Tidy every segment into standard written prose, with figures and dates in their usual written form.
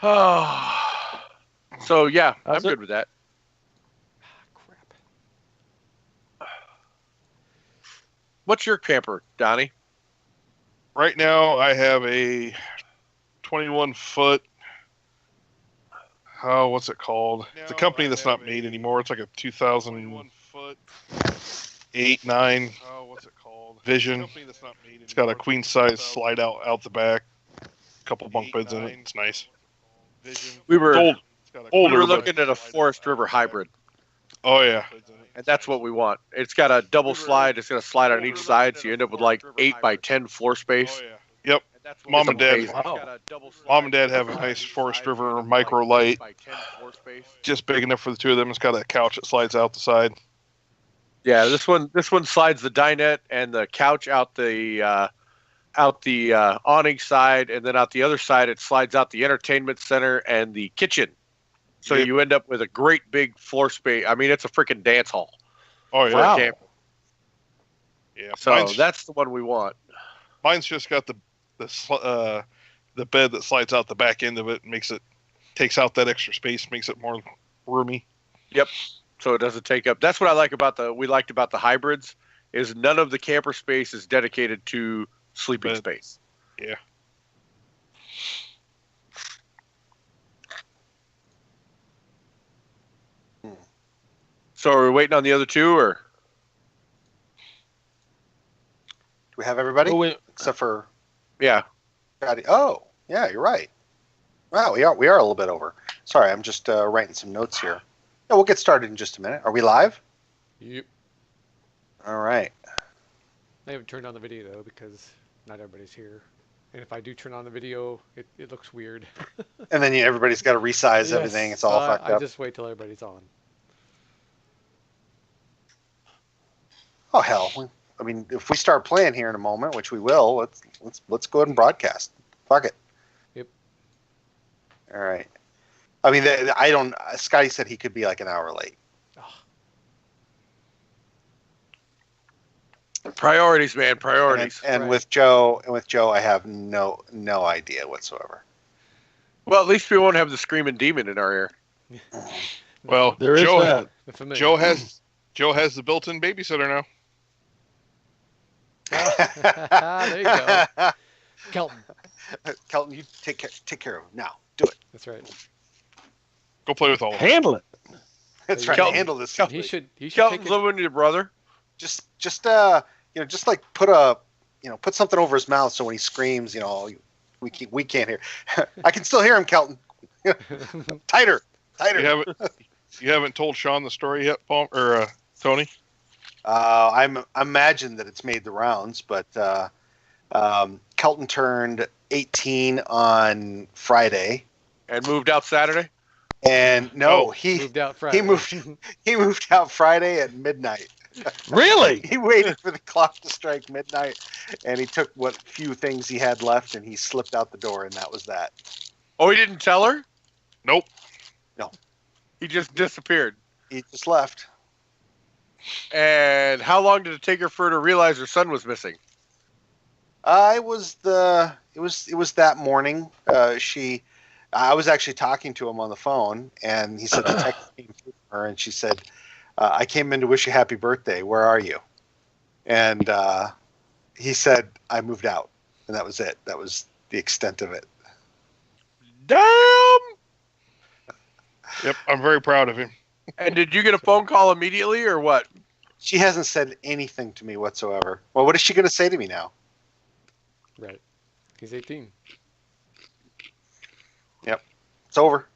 Oh, so yeah, I'm good with that. Crap. What's your camper, Donnie? Right now, I have a 21-foot. Oh, what's it called? It's a company that's not made anymore. It's like a 2008, 9. Oh, what's it called? Vision. It's got a queen size slide out the back. A couple bunk beds in it. It's nice. We were It's older, looking at a Forest River hybrid. Oh yeah. And that's what we want. It's got a double slide. It's going to slide on each side, so you end up with like 8x10 floor space. Yep. Mom and Dad have a Oh. nice Forest River micro light, just big enough for the two of them. It's got a couch that slides out the side. Yeah, this one slides the dinette and the couch out the awning side, and then out the other side it slides out the entertainment center and the kitchen. So you end up with a great big floor space. I mean, it's a freaking dance hall. Oh yeah. Wow. Yeah. So that's the one we want. Mine's just got the bed that slides out the back end of it, and takes out that extra space, makes it more roomy. Yep. So it doesn't take up. That's what I like about we liked about the hybrids is none of the camper space is dedicated to sleeping space. Yeah. So are we waiting on the other two, or do we have everybody except for? Yeah. Oh, yeah, you're right. Wow, we are a little bit over. Sorry, I'm just writing some notes here. Yeah, we'll get started in just a minute. Are we live? Yep. All right. I haven't turned on the video though because not everybody's here. And if I do turn on the video, it looks weird. And then everybody's got to resize everything. It's all fucked up. I just wait till everybody's on. Oh hell! I mean, if we start playing here in a moment, which we will, let's go ahead and broadcast. Fuck it. Yep. All right. I mean, I don't. Scotty said he could be like an hour late. Priorities, man, priorities. And right. with Joe, I have no idea whatsoever. Well, at least we won't have the screaming demon in our ear. Well, there is that. Joe has the built-in babysitter now. There you go, Kelton. Kelton, you take care of him now. Do it. That's right. Go play with all of them. Handle it. That's right. Kelton, handle this. He should. Kelton's living with your brother. Just like put something over his mouth so when he screams, we can't hear. I can still hear him, Kelton. Tighter. You haven't told Sean the story yet, Paul or Tony? I imagine that it's made the rounds, but Kelton turned 18 on Friday and moved out Saturday. And he moved out Friday. He moved out Friday at midnight. Really? He waited for the clock to strike midnight, and he took what few things he had left, and he slipped out the door, and that was that. Oh, he didn't tell her? Nope. No. He just disappeared. He just left. And how long did it take her for her to realize her son was missing? It was that morning. I was actually talking to him on the phone, and he said the text came through her, and she said, I came in to wish you happy birthday. Where are you? And he said, I moved out. And that was it. That was the extent of it. Damn! Yep, I'm very proud of him. And did you get a phone call immediately or what? She hasn't said anything to me whatsoever. Well, what is she going to say to me now? Right. He's 18. Yep. It's over.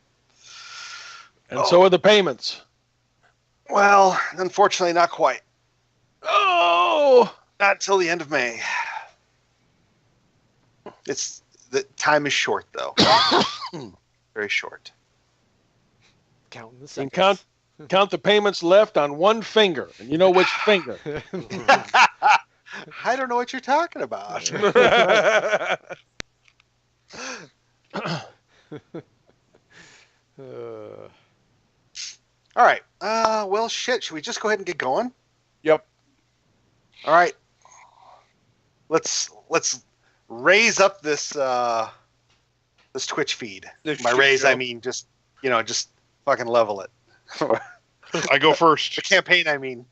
And so are the payments. Well, unfortunately, not quite. Oh! Not until the end of May. The time is short, though. Very short. Counting the And seconds. count the payments left on one finger. And you know which finger. I don't know what you're talking about. All right. Well, shit. Should we just go ahead and get going? Yep. All right. Let's raise up this this Twitch feed. This By shit raise, show. I mean just fucking level it. I go first. The campaign, I mean.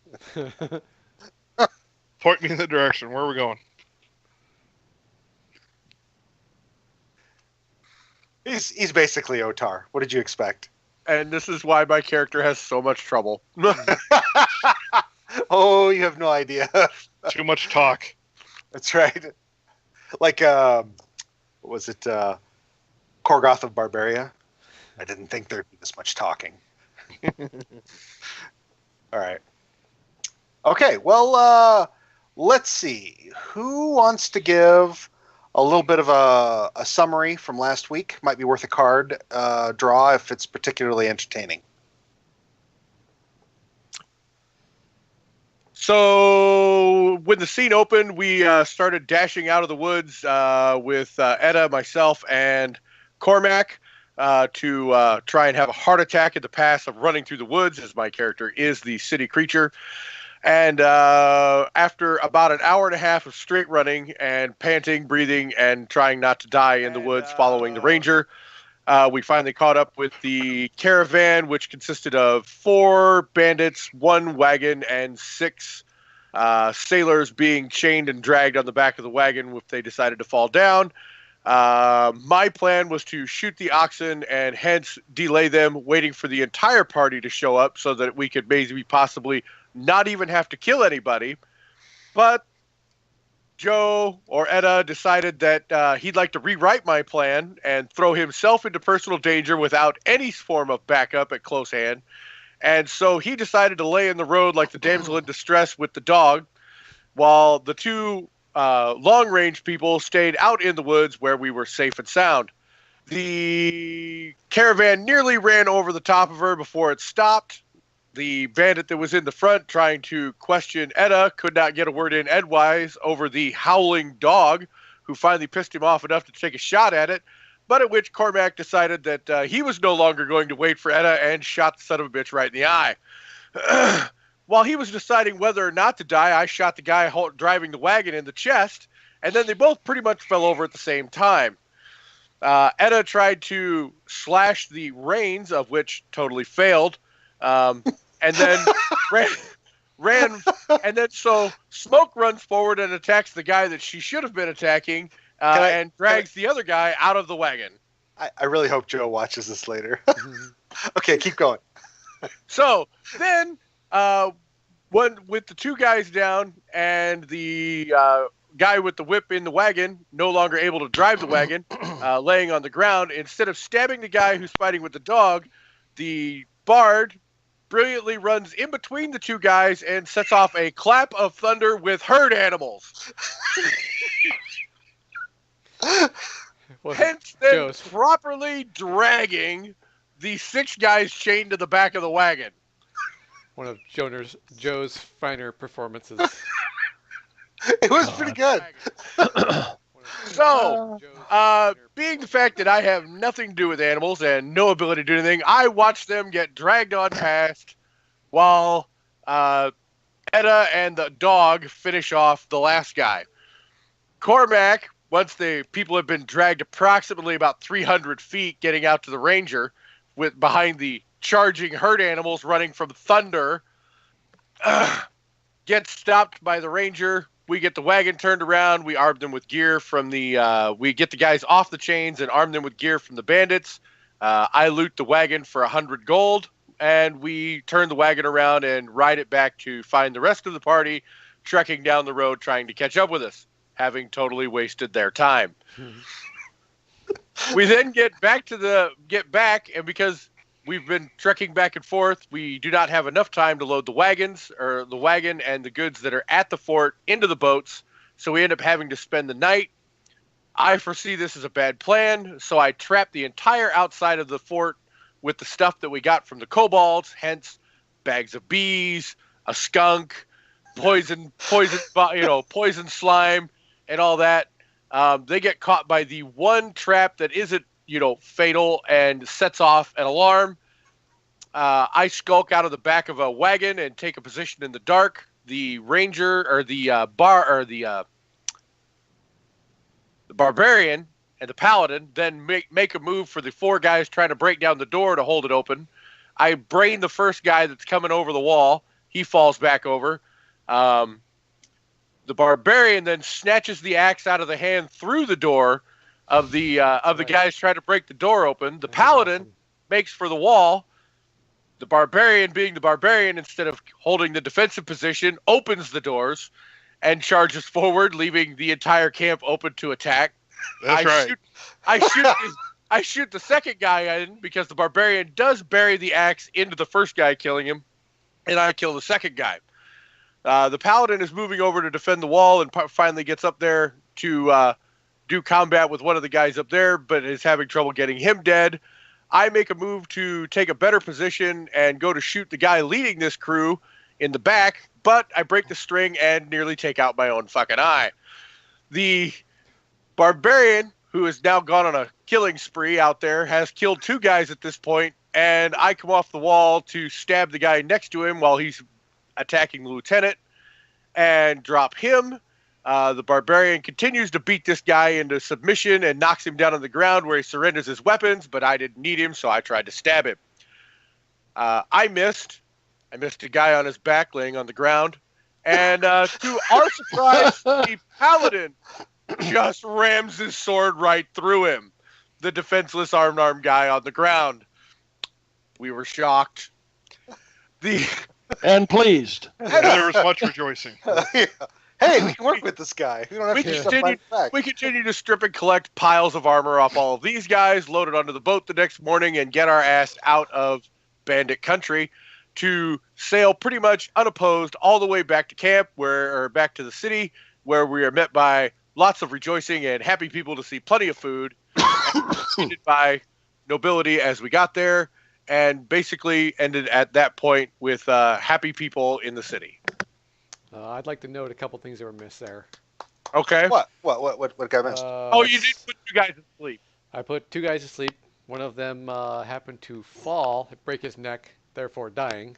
Point me in the direction. Where are we going? He's basically Otar. What did you expect? And this is why my character has so much trouble. Oh, you have no idea. Too much talk. That's right. Like, what was it? Korgoth of Barbaria? I didn't think there'd be this much talking. All right. Okay, well, let's see. Who wants to give a little bit of a summary from last week? Might be worth a card draw if it's particularly entertaining. So when the scene opened, we started dashing out of the woods with Etta, myself, and Cormac to try and have a heart attack in the pass of running through the woods, as my character is the city creature. And after about an hour and a half of straight running and panting, breathing, and trying not to die in the woods following the ranger, we finally caught up with the caravan, which consisted of 4 bandits, 1 wagon, and 6 sailors being chained and dragged on the back of the wagon if they decided to fall down. My plan was to shoot the oxen and hence delay them, waiting for the entire party to show up so that we could maybe possibly not even have to kill anybody. But Joe or Etta decided that he'd like to rewrite my plan and throw himself into personal danger without any form of backup at close hand. And so he decided to lay in the road like the damsel in distress with the dog, while the 2 long-range people stayed out in the woods where we were safe and sound. The caravan nearly ran over the top of her before it stopped. The bandit that was in the front trying to question Etta could not get a word in edgewise over the howling dog, who finally pissed him off enough to take a shot at it, but at which Cormac decided that he was no longer going to wait for Etta and shot the son of a bitch right in the eye. While he was deciding whether or not to die, I shot the guy driving the wagon in the chest, and then they both pretty much fell over at the same time. Etta tried to slash the reins, of which totally failed, and then ran, and then so Smoke runs forward and attacks the guy that she should have been attacking, and drags the other guy out of the wagon. I really hope Joe watches this later. Okay, keep going. So then, with the 2 guys down and the guy with the whip in the wagon no longer able to drive the wagon, laying on the ground, instead of stabbing the guy who's fighting with the dog, the bard brilliantly runs in between the 2 guys and sets off a clap of thunder with herd animals. Hence then properly dragging the 6 guys chained to the back of the wagon. One of Joe's finer performances. It was pretty good. So, being the fact that I have nothing to do with animals and no ability to do anything, I watched them get dragged on past while Etta and the dog finish off the last guy. Cormac, once the people have been dragged approximately about 300 feet getting out to the ranger, with behind the charging herd animals running from thunder, gets stopped by the ranger. We get the wagon turned around. We arm them with gear from the. We get the guys off the chains and arm them with gear from the bandits. I loot the wagon for 100 gold, and we turn the wagon around and ride it back to find the rest of the party trekking down the road trying to catch up with us, having totally wasted their time. We then get back, and because we've been trekking back and forth, we do not have enough time to load the wagons, or the wagon and the goods that are at the fort, into the boats, so we end up having to spend the night. I foresee this as a bad plan, so I trap the entire outside of the fort with the stuff that we got from the kobolds, hence bags of bees, a skunk, poison slime, and all that. They get caught by the one trap that isn't, fatal and sets off an alarm. I skulk out of the back of a wagon and take a position in the dark. The ranger or the barbarian and the Paladin then make a move for the 4 guys trying to break down the door to hold it open. I brain the first guy that's coming over the wall. He falls back over. The Barbarian then snatches the axe out of the hand through the door of the guys trying to break the door open. The Paladin makes for the wall. The Barbarian, being the Barbarian, instead of holding the defensive position, opens the doors and charges forward, leaving the entire camp open to attack. That's right. I shoot the second guy in because the Barbarian does bury the axe into the first guy, killing him, and I kill the second guy. The Paladin is moving over to defend the wall and finally gets up there to do combat with one of the guys up there, but is having trouble getting him dead. I make a move to take a better position and go to shoot the guy leading this crew in the back, but I break the string and nearly take out my own fucking eye. The Barbarian, who has now gone on a killing spree out there, has killed 2 guys at this point, and I come off the wall to stab the guy next to him while he's attacking the lieutenant and drop him. The Barbarian continues to beat this guy into submission and knocks him down on the ground where he surrenders his weapons, but I didn't need him, so I tried to stab him. I missed. I missed a guy on his back laying on the ground. And to our surprise, the Paladin just rams his sword right through him. The defenseless armed guy on the ground. We were shocked. And pleased. There was much rejoicing. Yeah. Hey, we can work with this guy. We don't have We continue to strip and collect piles of armor off all of these guys, load it onto the boat the next morning, and get our ass out of bandit country to sail pretty much unopposed all the way back to camp, or back to the city, where we are met by lots of rejoicing and happy people to see plenty of food, and by nobility as we got there, and basically ended at that point with happy people in the city. I'd like to note a couple things that were missed there. Okay. What got missed? You did put 2 guys to sleep. I put 2 guys to sleep. One of them happened to fall, break his neck, therefore dying.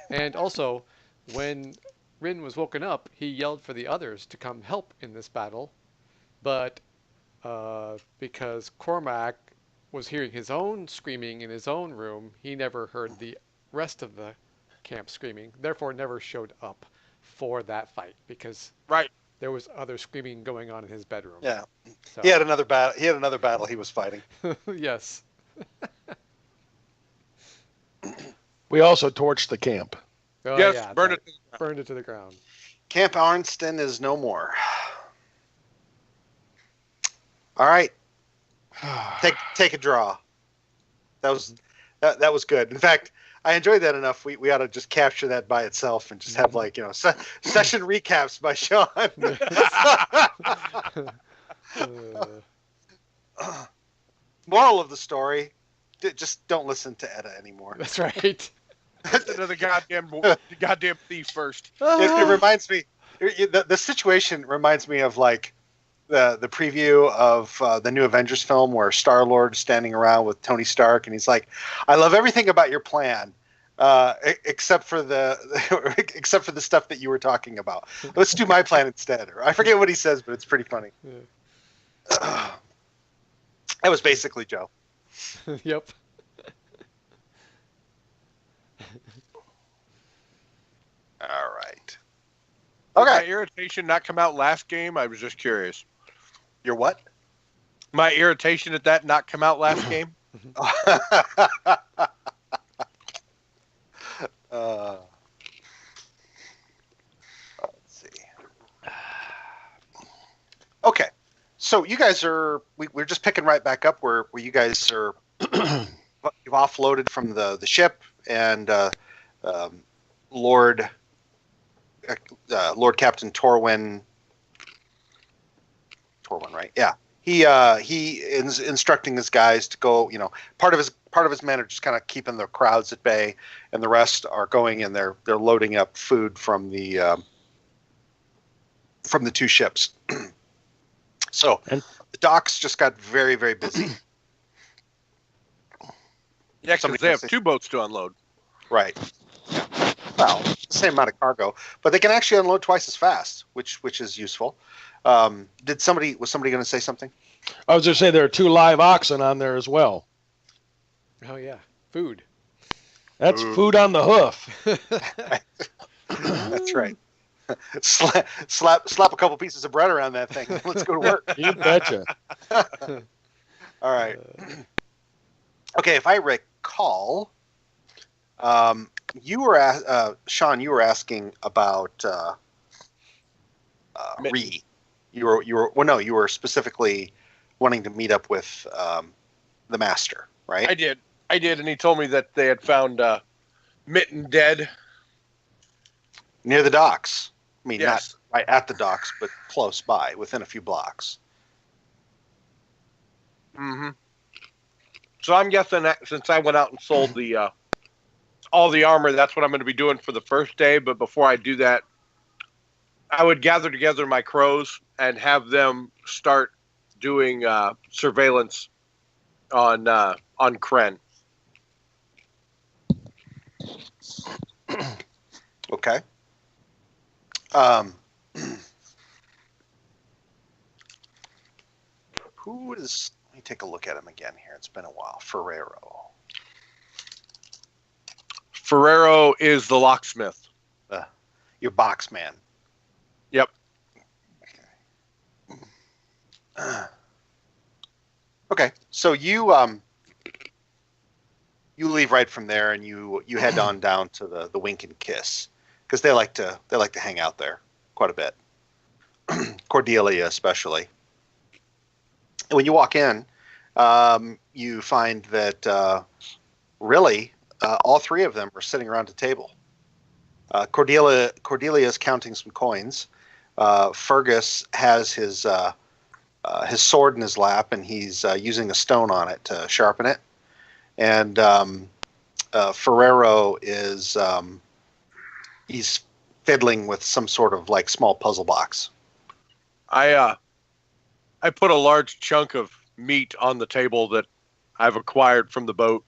And also, when Rin was woken up, he yelled for the others to come help in this battle. But because Cormac was hearing his own screaming in his own room, he never heard the rest of the camp screaming, therefore never showed up for that fight because there was other screaming going on in his bedroom. Yeah, so. He had another battle he was fighting. Yes. We also torched the camp. Oh, yes, yeah, burned it to the ground. Camp Arnston is no more. All right, take a draw. That was good. In fact, I enjoyed that enough. We ought to just capture that by itself and just have session recaps by Sean. Moral of the story: just don't listen to Edda anymore. That's right. Listen to the goddamn thief first. It reminds me. The situation reminds me of like the preview of the new Avengers film where Star-Lord is standing around with Tony Stark and he's like, "I love everything about your plan, except for the stuff that you were talking about. Let's do my plan instead." Or I forget what he says, but it's pretty funny. Yeah. That was basically Joe. Yep. All right. Did my irritation not come out last game? I was just curious. Your what? My irritation at that not come out last game? Let's see. Okay. So you guys we're just picking right back up where you guys are you've offloaded from the ship and Lord Captain Torwin, right? Yeah. He is instructing his guys to go. Part of his men are just kind of keeping the crowds at bay, and the rest are going and they're loading up food from the 2 ships. So the docks just got very, very busy. Yeah, because they have 2 boats to unload. Right. Yeah. Well, same amount of cargo, but they can actually unload twice as fast, which is useful. Was somebody going to say something? I was just saying there are 2 live oxen on there as well. Oh yeah, food. That's food on the hoof. That's right. slap a couple pieces of bread around that thing. Let's go to work. You betcha. All right. Okay, if I recall, you were Sean. You were asking about Ree. You were well. No, you were specifically wanting to meet up with the master, right? I did, and he told me that they had found Mitten dead near the docks. I mean, yes. not right at the docks, but close by, within a few blocks. Mm-hmm. So I'm guessing that since I went out and sold the all the armor, that's what I'm going to be doing for the first day. But before I do that, I would gather together my crows and have them start doing surveillance on Kren. Okay. Who is? Let me take a look at him again here. It's been a while. Ferrero is the locksmith. Your box man. Yep. Okay. So you leave right from there, and you head on down to the Wink and Kiss, because they like to hang out there quite a bit. Cordelia especially. And when you walk in, you find that really all 3 of them are sitting around a table. Cordelia is counting some coins. Fergus has his sword in his lap, and he's using a stone on it to sharpen it. And Ferrero is he's fiddling with some sort of like small puzzle box. I put a large chunk of meat on the table that I've acquired from the boat.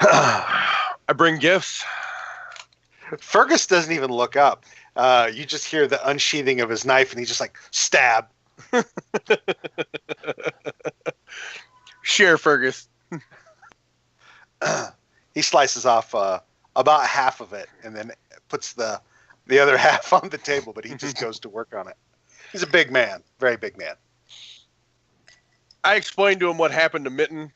I bring gifts. Fergus doesn't even look up. You just hear the unsheathing of his knife, and he's just like, stab. Sure, Fergus. He slices off about half of it, and then puts the other half on the table, but he just goes to work on it. He's a big man, very big man. I explained to him what happened to Mitten,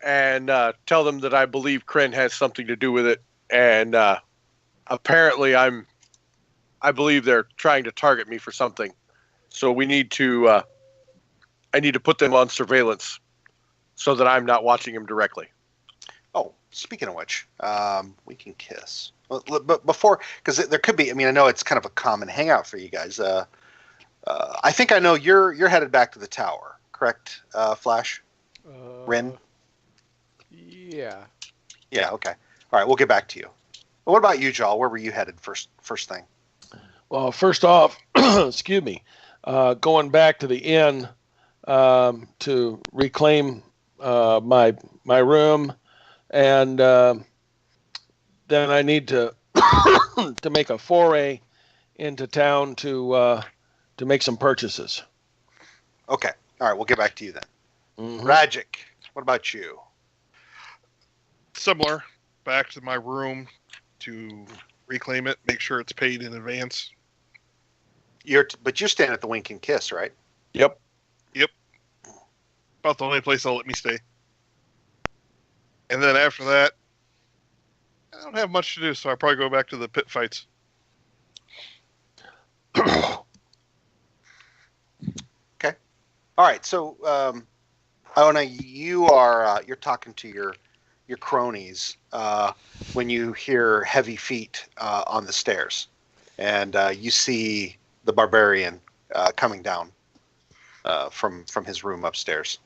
and tell them that I believe Kren has something to do with it, and apparently I believe they're trying to target me for something. So we need to I need to put them on surveillance so that I'm not watching them directly. Oh, speaking of which, we can kiss. But before, because there could be, I mean, I know it's kind of a common hangout for you guys. I think I know you're headed back to the tower, correct, Flash? Rin? Yeah. Yeah, okay. All right, we'll get back to you. But what about you, Jal? Where were you headed first thing? Well, first off, excuse me, going back to the inn to reclaim my room, and then I need to to make a foray into town to make some purchases. Okay. All right, we'll get back to you then. Mm-hmm. Rajic, what about you? Similar. Back to my room to reclaim it, make sure it's paid in advance. But you're staying at the Wink and Kiss, right? Yep. About the only place they'll let me stay. And then after that, I don't have much to do, so I'll probably go back to the pit fights. Okay. All right. So, Iona, you're talking to your cronies when you hear heavy feet on the stairs, and you see the barbarian coming down from his room upstairs.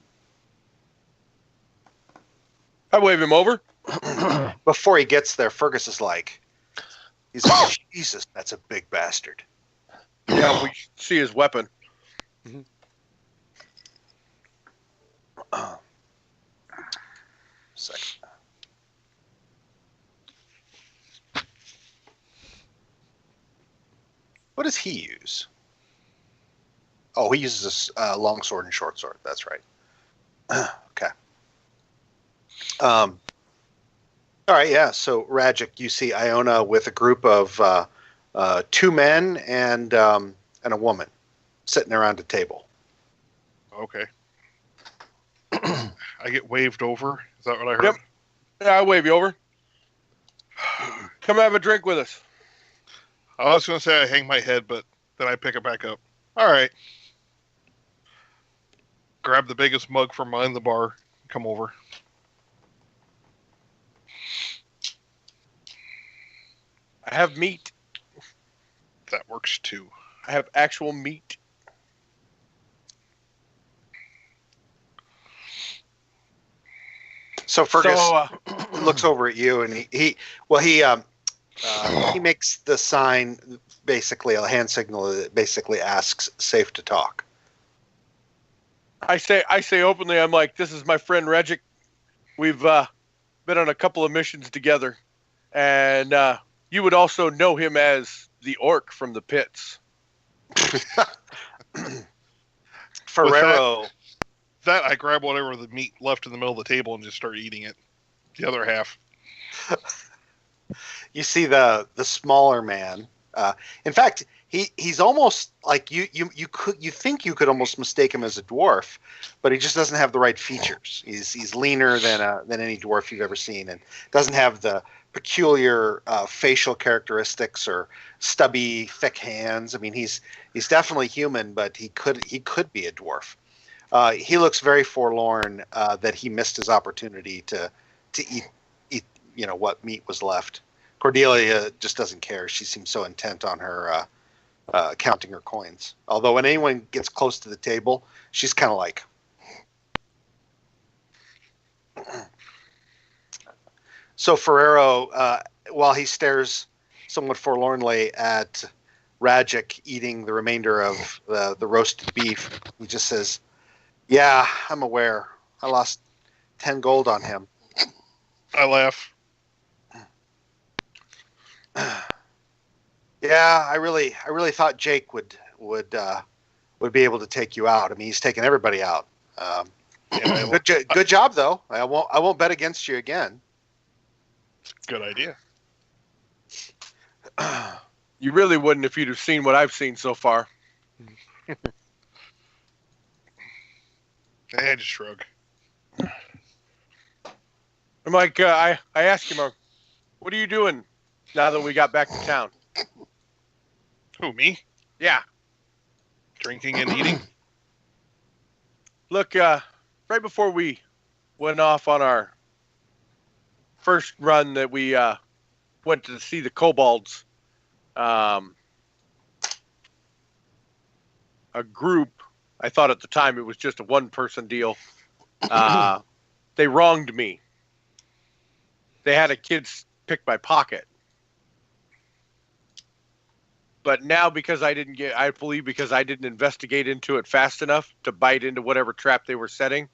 I wave him over. Before he gets there, Fergus is like, Jesus, that's a big bastard. Yeah, we see his weapon. Mm-hmm. Second. What does he use? Oh, he uses a long sword and short sword. That's right. Okay. All right, yeah. So, Rajic, you see Iona with a group of 2 men and a woman sitting around a table. Okay. I get waved over. Is that what I heard? Yep. Yeah, I wave you over. Come have a drink with us. I was going to say I hang my head, but then I pick it back up. All right. Grab the biggest mug from behind the bar. Come over. I have meat. That works too. I have actual meat. So Fergus looks over at you, and he makes the sign, basically a hand signal that basically asks "safe to talk." I say openly, I'm like, this is my friend Regic. We've been on a couple of missions together, and you would also know him as the orc from the pits. Ferrero. That I grab whatever the meat left in the middle of the table and just start eating it. The other half. You see the smaller man. In fact, he's almost like you think you could almost mistake him as a dwarf, but he just doesn't have the right features. He's leaner than any dwarf you've ever seen, and doesn't have the peculiar facial characteristics or stubby, thick hands. I mean, he's definitely human, but he could be a dwarf. He looks very forlorn that he missed his opportunity to eat what meat was left. Cordelia just doesn't care. She seems so intent on her counting her coins. Although when anyone gets close to the table, she's kind of like. So Ferrero, while he stares somewhat forlornly at Rajic eating the remainder of the roasted beef, he just says, "Yeah, I'm aware. I lost 10 gold on him." I laugh. Yeah, I really thought Jake would be able to take you out. I mean, he's taken everybody out. Good job though. I won't bet against you again. Good idea. You really wouldn't if you'd have seen what I've seen so far. I just shrug. I'm like, I asked him, what are you doing now that we got back to town? Who, me? Yeah. Drinking and eating? Look, right before we went off on our first run that we went to see the kobolds, a group, I thought at the time it was just a one-person deal, they wronged me. They had a kid pick my pocket. But now because I believe because I didn't investigate into it fast enough to bite into whatever trap they were setting,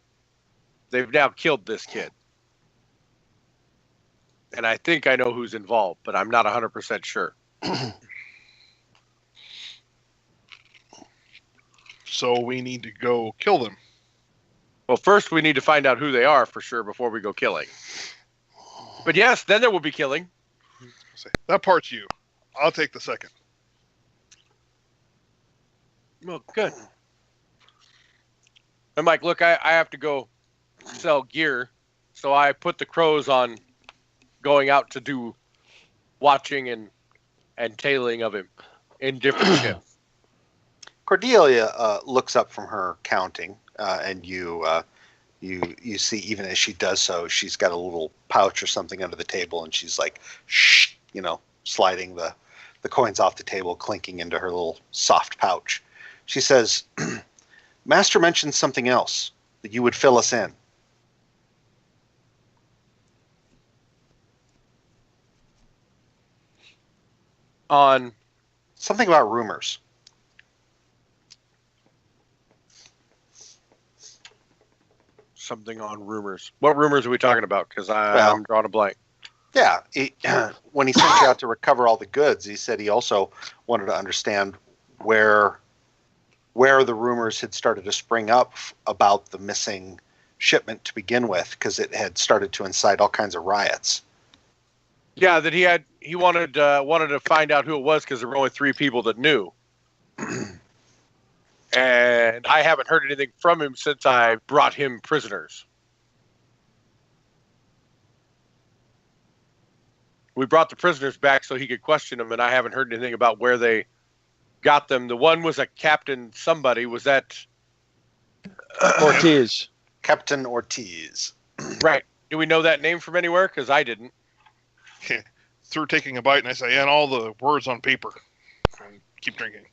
they've now killed this kid. And I think I know who's involved, but I'm not 100% sure. So we need to go kill them. Well, first we need to find out who they are for sure before we go killing. But yes, then there will be killing. That part's you. I'll take the second. Well, good. I'm like, look, I have to go sell gear. So I put the crows on going out to do watching and tailing of him in different shifts. Cordelia looks up from her counting, and you see, even as she does so, she's got a little pouch or something under the table, and she's like, shh, sliding the coins off the table, clinking into her little soft pouch. She says, "Master mentioned something else, that you would fill us in." On something about rumors. Something on rumors. What rumors are we talking about? Because I'm drawing a blank. Yeah, when he sent you out to recover all the goods, he said he also wanted to understand where where the rumors had started to spring up about the missing shipment to begin with, because it had started to incite all kinds of riots. Yeah, that he wanted to find out who it was because there were only 3 people that knew. And I haven't heard anything from him since I brought him prisoners. We brought the prisoners back so he could question them, and I haven't heard anything about where they got them. The one was a Captain somebody. Was that Ortiz? Captain Ortiz. Right. Do we know that name from anywhere? Because I didn't. Through taking a bite, and I say, and all the words on paper. And keep drinking.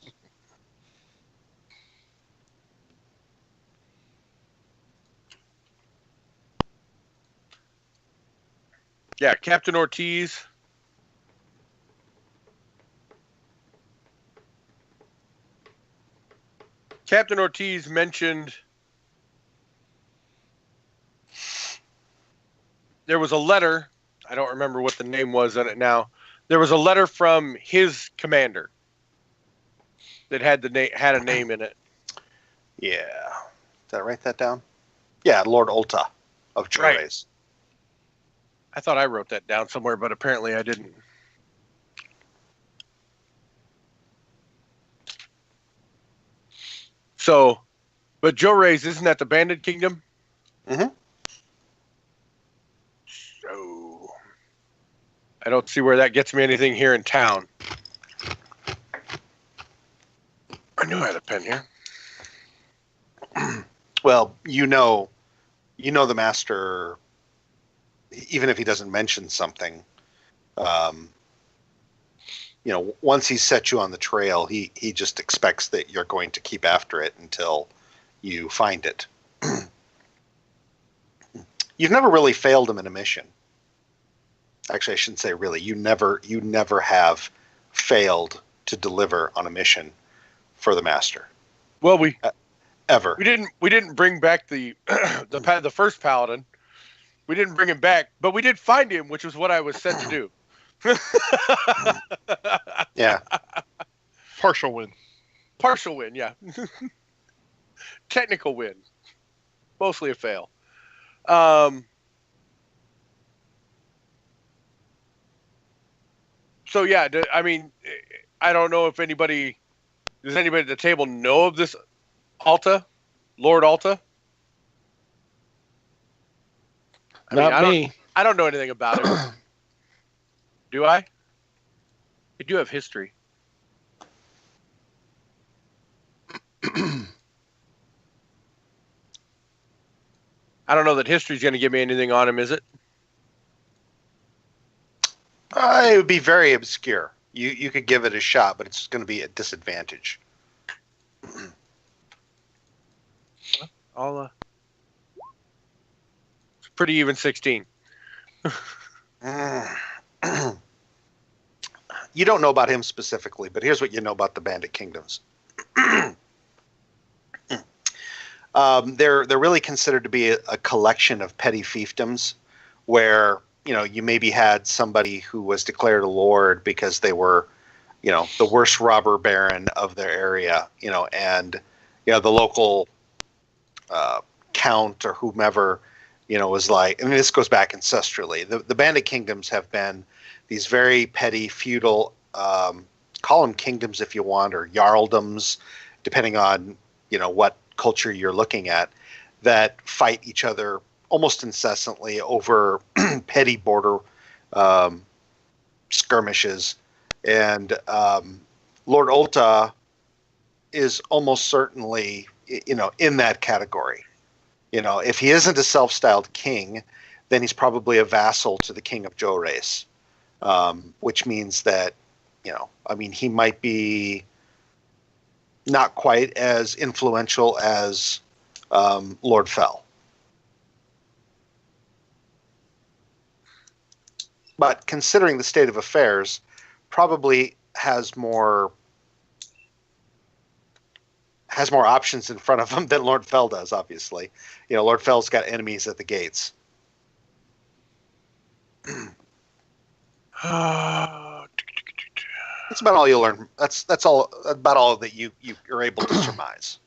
Yeah, Captain Ortiz. Captain Ortiz mentioned there was a letter. I don't remember what the name was on it now. There was a letter from his commander that had had a name in it. Yeah. Did I write that down? Yeah, Lord Ulta of Jorace. Right. I thought I wrote that down somewhere, but apparently I didn't. So, but Jorace, isn't that the Bandit Kingdom? Mm-hmm. So, I don't see where that gets me anything here in town. I knew I had a pen here. Well, you know the master, even if he doesn't mention something, once he's set you on the trail, he just expects that you're going to keep after it until you find it. You've never really failed him in a mission. Actually, I shouldn't say really. You never have failed to deliver on a mission for the master. Well, ever. We didn't bring back the the first paladin. We didn't bring him back, but we did find him, which was what I was sent to do. Yeah. Partial win. Partial win, yeah. Technical win. Mostly a fail. So yeah, I mean, I don't know if does anybody at the table know of this Alta, Lord Alta? Not me. I don't know anything about it. Do I? I do have history. I don't know that history's going to give me anything on him, is it? It would be very obscure. You could give it a shot, but it's going to be a disadvantage. It's a pretty even 16. You don't know about him specifically, but here's what you know about the Bandit Kingdoms. They're really considered to be a collection of petty fiefdoms where, you maybe had somebody who was declared a lord because they were, the worst robber baron of their area, and, the local count or whomever, was like, and this goes back ancestrally. The Bandit Kingdoms have been these very petty feudal, call them kingdoms if you want, or jarldoms, depending on, what culture you're looking at, that fight each other almost incessantly over petty border skirmishes. And Lord Ulta is almost certainly, in that category. If he isn't a self-styled king, then he's probably a vassal to the king of Jorace, which means that, he might be not quite as influential as Lord Fell. But considering the state of affairs, probably has more options in front of him than Lord Fell does, obviously. Lord Fell's got enemies at the gates. That's about all you'll learn. That's all about all that you're able to surmise.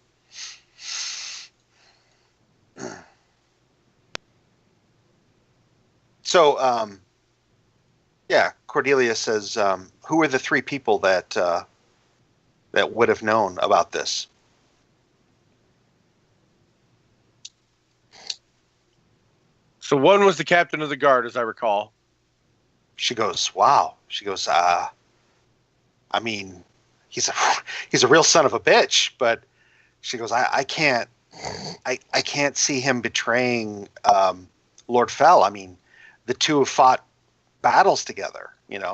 So, yeah, Cordelia says, who are the three people that would have known about this? So one was the captain of the guard, as I recall. She goes, wow. She goes, I mean, he's a real son of a bitch, but she goes, I can't see him betraying Lord Fell. I mean, the two have fought battles together,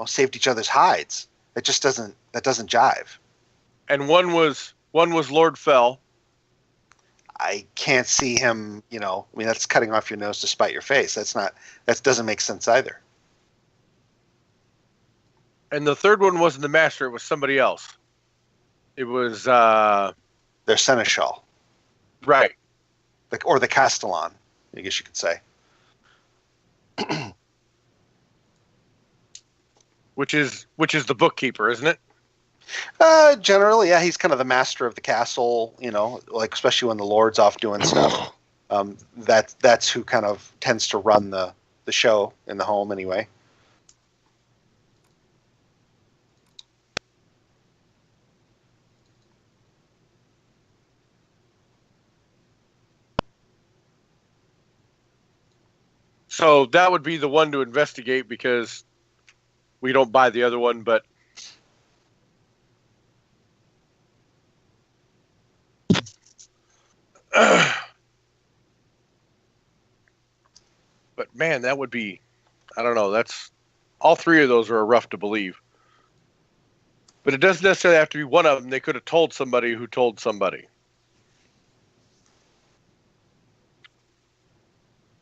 saved each other's hides. That doesn't jive. And one was Lord Fell. I can't see him, I mean, that's cutting off your nose to spite your face. That doesn't make sense either. And the third one wasn't the master, it was somebody else. It was their seneschal. Right. Or the Castellan, I guess you could say. Which is the bookkeeper, isn't it? Generally, yeah, he's kind of the master of the castle, like especially when the lord's off doing stuff. That's who kind of tends to run the show in the home anyway. So that would be the one to investigate because we don't buy the other one, but but man, that would be, I don't know, that's all three of those are rough to believe. But it doesn't necessarily have to be one of them. They could have told somebody who told somebody.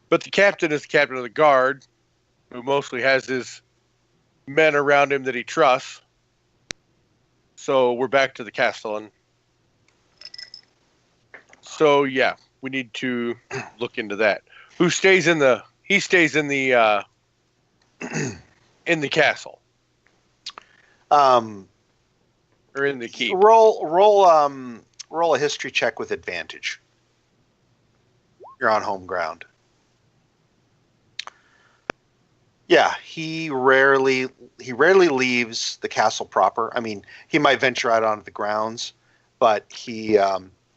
But the captain is the captain of the guard, who mostly has his men around him that he trusts. So we're back to the Castellan. So yeah, we need to look into that. Who stays in the? He stays in the in the castle. Or in the keep. Roll a history check with advantage. You're on home ground. Yeah, he rarely leaves the castle proper. I mean, he might venture out onto the grounds, but he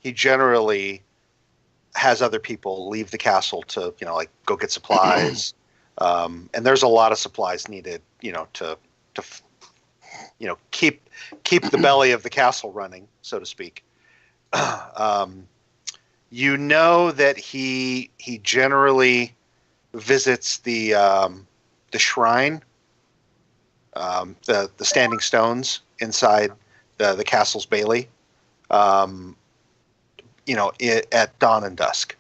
generally has other people leave the castle to like go get supplies, and there's a lot of supplies needed to keep the belly of the castle running, so to speak. That he generally visits the shrine, the standing stones inside the castle's bailey, at dawn and dusk.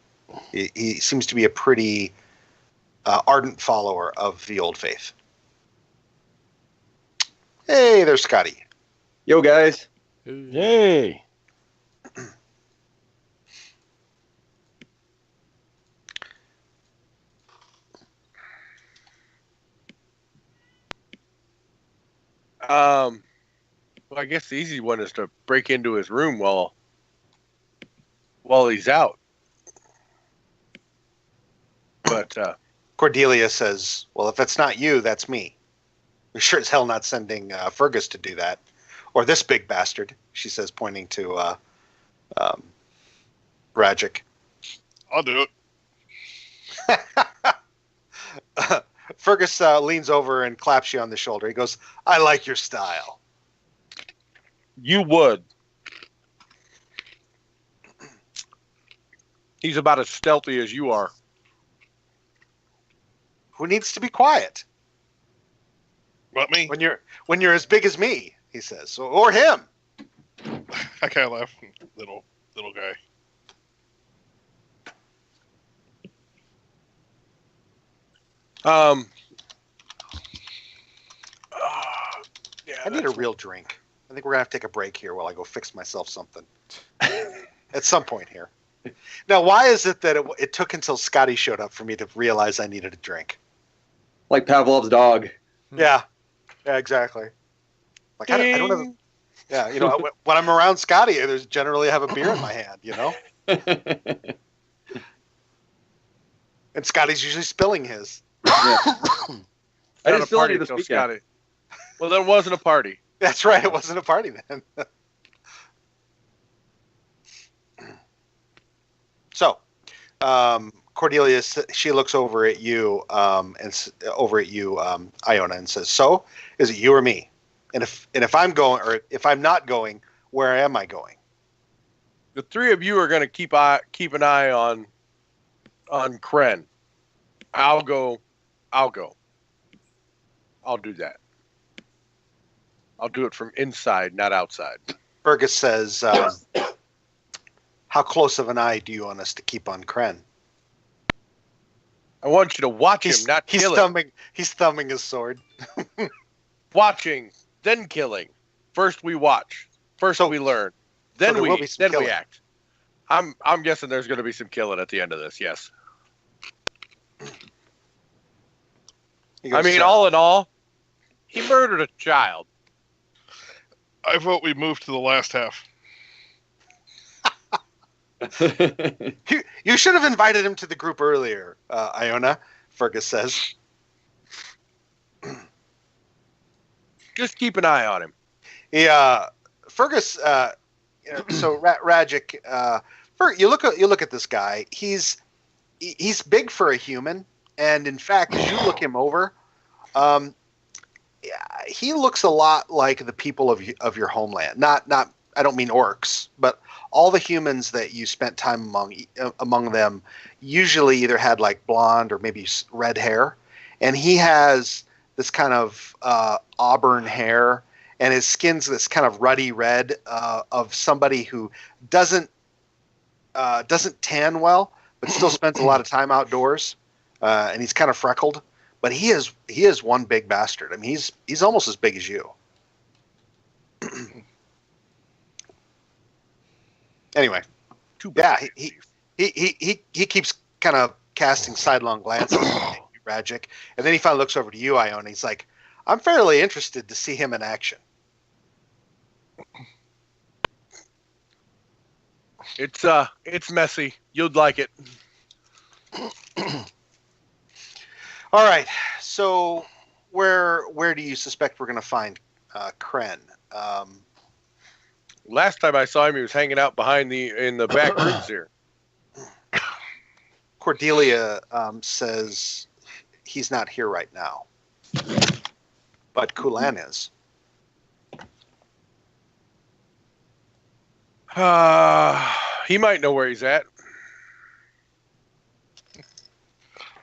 He seems to be a pretty ardent follower of the old faith. Hey, there's Scotty. Yo, guys. Yay. Well, I guess the easy one is to break into his room while he's out. But Cordelia says, well, if it's not you, that's me. We're sure as hell not sending Fergus to do that. Or this big bastard, she says, pointing to Rajic. I'll do it. Fergus leans over and claps you on the shoulder. He goes, I like your style. You would. He's about as stealthy as you are. Who needs to be quiet? What, me? When you're as big as me, he says, or him. I kind of laugh, little guy. Yeah, I need a real drink. I think we're gonna have to take a break here while I go fix myself something. At some point here. Now, why is it that it took until Scotty showed up for me to realize I needed a drink? Like Pavlov's dog. Yeah, exactly. Like I don't have. Yeah, you know, when I'm around Scotty, there's generally I have a beer in my hand, you know. And Scotty's usually spilling his. Yeah. I didn't spill any this till weekend. Scotty. Well, there wasn't a party. That's right. It wasn't a party then. So, Cordelia, she looks over at you, Iona, and says, "So, is it you or me? And if I'm going, or if I'm not going, where am I going?" The three of you are going to keep an eye on Kren. I'll go. I'll do that. I'll do it from inside, not outside. Fergus says, "How close of an eye do you want us to keep on Kren?" I want you to watch him, not kill him. He's thumbing his sword. Watching, then killing. First we watch. First we learn. Then we act. I'm guessing there's going to be some killing at the end of this. Yes. I mean, all in all, he murdered a child. I vote we move to the last half. You should have invited him to the group earlier, Iona, Fergus says. Just keep an eye on him. Yeah, Fergus. So Rajic, you look at this guy. He's big for a human, and in fact, as you look him over, he looks a lot like the people of your homeland. Not I don't mean orcs, but all the humans that you spent time among them usually either had like blonde or maybe red hair, and he has this kind of auburn hair, and his skin's this kind of ruddy red of somebody who doesn't tan well, but still spends a lot of time outdoors, and he's kind of freckled. But he is one big bastard. I mean, he's almost as big as you. Anyway, he keeps kind of casting sidelong glances at you, Rajic, and then he finally looks over to you, Iona. He's like, "I'm fairly interested to see him in action." It's messy. You'd like it. All right. So where do you suspect we're going to find Kren? Last time I saw him, he was hanging out in the back rooms here. Cordelia says he's not here right now, but Kulan is. He might know where he's at.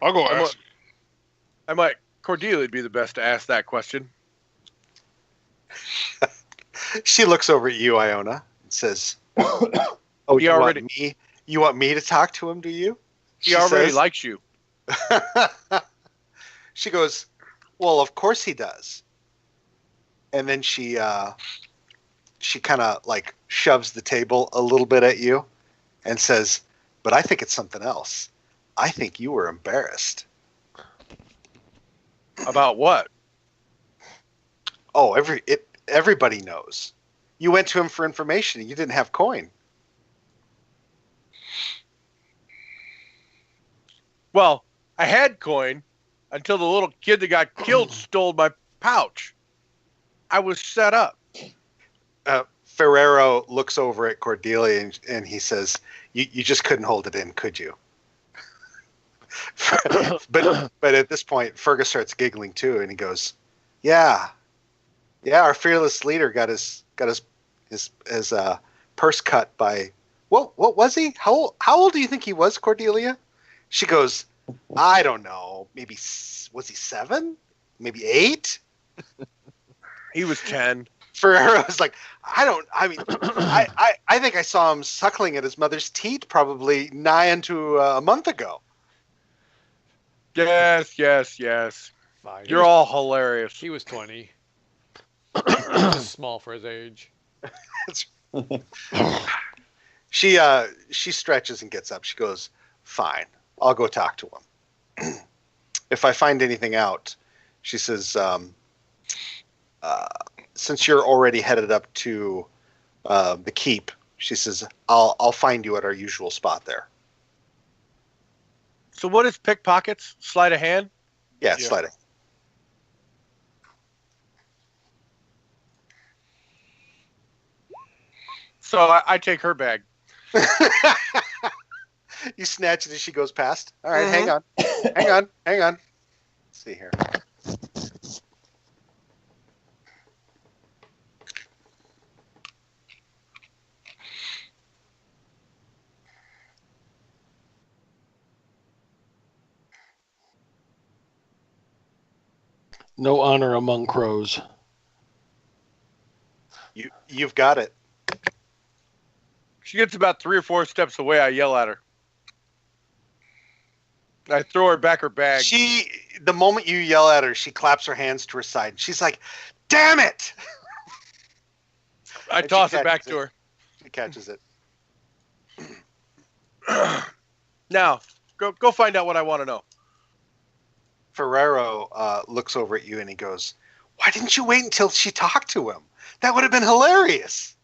I'll go ask. Cordelia would be the best to ask that question. She looks over at you, Iona, and says, "Oh, you want me to talk to him, do you?" He already likes you. She goes, "Well, of course he does." And then she kind of like shoves the table a little bit at you and says, "But I think it's something else. I think you were embarrassed." About what? Oh, everybody knows. You went to him for information and you didn't have coin. Well, I had coin until the little kid that got killed stole my pouch. I was set up. Ferrero looks over at Cordelia and he says, you just couldn't hold it in, could you? but at this point, Fergus starts giggling too, and he goes, "Yeah, our fearless leader got his purse cut by what was he? How old do you think he was, Cordelia?" She goes, "I don't know. Maybe was he 7? Maybe 8?" He was 10. Ferrero was like, I think I saw him suckling at his mother's teat probably nigh into a month ago. Yes. Fine. You're all hilarious. He was 20. Just small for his age. She stretches and gets up. She goes, "Fine, I'll go talk to him. If I find anything out," she says, since you're already headed up to the keep, she says, I'll find you at our usual spot there. So what is pickpockets? Sleight of hand? Yeah, sliding. So I take her bag. You snatch it as she goes past. All right, hang on. Let's see here. No honor among crows. You've got it. She gets about 3 or 4 steps away. I yell at her. I throw her back her bag. The moment you yell at her, she claps her hands to her side. She's like, "Damn it!" I toss it back to her. She catches it. Now, go find out what I want to know. Ferrero looks over at you and he goes, "Why didn't you wait until she talked to him? That would have been hilarious."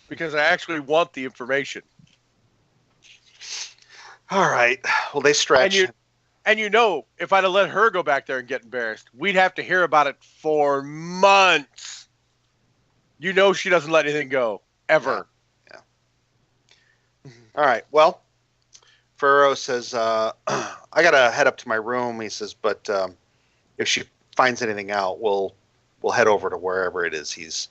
Because I actually want the information. All right. Well, they stretch. And if I'd have let her go back there and get embarrassed, we'd have to hear about it for months. She doesn't let anything go, ever. Yeah. All right. Well, Ferrero says, I got to head up to my room. He says, but if she finds anything out, we'll head over to wherever it is he's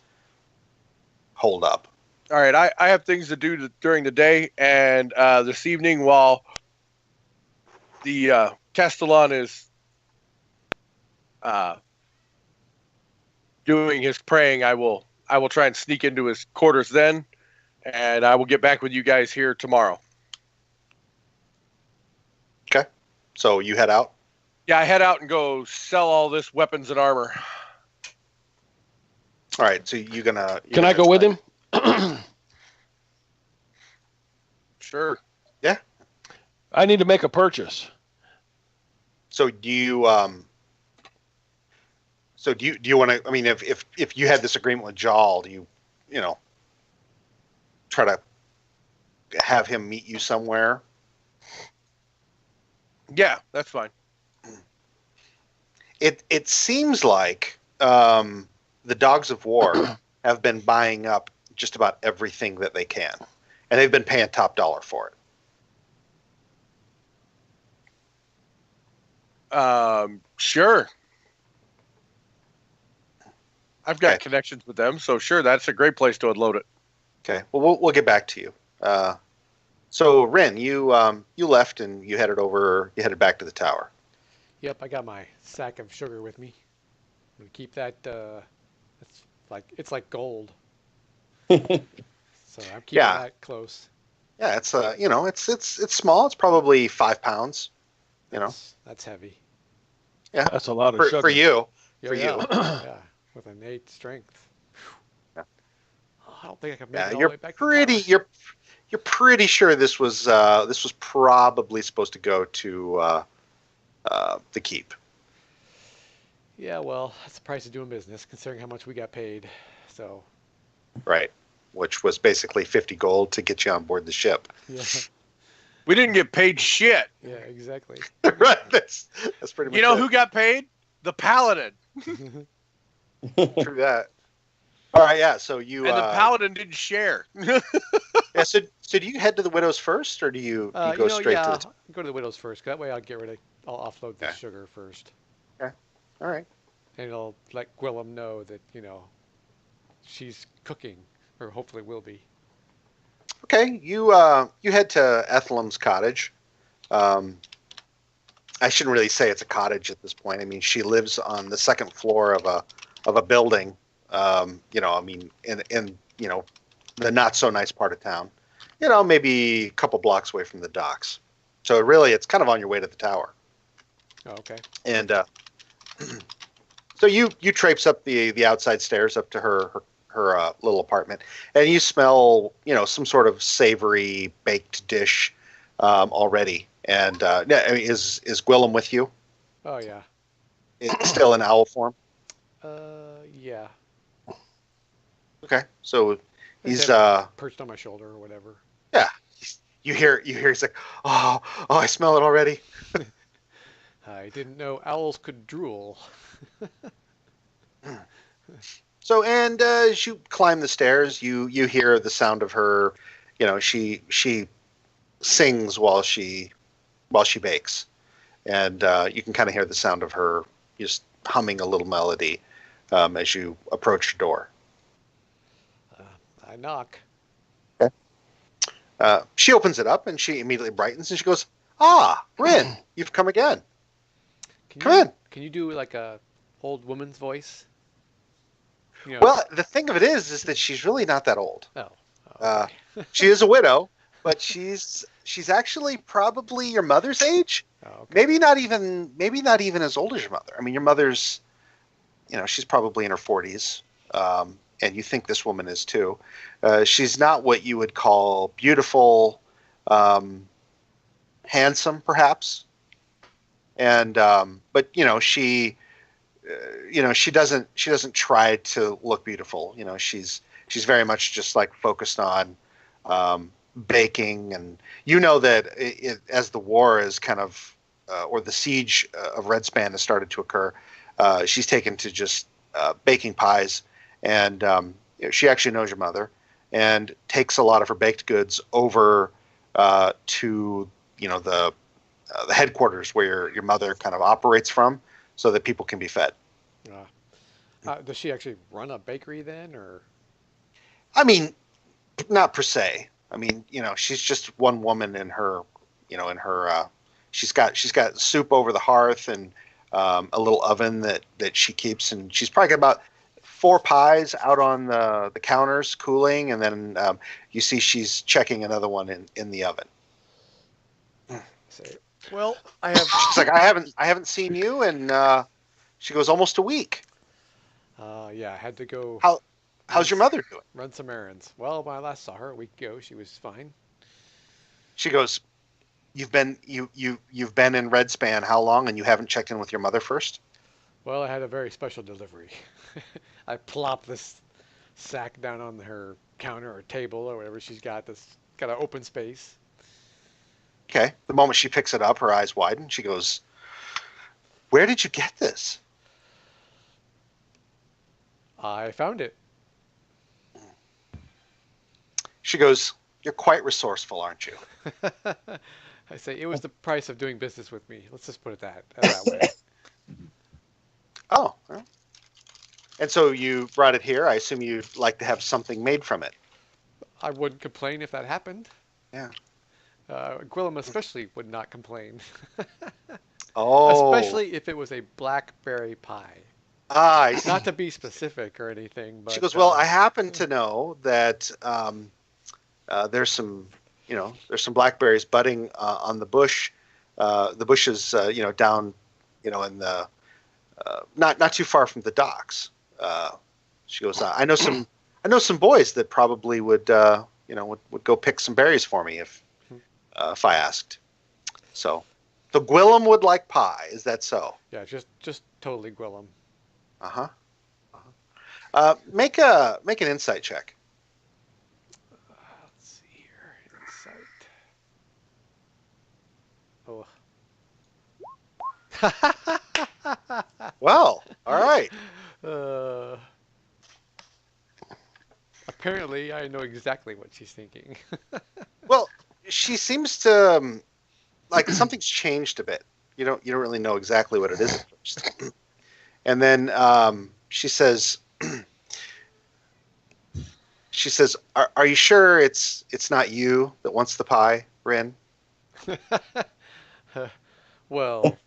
holed up. All right. I have things to do during the day, and this evening while the Castellan is doing his praying, I will try and sneak into his quarters then, and I will get back with you guys here tomorrow. Okay. So you head out? Yeah, I head out and go sell all this weapons and armor. All right. So you're gonna. Can I go with him? Sure. Yeah. I need to make a purchase. So do you want to? I mean, if you had this agreement with Jal, do you try to have him meet you somewhere? Yeah, that's fine. It seems like the Dogs of War have been buying up just about everything that they can, and they've been paying top dollar for it. Sure. I've got connections with them, so sure, that's a great place to unload it. Okay. Well, we'll get back to you. So Rin, you left and you headed back to the tower. Yep, I got my sack of sugar with me. I'm gonna keep that. It's like gold. So I'm keeping that close. Yeah, it's it's small. It's probably 5 pounds. That's heavy. Yeah, that's a lot of sugar for you. Yeah, for you, yeah, with an 8 strength. I don't think I can make it all the way back. You're pretty sure this was probably supposed to go to the keep. Yeah, well, that's the price of doing business, considering how much we got paid. So. Right, which was basically 50 gold to get you on board the ship. Yeah. We didn't get paid shit. Yeah, exactly. Right, that's pretty much. You know who got paid? The Paladin. True that. All right, yeah. So you and the Paladin didn't share. Yeah. So do you head to the Widows first, or do you go straight to the? Go to the Widows first. That way, I'll offload the sugar first. Okay. All right. And it'll let Gwillem know that she's cooking, or hopefully will be. Okay, you head to Ethelham's cottage. I shouldn't really say it's a cottage at this point. I mean, she lives on the second floor of a building. I mean, in the not so nice part of town. Maybe a couple blocks away from the docks. So really, it's kind of on your way to the tower. Oh, okay. And so you traipse up the outside stairs up to her little apartment, and you smell some sort of savory baked dish already. And I mean, is Gwillem with you? Oh yeah. It's still in owl form. Yeah. Okay, so He's he's perched on my shoulder or whatever. yeah. You hear he's like, oh, I smell it already. I didn't know owls could drool. So, and as you climb the stairs, you hear the sound of her. She sings while she bakes, and you can kind of hear the sound of her just humming a little melody as you approach the door. I knock. Okay. She opens it up and she immediately brightens and she goes, "Ah, Rin, you've come again. Come in." Can you do like a old woman's voice? Well, the thing of it is that she's really not that old. Oh. Okay. She is a widow, but she's actually probably your mother's age. Oh, okay. Maybe not even as old as your mother. I mean, your mother's, she's probably in her 40s, and you think this woman is too. She's not what you would call beautiful, handsome, perhaps, and but she doesn't try to look beautiful. She's very much just like focused on baking, and that as the war is kind of or the siege of Redspan has started to occur, she's taken to just baking pies, and she actually knows your mother and takes a lot of her baked goods over to the headquarters where your mother kind of operates from, so that people can be fed. Does she actually run a bakery then, or? I mean, not per se. I mean, she's just one woman in her, she's got soup over the hearth and a little oven that she keeps, and she's probably got about 4 pies out on the counters cooling, and then you see she's checking another one in the oven. Well, I have. She's like, I haven't seen you, and she goes, almost a week. Yeah, I had to go. How's your mother doing? Run some errands. Well, when I last saw her a week ago, she was fine. She goes, you've been in Redspan how long, and you haven't checked in with your mother first? Well, I had a very special delivery. I plopped this sack down on her counter or table or whatever she's got. Got an open space. Okay. The moment she picks it up, her eyes widen. She goes, "Where did you get this?" I found it. She goes, "You're quite resourceful, aren't you?" I say, it was the price of doing business with me. Let's just put it that way. Oh. Well. And so you brought it here. I assume you'd like to have something made from it. I wouldn't complain if that happened. Yeah. Gwillem especially would not complain. Oh. Especially if it was a blackberry pie. I see. Not to be specific or anything, but she goes, "Well, I happen to know that there's some blackberries budding on the bush. The bushes, down, in the not too far from the docks." She goes, "I know some boys that probably would go pick some berries for me if I asked." So Gwillem would like pie. Is that so? Yeah, just totally Gwillem. Uh-huh. Make an insight check. Let's see here. Insight. Oh. Well, all right. Apparently, I know exactly what she's thinking. Well, she seems to like something's changed a bit. You don't really know exactly what it is at first. And then she says, "Are you sure it's not you that wants the pie, Rin?" Well,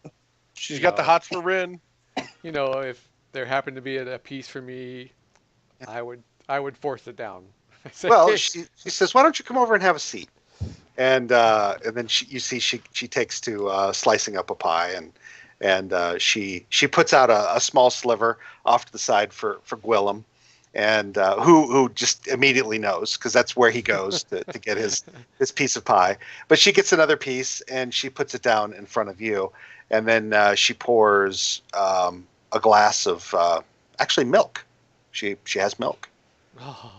she's got the hots for Rin. If there happened to be a piece for me, I would force it down. Well, she says, "Why don't you come over and have a seat?" And then she takes to slicing up a pie, and she puts out a small sliver off to the side for Gwillem, and who just immediately knows, because that's where he goes to get his piece of pie. But she gets another piece and she puts it down in front of you, and then she pours a glass of actually milk. She has milk. Oh.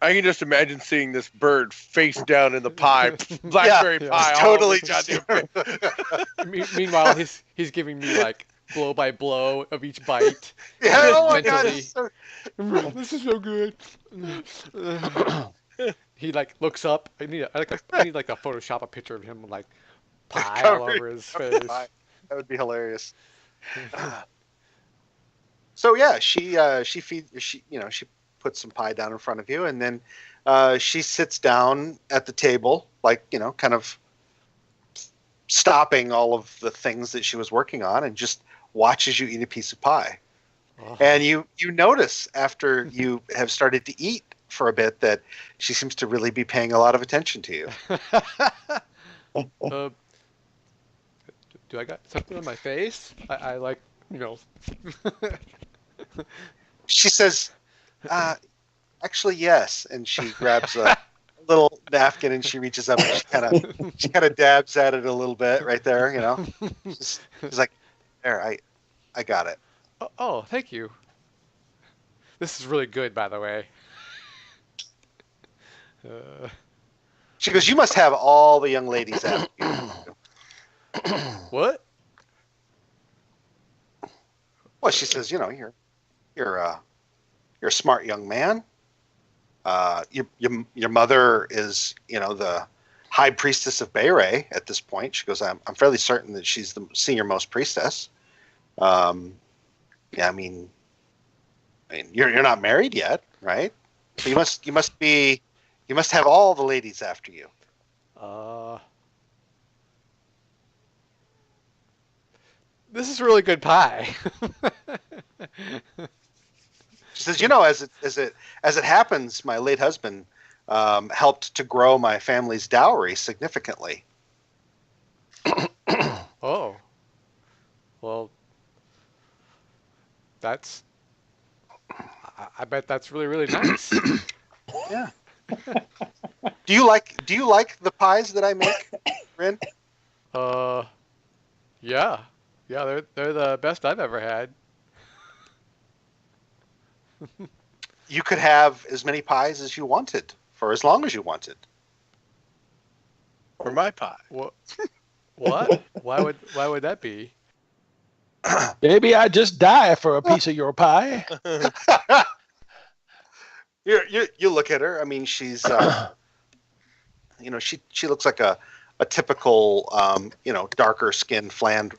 I can just imagine seeing this bird face down in the pie, blackberry Yeah. pie, It's all totally over the goddamn face. Meanwhile, he's giving me like blow by blow of each bite. Yeah, Like, oh my God, mentally. it's so... This is so good. He like looks up. I need like a Photoshop a picture of him like pie all Covered over his in face. pie. That would be hilarious. So yeah, she feeds she puts some pie down in front of you, and then she sits down at the table, like kind of stopping all of the things that she was working on, and just watches you eat a piece of pie. Oh. And you notice after you have started to eat for a bit that she seems to really be paying a lot of attention to you. Do I got something on my face? I like She says, actually, yes. And she grabs a little napkin and she reaches up and she kind of dabs at it a little bit right there, She's like, there, I got it. Oh, thank you. This is really good, by the way. She goes, you must have all the young ladies after you. What? Well, she says, you're a smart young man. Your mother is, the high priestess of Beyre at this point. She goes, I'm fairly certain that she's the senior most priestess. Yeah, I mean, you're not married yet, right? So you must have all the ladies after you. This is really good pie. She says, as it happens, my late husband helped to grow my family's dowry significantly. Oh. Well, I bet that's really, really nice. Yeah. Do you like the pies that I make, Rin? Yeah. Yeah, they're the best I've ever had. You could have as many pies as you wanted for as long as you wanted. For my pie. What? What? Why would that be? Maybe I'd just die for a piece of your pie. You look at her. I mean, she's she looks like a typical darker skinned flan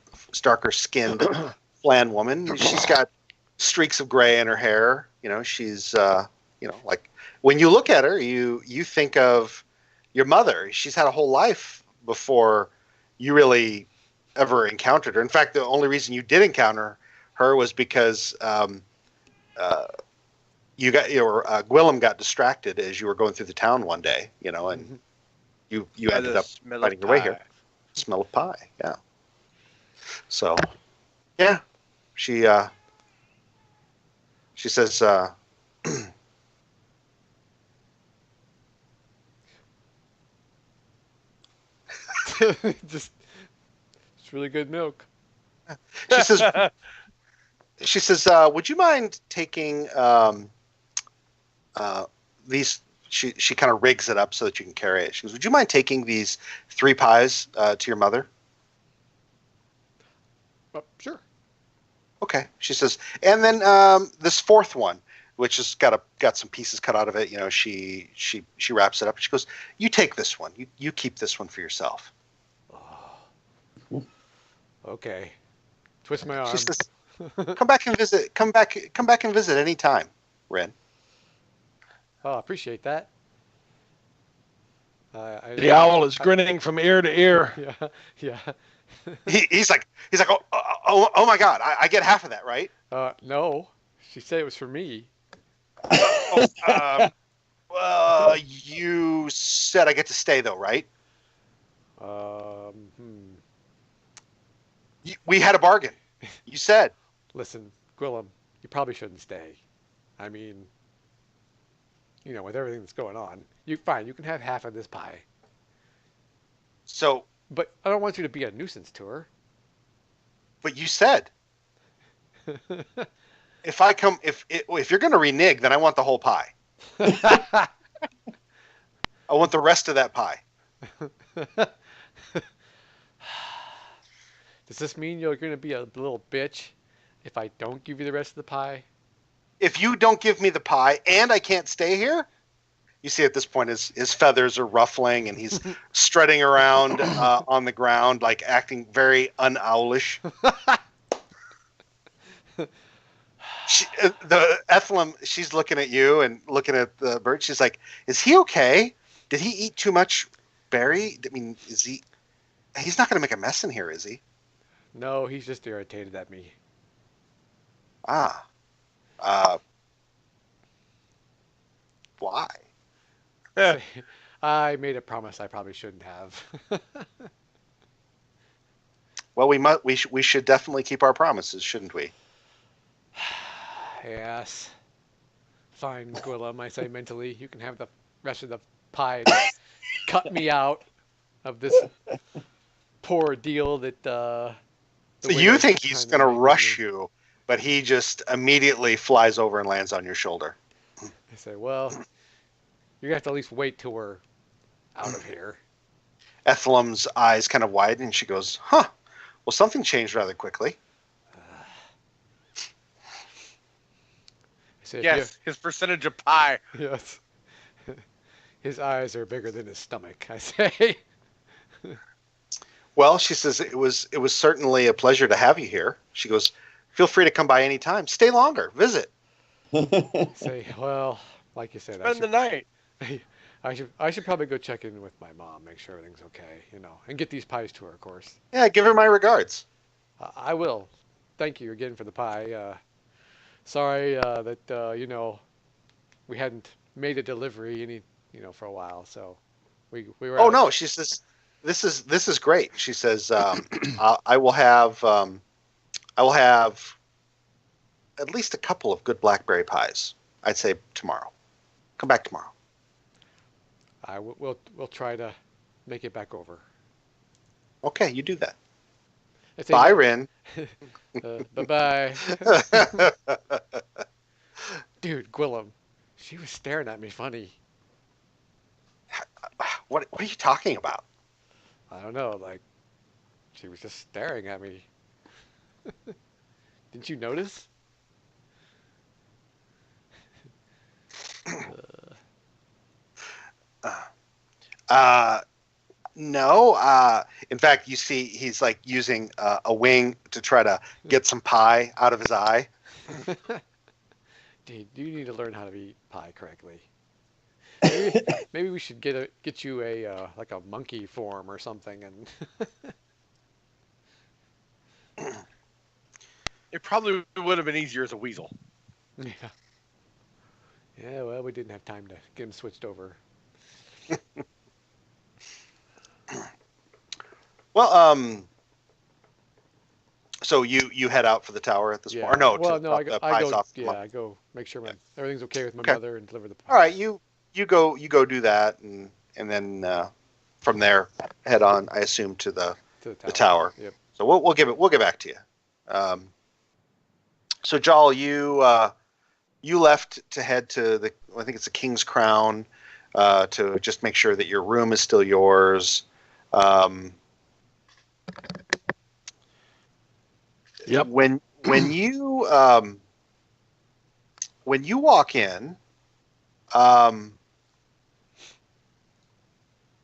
woman. She's got streaks of gray in her hair. She's like when you look at her, you think of your mother. She's had a whole life before you really ever encountered her. In fact, the only reason you did encounter her was because Gwillem got distracted as you were going through the town one day, and you ended up finding your way here. Smell of pie, yeah. So, yeah, she says, Just it's really good milk. She says, would you mind taking these? She kind of rigs it up so that you can carry it. She goes, would you mind taking these 3 pies to your mother? Sure. Okay. She says, and then this 4th one, which has got some pieces cut out of it. She wraps it up. She goes, you take this one. You keep this one for yourself. Oh. Okay. Twist my arm. She says, come back and visit. Come back and visit anytime, Ren. Oh, I appreciate that. The owl is grinning from ear to ear. Yeah, yeah. He's like, oh my God, I get half of that, right? No, she said it was for me. Well, you said I get to stay though, right? We had a bargain. You said. Listen, Gwillem, you probably shouldn't stay. I mean, with everything that's going on, you can have half of this pie. So, but I don't want you to be a nuisance to her. But you said. if you're going to renege, then I want the whole pie. I want the rest of that pie. Does this mean you're going to be a little bitch if I don't give you the rest of the pie? If you don't give me the pie and I can't stay here, you see at this point his feathers are ruffling and he's strutting around on the ground, like acting very unowlish. The Ethelum, she's looking at you and looking at the bird. She's like, "Is he okay? Did he eat too much berry? I mean, is he? He's not going to make a mess in here, is he?" No, he's just irritated at me. Why? I made a promise I probably shouldn't have. Well, we should definitely keep our promises, shouldn't we? Yes. Fine, Gwillem, I say mentally. You can have the rest of the pie to cut me out of this poor deal that... So you think he's going to rush you, but he just immediately flies over and lands on your shoulder. I say, well, you're going to have to at least wait till we're out of here. Ethelum's eyes kind of widen, and she goes, "Huh, well, something changed rather quickly." Say, yes, his percentage of pie. Yes. His eyes are bigger than his stomach, I say. Well, she says, it was certainly a pleasure to have you here. She goes, "Feel free to come by anytime. Stay longer. Visit." Say, well, like you said, Spend the night. I should probably go check in with my mom, make sure everything's okay, and get these pies to her, of course. Yeah, give her my regards. I will. Thank you again for the pie. Sorry that we hadn't made a delivery for a while, so we were. Oh no, she says, this is great. She says, I will have at least a couple of good blackberry pies. I'd say tomorrow. Come back tomorrow. We'll try to make it back over. Okay, you do that. Bye, Rin. Bye-bye. Dude, Gwillem, she was staring at me funny. What are you talking about? I don't know, like, she was just staring at me. Didn't you notice? No. In fact, you see he's like using a wing to try to get some pie out of his eye. Dude, you need to learn how to eat pie correctly. Maybe we should get you a like a monkey form or something, and It probably would have been easier as a weasel. yeah. Yeah, well, we didn't have time to get him switched over. Well, so you head out for the tower at this point? Or no, well, I go make sure Yeah. everything's okay with my Okay. mother and deliver the pie. All right, you go do that, and then from there head on, I assume, to the tower. Yep. So we'll get back to you. So Jal, you left to head to I think it's the King's Crown, to just make sure that your room is still yours. Yep. When you walk in,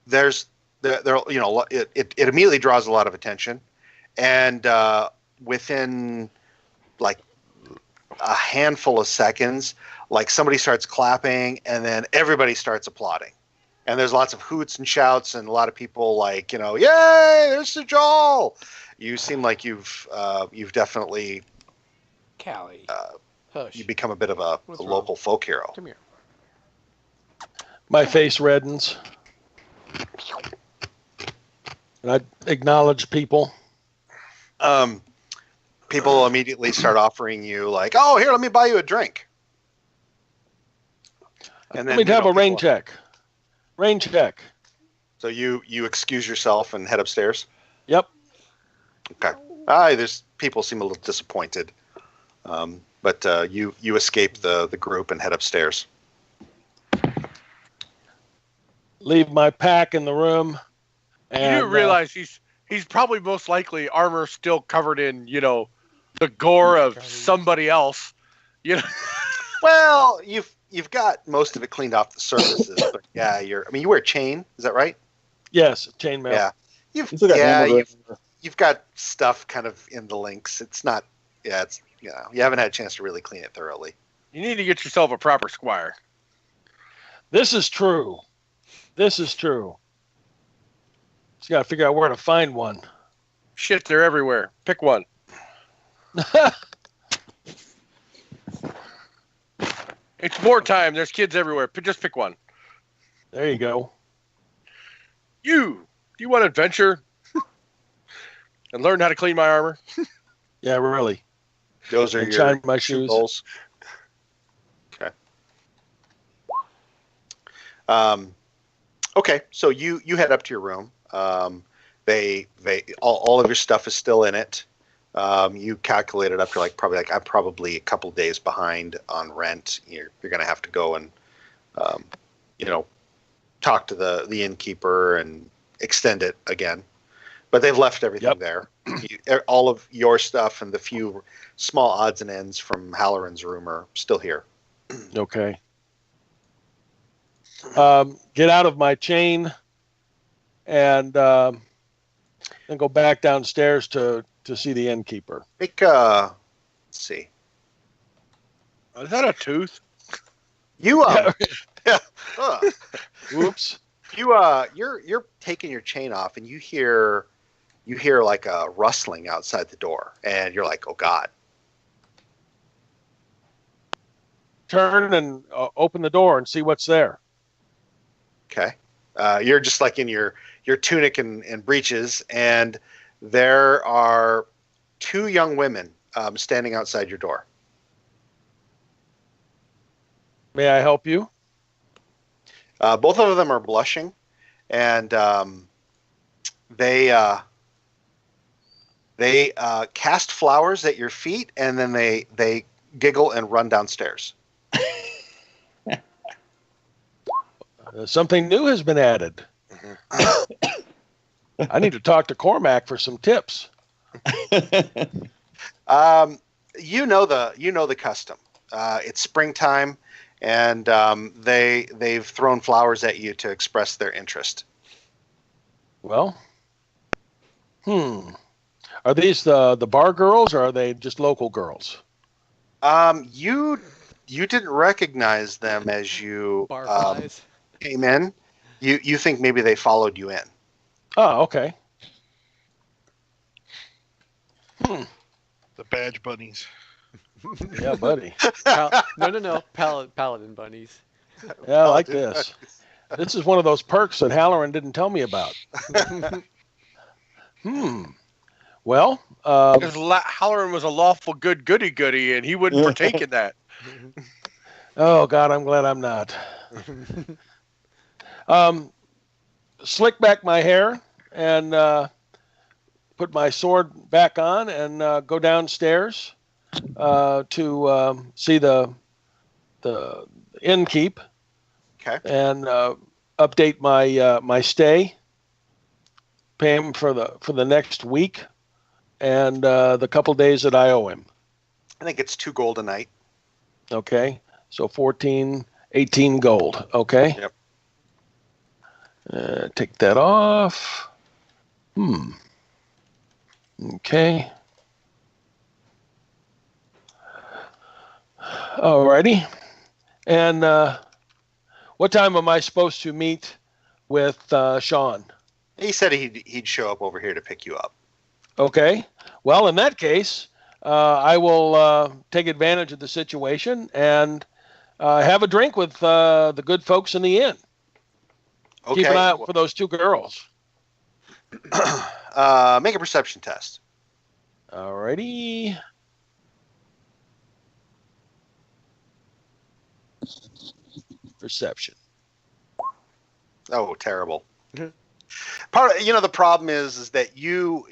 there's it immediately draws a lot of attention, and within like a handful of seconds, like somebody starts clapping and then everybody starts applauding, and there's lots of hoots and shouts and a lot of people like, yay, there's Sir Joel. You seem like you've definitely Callie, hush. you become a bit of a local folk hero. Come here. My face reddens. And I acknowledge people. People immediately start offering you like, "Oh, here, let me buy you a drink." And then Let me have a rain check. Rain check. So you excuse yourself and head upstairs. Yep. Okay. There's people seem a little disappointed. But you escape the group and head upstairs. Leave my pack in the room. And, you do realize he's probably most likely armor still covered in, the gore of somebody else. Well, you've got most of it cleaned off the surfaces, but yeah, you wear a chain, is that right? Yes, chainmail. Yeah. You've got stuff kind of in the links. It's not you haven't had a chance to really clean it thoroughly. You need to get yourself a proper squire. This is true. Just got to figure out where to find one. Shit, they're everywhere. Pick one. It's wartime. There's kids everywhere. Just pick one. There you go. Do you want adventure? And learn how to clean my armor? Yeah, really. Those are and your shine my shoes. Goals. Okay. Okay, so you head up to your room. They all of your stuff is still in it. You calculate it up to I'm probably a couple days behind on rent. You're going to have to go and talk to the innkeeper and extend it again. But they've left everything there. All of your stuff and the few small odds and ends from Halloran's room are still here. Okay. Get out of my chain and then go back downstairs to see the innkeeper. Let's see. Is that a tooth? You Oops. You're taking your chain off and you hear like a rustling outside the door and you're like, oh God. Turn and open the door and see what's there. Okay. You're just like in your tunic and breeches, and there are two young women standing outside your door. May I help you? Both of them are blushing, and they cast flowers at your feet, and then they giggle and run downstairs. Something new has been added. I need to talk to Cormac for some tips. You know the custom. It's springtime, and they've thrown flowers at you to express their interest. Well, are these the bar girls, or are they just local girls? You didn't recognize them as you Bar flies. came in. You think maybe they followed you in. Oh, okay. The badge bunnies. Yeah, buddy. No. Paladin bunnies. Yeah, I like this. This is one of those perks that Halloran didn't tell me about. Well, Halloran was a lawful good goody, and he wouldn't partake in that. Oh, God, I'm glad I'm not. Slick back my hair and put my sword back on and go downstairs to see the innkeep. Okay. And update my stay. Pay him for the next week and the couple days that I owe him. I think it's 2 gold a night. Okay. So 14, 18 gold. Okay. Yep. Take that off. Okay. Alrighty. And what time am I supposed to meet with Sean? He said he'd show up over here to pick you up. Okay. Well, in that case, I will take advantage of the situation and have a drink with the good folks in the inn. Okay. Keep an eye out for those 2 girls. Make a perception test. Alrighty. Perception. Oh, terrible. The problem is that you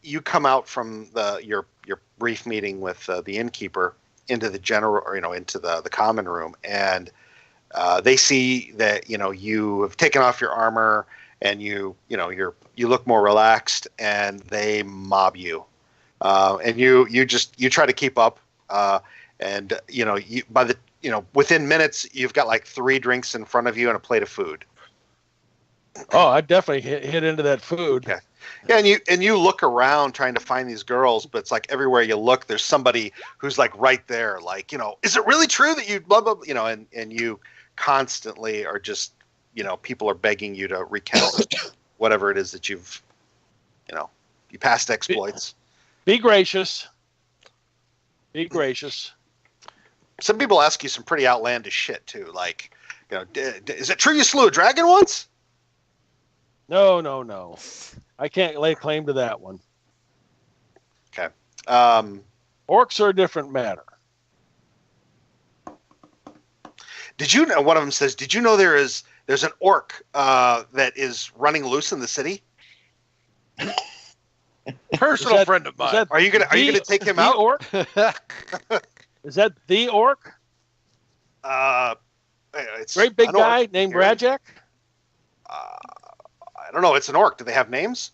you come out from your brief meeting with the innkeeper into the into the common room, and they see that you have taken off your armor and you look more relaxed, and they mob you, and you try to keep up, and within minutes you've got like 3 drinks in front of you and a plate of food. Oh, I definitely hit into that food. Okay. Yeah, and you look around trying to find these girls, but it's like everywhere you look, there's somebody who's like right there, like, is it really true that you blah blah, and you constantly are just, people are begging you to recount whatever it is that you've, you past exploits. Be gracious. Be gracious. Some people ask you some pretty outlandish shit too, like, is it true you slew a dragon once? No. I can't lay claim to that one. Okay. Orcs are a different matter. Did you know? One of them says, "Did you know there's an orc that is running loose in the city?" Personal friend of mine. Are you gonna take him out? Orc? Is that the orc? It's great big guy named Rajak. I don't know. It's an orc. Do they have names?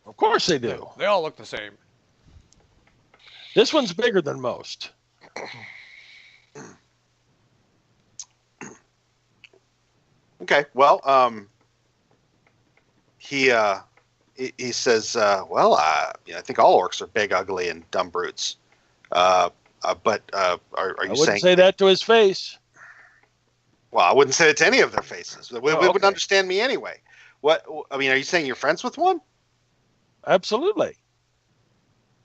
Of course they do. They all look the same. This one's bigger than most. Okay. Well, he says, I think all orcs are big, ugly, and dumb brutes. But are you saying? I wouldn't say that to his face. Well, I wouldn't say it to any of their faces. They wouldn't okay. understand me anyway. Are you saying you're friends with one? Absolutely.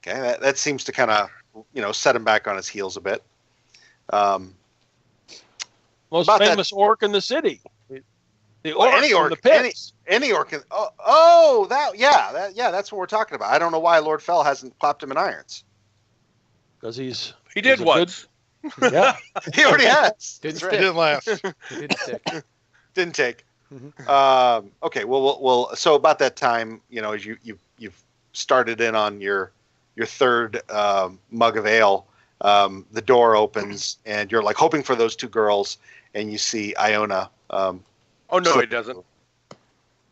Okay, that seems to kind of, set him back on his heels a bit. Most famous orc in the city. The orc any orc, from the pits. Any orc. That's what we're talking about. I don't know why Lord Fell hasn't clapped him in irons. Because he did once. Yeah, he already has. Didn't last. Didn't stick. Didn't take. Mm-hmm. Okay. Well. So about that time, as you've started in on your third mug of ale, the door opens and you're like hoping for those 2 girls, and you see Iona. Oh no, he doesn't.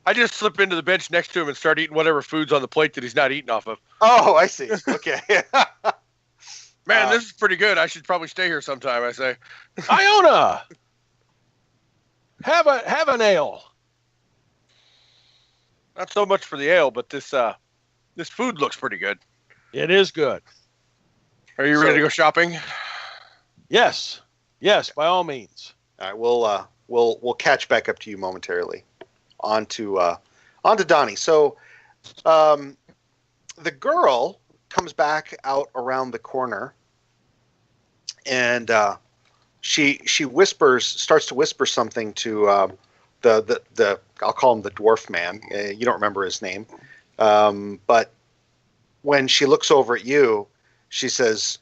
I just slip into the bench next to him and start eating whatever food's on the plate that he's not eating off of. Oh, I see. Okay. Man, this is pretty good. I should probably stay here sometime, I say. Iona, have an ale. Not so much for the ale, but this food looks pretty good. It is good. Are you ready to go shopping? Yes, by all means. All right, we'll catch back up to you momentarily. On to Donnie. So, the girl comes back out around the corner, and she starts to whisper something to the I'll call him the dwarf man. You don't remember his name, but when she looks over at you, she says,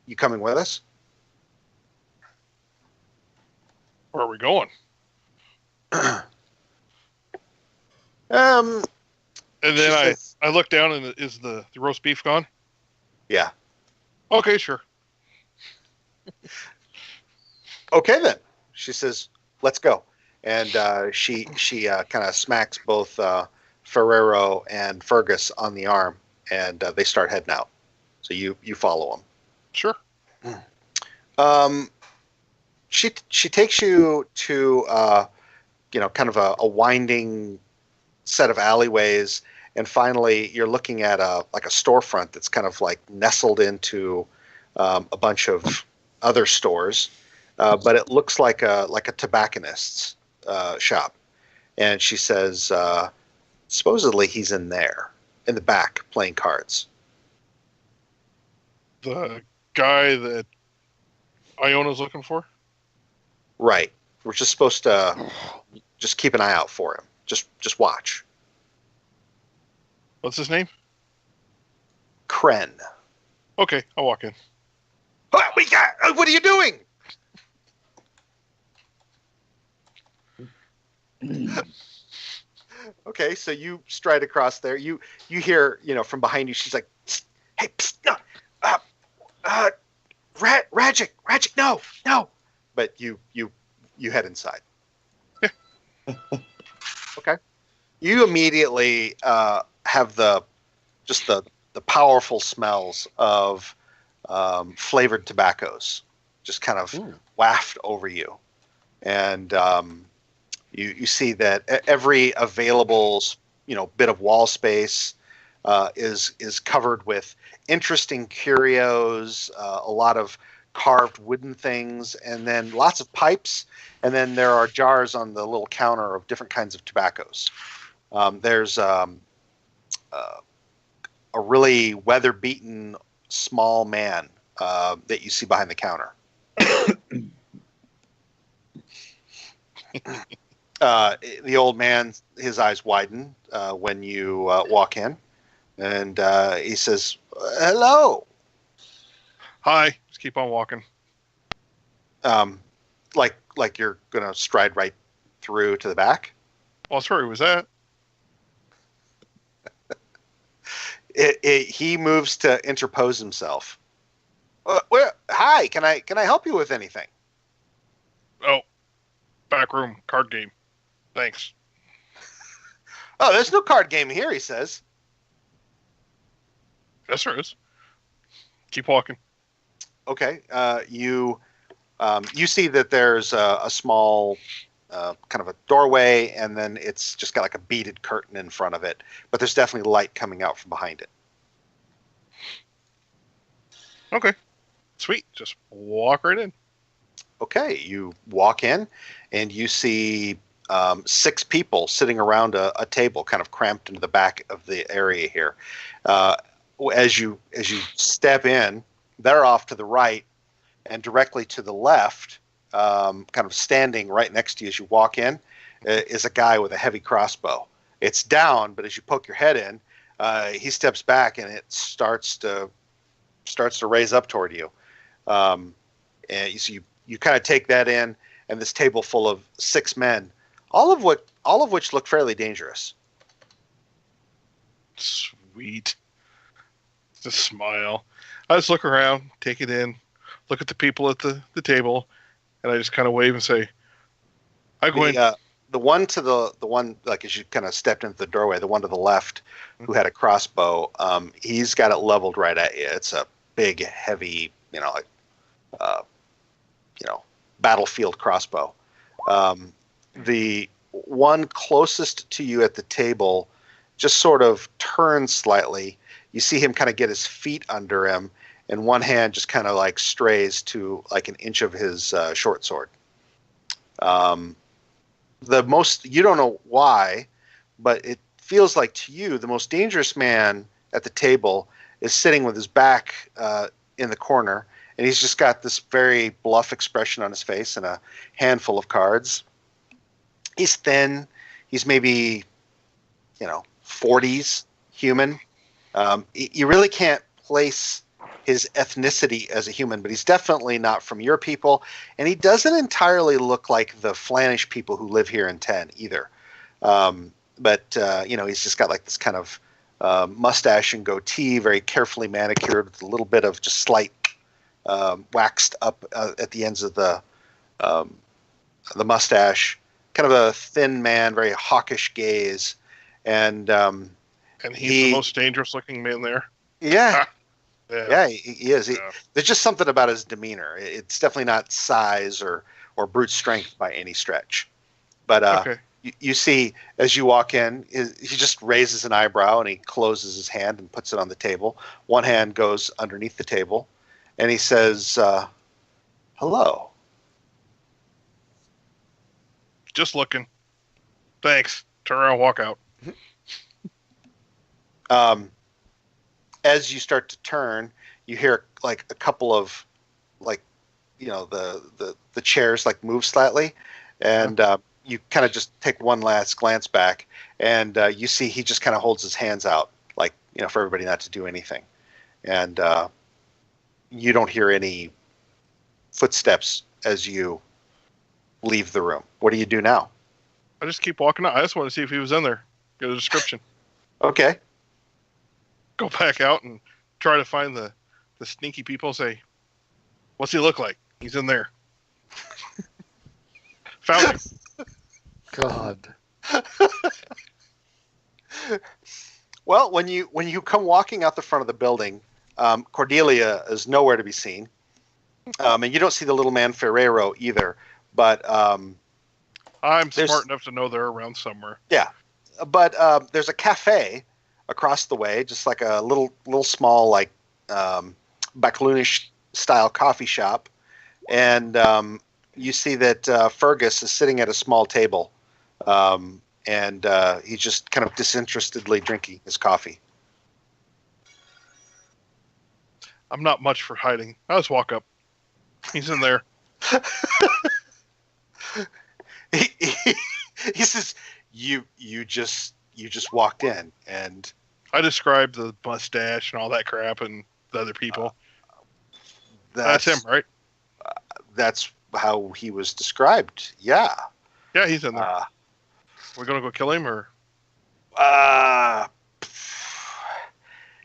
"You coming with us?" Where are we going? And then I look down, and is the roast beef gone? Yeah. Okay, sure. Okay then. She says, "Let's go." And she kind of smacks both Ferrero and Fergus on the arm, and they start heading out. So you follow them. Sure. She takes you to kind of a winding set of alleyways, and finally you're looking at a storefront that's kind of like nestled into a bunch of other stores, but it looks like a tobacconist's shop. And she says, supposedly he's in there in the back playing cards. The guy that Iona's looking for? Right. We're just supposed to just keep an eye out for him. Just watch. What's his name? Kren. Okay, I'll walk in. What are you doing? Okay, so you stride across there. You hear, from behind you. She's like, "Psst, hey, psst, no, uh, Ragic, no, no." But you head inside. Okay. You immediately have the powerful smells of flavored tobaccos just kind of waft over you, and you see that every available bit of wall space is covered with interesting curios, a lot of carved wooden things, and then lots of pipes, and then there are jars on the little counter of different kinds of tobaccos. There's a really weather-beaten small man that you see behind the counter. The old man, his eyes widen when you walk in, and he says, "Hello." Hi. Just keep on walking. Like you're gonna stride right through to the back. Well, that's where he was at. He moves to interpose himself. Hi, can I help you with anything? Oh, back room, card game. Thanks. Oh, there's no card game here, he says. Yes, there is. Keep walking. Okay. You see that there's a small kind of a doorway, and then it's just got like a beaded curtain in front of it, but there's definitely light coming out from behind it. Okay. Sweet. Just walk right in. Okay. You walk in, and you see 6 people sitting around a table, kind of cramped into the back of the area here. As you step in, they're off to the right, and directly to the left, kind of standing right next to you as you walk in, is a guy with a heavy crossbow. It's down, but as you poke your head in, he steps back, and it starts to raise up toward you. And you kind of take that in, and this table full of 6 men, all of which look fairly dangerous. Sweet. Just smile. I just look around, take it in, look at the people at the table, and I just kind of wave and say, "Hi, Gwen." The one like as you kind of stepped into the doorway, the one to the left, who had a crossbow, he's got it leveled right at you. It's a big, heavy, battlefield crossbow. The one closest to you at the table just sort of turns slightly. You see him kind of get his feet under him, and one hand just kind of like strays to like an inch of his short sword. You don't know why, but it feels like to you the most dangerous man at the table is sitting with his back in the corner, and he's just got this very bluff expression on his face and a handful of cards. He's thin. He's maybe 40s human. You really can't place his ethnicity as a human, but he's definitely not from your people, and he doesn't entirely look like the Flanish people who live here in Tenh either. But he's just got like this kind of mustache and goatee, very carefully manicured, with a little bit of just slight waxed up at the ends of the mustache. Kind of a thin man, very hawkish gaze, and he's the most dangerous looking man there. Yeah. Yeah, he is. There's just something about his demeanor. It's definitely not size or brute strength by any stretch. But okay. You see, as you walk in, he just raises an eyebrow and he closes his hand and puts it on the table. One hand goes underneath the table, and he says, "Hello." Just looking. Thanks. Turn around, walk out. As you start to turn, you hear like a couple of the chairs like move slightly, and you kind of just take one last glance back, and you see he just kind of holds his hands out like for everybody not to do anything, and you don't hear any footsteps as you leave the room. What do you do now? I just keep walking out. I just want to see if he was in there. Get a description. Okay. Go back out and try to find the sneaky people. Say, what's he look like? He's in there. Found him. God. Well, when you come walking out the front of the building, Cordelia is nowhere to be seen, and you don't see the little man Ferrero either. But I'm smart enough to know they're around somewhere. yeah, but there's a cafe across the way, just like a little small like Bacloonish style coffee shop, and you see that Fergus is sitting at a small table, and he's just kind of disinterestedly drinking his coffee. I'm not much for hiding. I'll just walk up. He's in there. He says, "You just walked in," and I described the mustache and all that crap and the other people. That's him, right? That's how he was described. Yeah. Yeah, he's in there. We're gonna go kill him, or?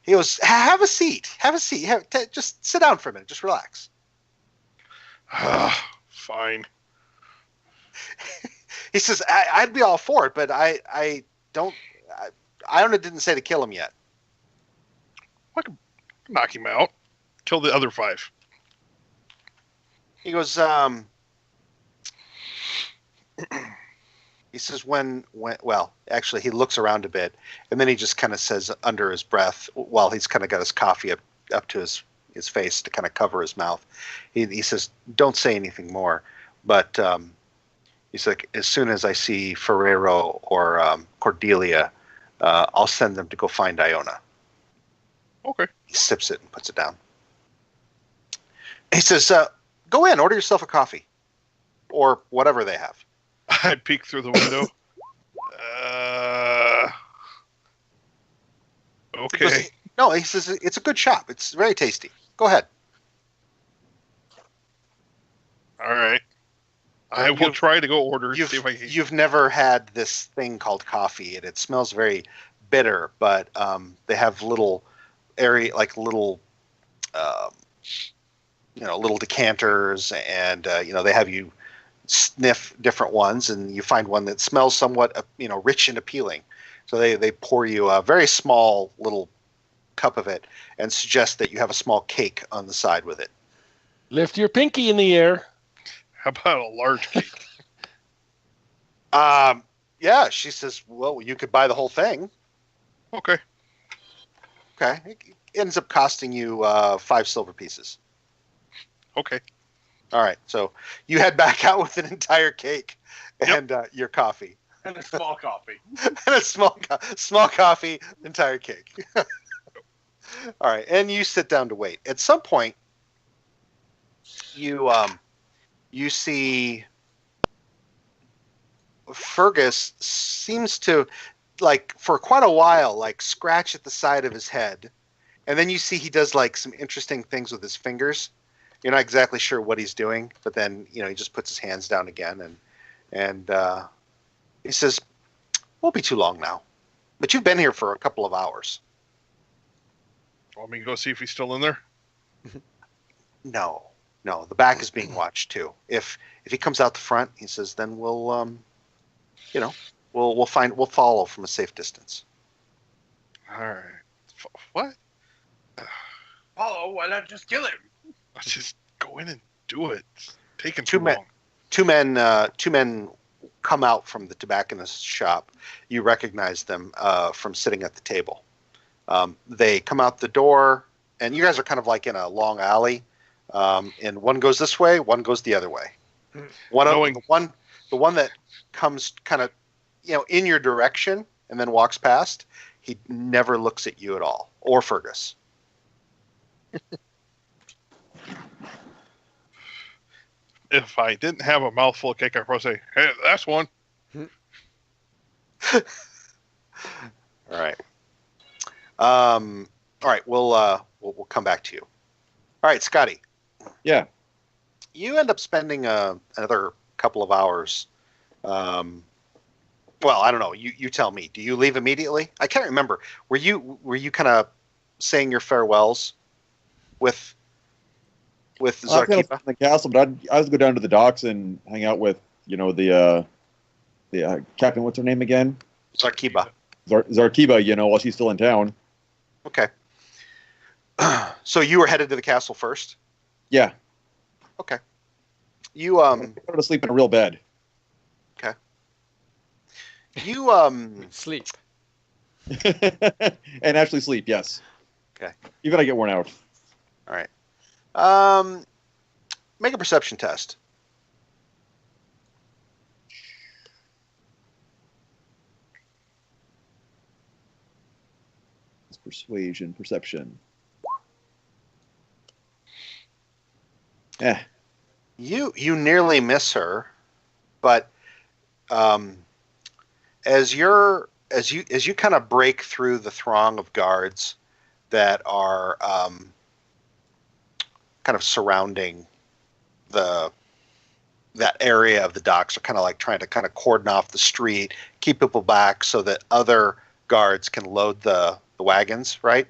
He goes, "Have a seat. Have a seat. Just sit down for a minute. Just relax." Fine. He says, "I'd be all for it, but I didn't say to kill him yet." I can knock him out. Kill the other 5. He goes, he says, well, actually, he looks around a bit, and then he just kind of says under his breath, while he's kind of got his coffee up to his face to kind of cover his mouth, he says, "Don't say anything more." But he's like, "As soon as I see Ferrero or Cordelia, I'll send them to go find Iona." Okay. He sips it and puts it down. He says, "Go in, order yourself a coffee, or whatever they have." I peek through the window. Okay. No, he says, "It's a good shop. It's very tasty. Go ahead." All right. I will try to go order. See if I can. You've never had this thing called coffee, and it smells very bitter. But they have little little decanters, and they have you sniff different ones, and you find one that smells somewhat rich and appealing. So they pour you a very small little cup of it and suggest that you have a small cake on the side with it. Lift your pinky in the air. How about a large cake? Yeah, she says, "Well, you could buy the whole thing." Okay. Okay. It ends up costing you 5 silver pieces. Okay. All right. So you head back out with an entire cake and your coffee. And a small coffee. And a small coffee, entire cake. All right. And you sit down to wait. At some point, you see Fergus seems to, for quite a while, scratch at the side of his head. And then you see he does some interesting things with his fingers. You're not exactly sure what he's doing, but then, he just puts his hands down again and he says, "Won't be too long now. But you've been here for a couple of hours." Want me to go see if he's still in there? No, the back is being watched too. If he comes out the front, he says, then we'll we'll follow from a safe distance. All right. What? Follow? Why not just kill him? Let's just go in and do it. It's taking Two too men- long. Two men come out from the tobacconist's shop. You recognize them from sitting at the table. They come out the door, and you guys are kind of like in a long alley. And one goes this way, one goes the other way. The one that comes kind of in your direction and then walks past, he never looks at you at all, or Fergus. If I didn't have a mouthful of cake, I'd probably say, "Hey, that's one." All right. All right. We'll come back to you. All right, Scotty. Yeah. You end up spending another couple of hours Well, I don't know. You tell me. Do you leave immediately? I can't remember. Were you kind of saying your farewells with I was gonna stay Zarkiba? in the castle, but I was go down to the docks and hang out with the captain. What's her name again? Zarkiba. Zarkiba. While she's still in town. Okay. So you were headed to the castle first. Yeah. Okay. You I wanted to sleep in a real bed. you Sleep. And actually sleep. Yes. Okay. Even I get worn out. All right. Make a perception test. It's persuasion, perception. Yeah. You nearly miss her, but as you kind of break through the throng of guards that are kind of surrounding that area of the docks, are kind of like trying to kind of cordon off the street, keep people back so that other guards can load the wagons, right?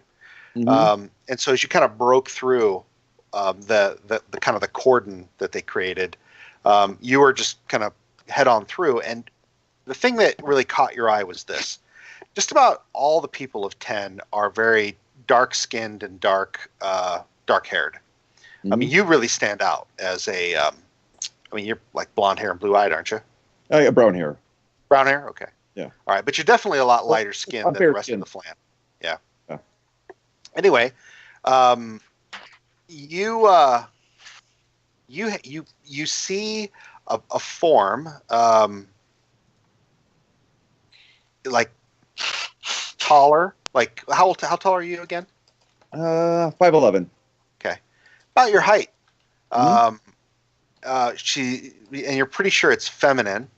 Mhm. And so as you kind of broke through the kind of the cordon that they created, you were just kind of head on through. And the thing that really caught your eye was this: just about all the people of Tenh are very dark skinned and dark haired. I mean, Mhm. you really stand out as a. I mean, you're like blonde hair and blue eyed, aren't you? I got brown hair. Brown hair, okay. Yeah. All right, but you're definitely a lot lighter skinned I'm than the fair rest skinned. of the flan. Yeah. Yeah. Anyway, you you see a form, like taller. Like how tall are you again? 5'11". Okay, about your height. Mhm. She and you're pretty sure it's feminine,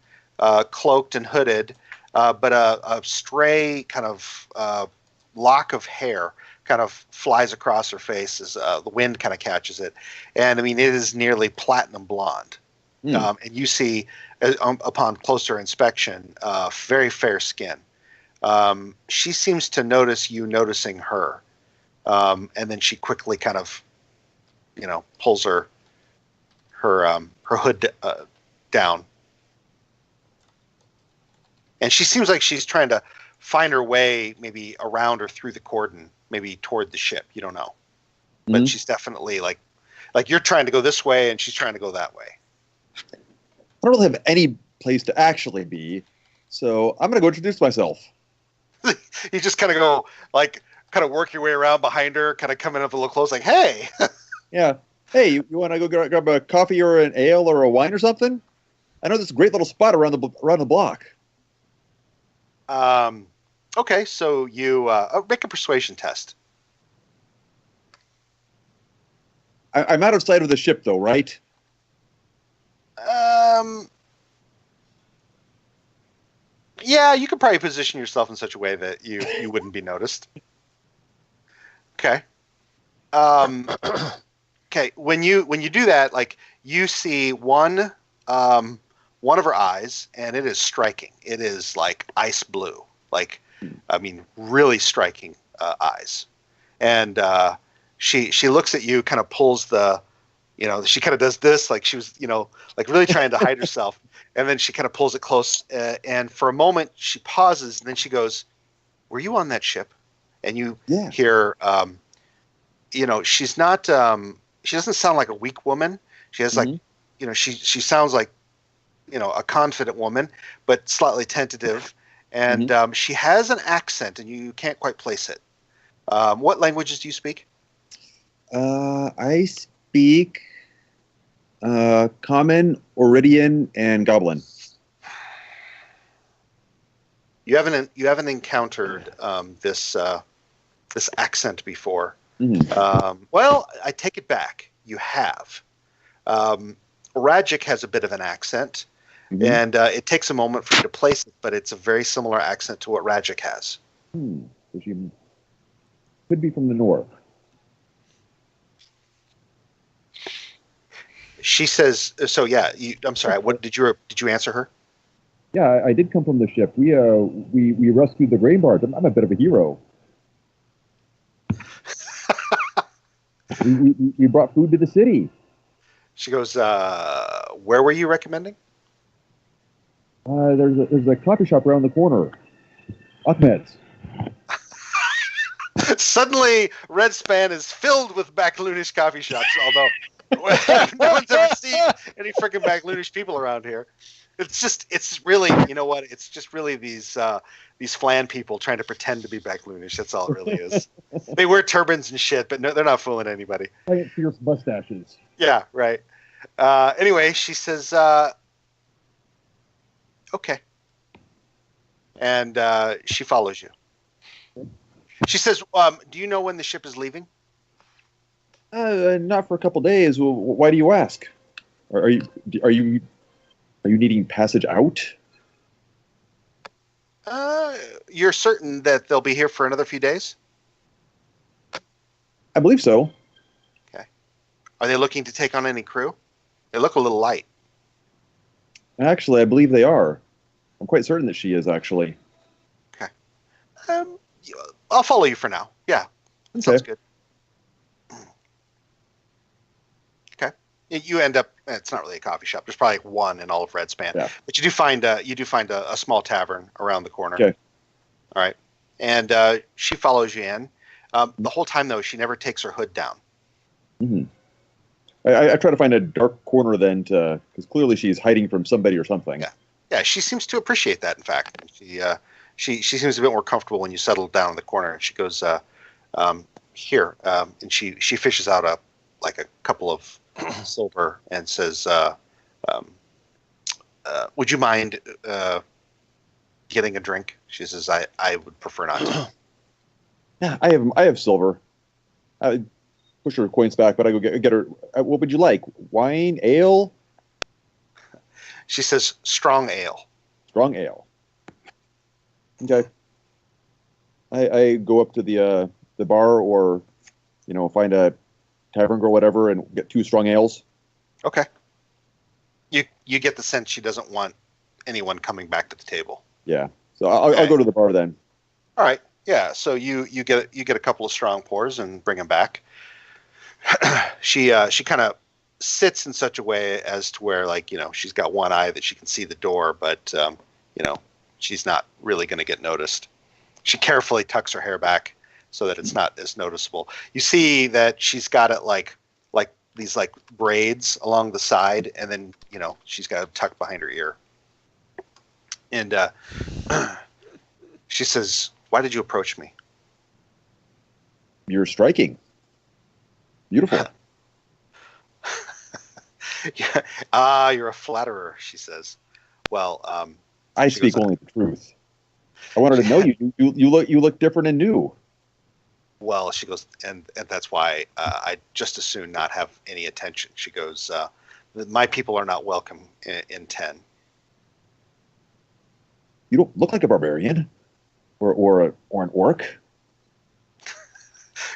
cloaked and hooded, but a stray kind of lock of hair kind of flies across her face as the wind kind of catches it, and I mean it is nearly platinum blonde. Hmm. And you see, upon closer inspection, very fair skin. She seems to notice you noticing her, and then she quickly kind of, pulls her hood down, and she seems like she's trying to find her way, maybe around or through the cordon, maybe toward the ship. You don't know, but Mhm. she's definitely like you're trying to go this way, and she's trying to go that way. I don't really have any place to actually be, so I'm gonna go introduce myself. You just kind of go kind of work your way around behind her, kind of coming up a little close, like, "Hey." Yeah. Hey, you want to go grab a coffee or an ale or a wine or something? I know this great little spot around the block. Okay, so you make a persuasion test. I'm out of sight of the ship, though, right? Yeah, you could probably position yourself in such a way that you wouldn't be noticed. Okay. Okay. When you do that, like you see one of her eyes, and it is striking. It is like ice blue, like I mean, really striking eyes. And she looks at you, kind of pulls she kind of does this, like she was, like really trying to hide herself. And then she kind of pulls it close. And for a moment, she pauses. And then she goes, "Were you on that ship?" And you Yeah. hear, she's not, she doesn't sound like a weak woman. She has Mhm. she sounds like, a confident woman, but slightly tentative. And she has an accent, and you can't quite place it. What languages do you speak? I speak Common, Oridian, and Goblin. You haven't encountered this accent before. Well, I take it back. You have. Rajic has a bit of an accent, Mhm. and it takes a moment for you to place it, but it's a very similar accent to what Rajic has. So she could be from the north. She says, "So yeah." I'm sorry. What did you answer her? Yeah, I did come from the ship. We rescued the grain barge. I'm a bit of a hero. We brought food to the city. She goes, where were you recommending? There's a coffee shop around the corner. Ahmed's. Suddenly, Red Span is filled with Backloonish coffee shops, although no one's ever seen any freaking Backloonish people around here. It's really, you know what? It's just really these flan people trying to pretend to be Backloonish. That's all it really is. They wear turbans and shit, but no, they're not fooling anybody. Giant fierce mustaches. Yeah, right. Anyway, she says, okay. And she follows you. She says, do you know when the ship is leaving? Not for a couple days. Well, why do you ask? Are you needing passage out? You're certain that they'll be here for another few days? I believe so. Okay. Are they looking to take on any crew? They look a little light. Actually, I believe they are. I'm quite certain that she is, actually. Okay. I'll follow you for now. Yeah. That sounds good. Okay. You end up. It's not really a coffee shop. There's probably like one in all of Red Span. Yeah. But you do find a small tavern around the corner. Okay. All right. And she follows you in. The whole time though, she never takes her hood down. Mm-hmm. I try to find a dark corner then, because clearly she's hiding from somebody or something. Yeah. Yeah. She seems to appreciate that. In fact, she seems a bit more comfortable when you settle down in the corner. And she goes, here, and she fishes out a couple of silver and says, would you mind getting a drink? She says, I would prefer not to. Yeah, I have silver. I push her coins back, but I go get her. What would you like? Wine, ale? She says, strong ale. Strong ale. Okay. I go up to the bar, or find a tavern or whatever, and get 2 strong ales. Okay. You get the sense she doesn't want anyone coming back to the table. Yeah. So I'll go to the bar then. All right. Yeah. So you get a couple of strong pours and bring them back. She kind of sits in such a way as to where, she's got one eye that she can see the door, but she's not really going to get noticed. She carefully tucks her hair back so that it's not as noticeable. You see that she's got it like these braids along the side, and then she's got it tucked behind her ear. And she says, "Why did you approach me?" You're striking. Beautiful. Yeah. You're a flatterer, she says. Well, I speak only the truth. I wanted to know you. You look different and new. Well, she goes, and that's why I'd just as soon not have any attention. She goes, my people are not welcome in Tenh. You don't look like a barbarian, or an orc.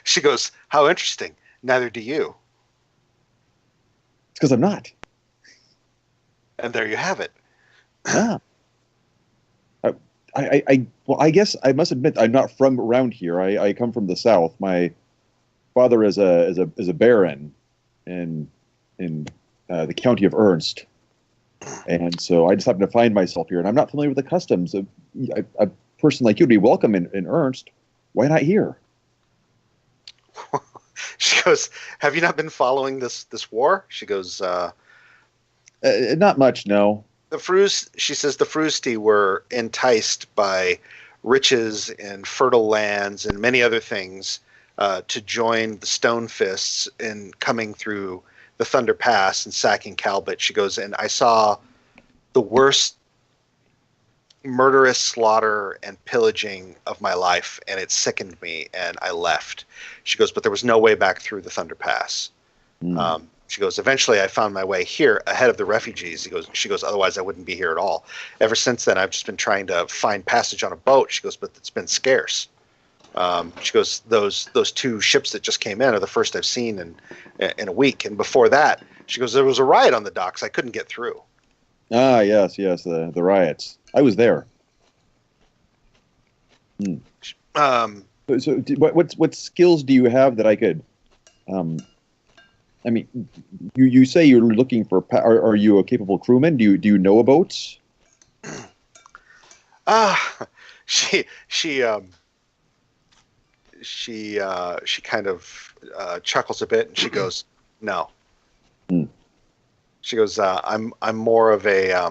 She goes, how interesting. Neither do you. It's because I'm not. And there you have it. Yeah. I guess I must admit I'm not from around here. I come from the south. My father is a baron in the county of Ernst, and so I just happen to find myself here. And I'm not familiar with the customs. A person like you would be welcome in Ernst. Why not here? She goes, have you not been following this war? She goes, not much, no. She says the Frusti were enticed by riches and fertile lands and many other things to join the Stone Fists in coming through the Thunder Pass and sacking Calbit. She goes, and I saw the worst murderous slaughter and pillaging of my life, and it sickened me, and I left. She goes, but there was no way back through the Thunder Pass. She goes, eventually I found my way here ahead of the refugees. She goes, otherwise I wouldn't be here at all. Ever since then, I've just been trying to find passage on a boat. She goes, but it's been scarce. She goes, those 2 ships that just came in are the first I've seen in a week. And before that, she goes, there was a riot on the docks. I couldn't get through. Ah, yes, the riots. I was there. Um, What skills do you have that I could? I mean, you say you're looking for. Are you a capable crewman? Do you know a boat? she kind of chuckles a bit, and she goes, "No." Hmm. She goes, "I'm more of a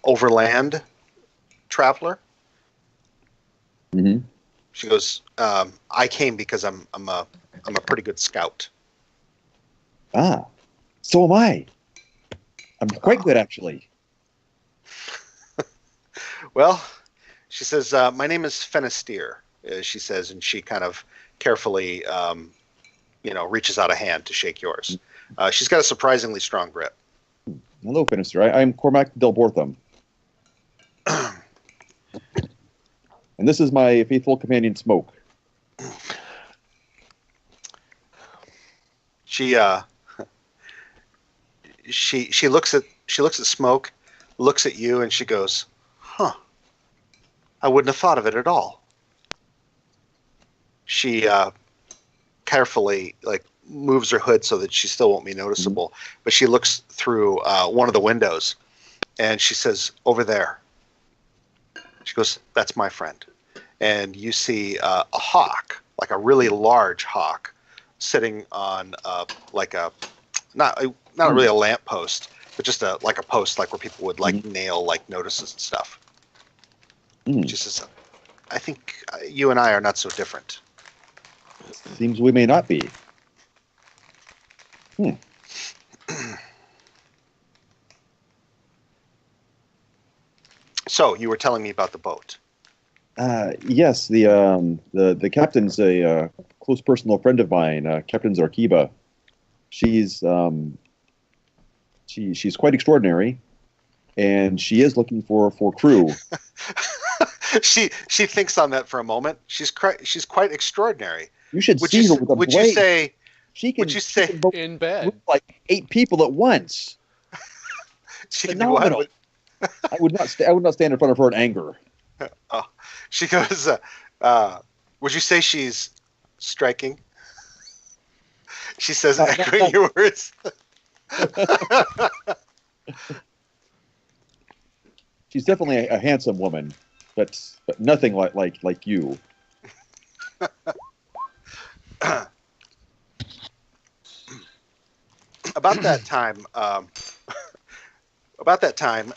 overland traveler." Mm-hmm. She goes, "I came because I'm a pretty good scout." Ah, so am I. I'm quite good, actually. Well, she says, "My name is Fenisteer," she says, and she kind of carefully, reaches out a hand to shake yours. She's got a surprisingly strong grip. Hello, Finister. I'm Cormac Del Bortham. And this is my faithful companion, Smoke. She looks at Smoke, looks at you, and she goes, "Huh. I wouldn't have thought of it at all." She carefully moves her hood so that she still won't be noticeable, but she looks through one of the windows, and she says, "Over there." She goes, "That's my friend." And you see a hawk, like a really large hawk, sitting on not really a lamp post, but just a post, like where people would nail notices and stuff. She says, "I think you and I are not so different." Seems we may not be. So you were telling me about the boat. Yes, the captain's a close personal friend of mine, Captain Zarkiba. She's she's quite extraordinary, and she is looking for crew. She thinks on that for a moment. She's quite extraordinary. You should see her with a blade. Would you say in bed like 8 people at once? She Phenomenal. I would not stand in front of her in anger. Oh, she goes. Would you say she's striking? She says, echoing your words. She's definitely a handsome woman, but nothing like you. About that time,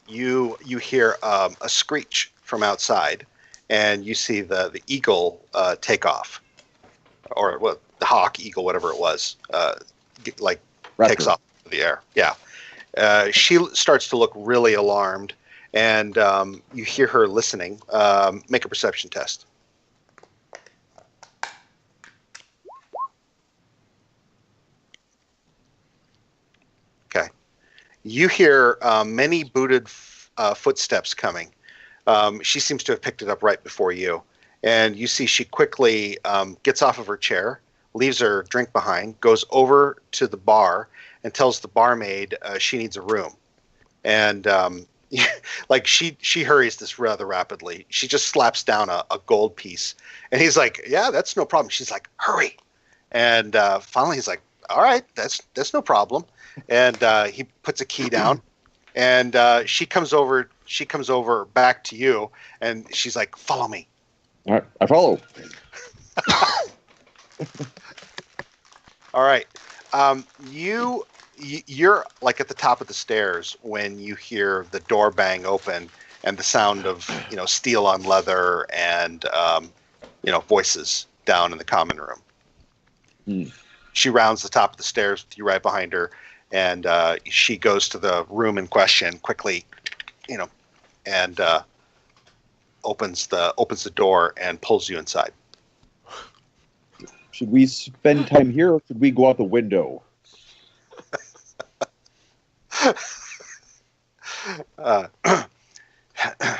you hear a screech from outside, and you see the eagle take off, or the hawk, eagle, whatever it was, takes off into the air. Yeah, she starts to look really alarmed, and you hear her listening. Make a perception test. Okay. You hear many booted footsteps coming. She seems to have picked it up right before you. And you see she quickly gets off of her chair, leaves her drink behind, goes over to the bar, and tells the barmaid she needs a room. And she hurries this rather rapidly. She just slaps down a gold piece. And he's like, "Yeah, that's no problem." She's like, "Hurry." And finally he's like, "All right, that's no problem." And he puts a key down, and she comes over back to you, and she's like, "Follow me." All right, I follow. All right. You're like at the top of the stairs when you hear the door bang open and the sound of steel on leather and voices down in the common room. She rounds the top of the stairs with you right behind her, and she goes to the room in question quickly, and opens the door and pulls you inside. Should we spend time here, or should we go out the window?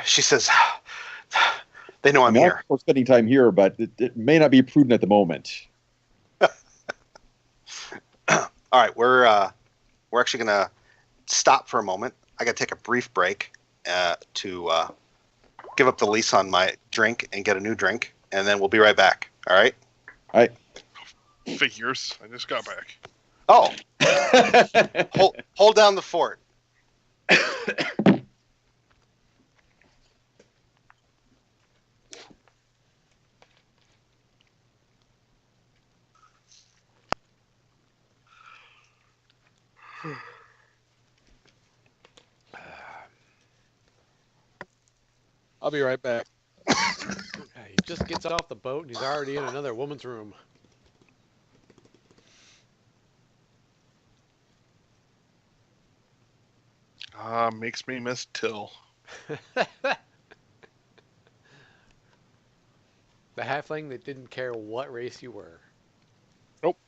She says, "They know I'm here." We're spending time here, but it may not be prudent at the moment. All right, we're actually gonna stop for a moment. I got to take a brief break to give up the lease on my drink and get a new drink, and then we'll be right back. All right? Figures. I just got back. Oh, hold down the fort. I'll be right back. He just gets off the boat and he's already in another woman's room. Makes me miss Till. The halfling that didn't care what race you were. Nope.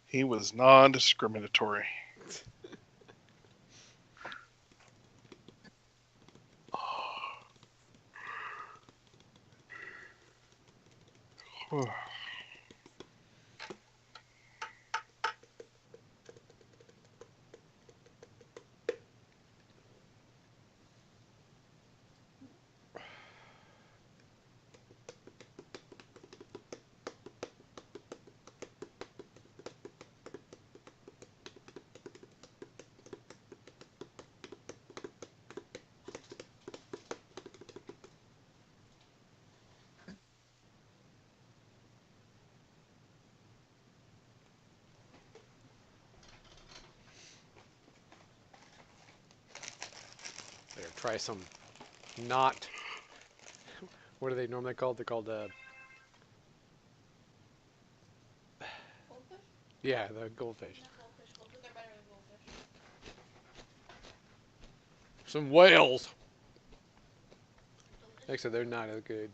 He was non-discriminatory. Better try some not. What are they normally called? They're called Goldfish? yeah, the goldfish. Not goldfish. Goldfish are better than goldfish. Some whales. Delicious. Actually, they're not as good.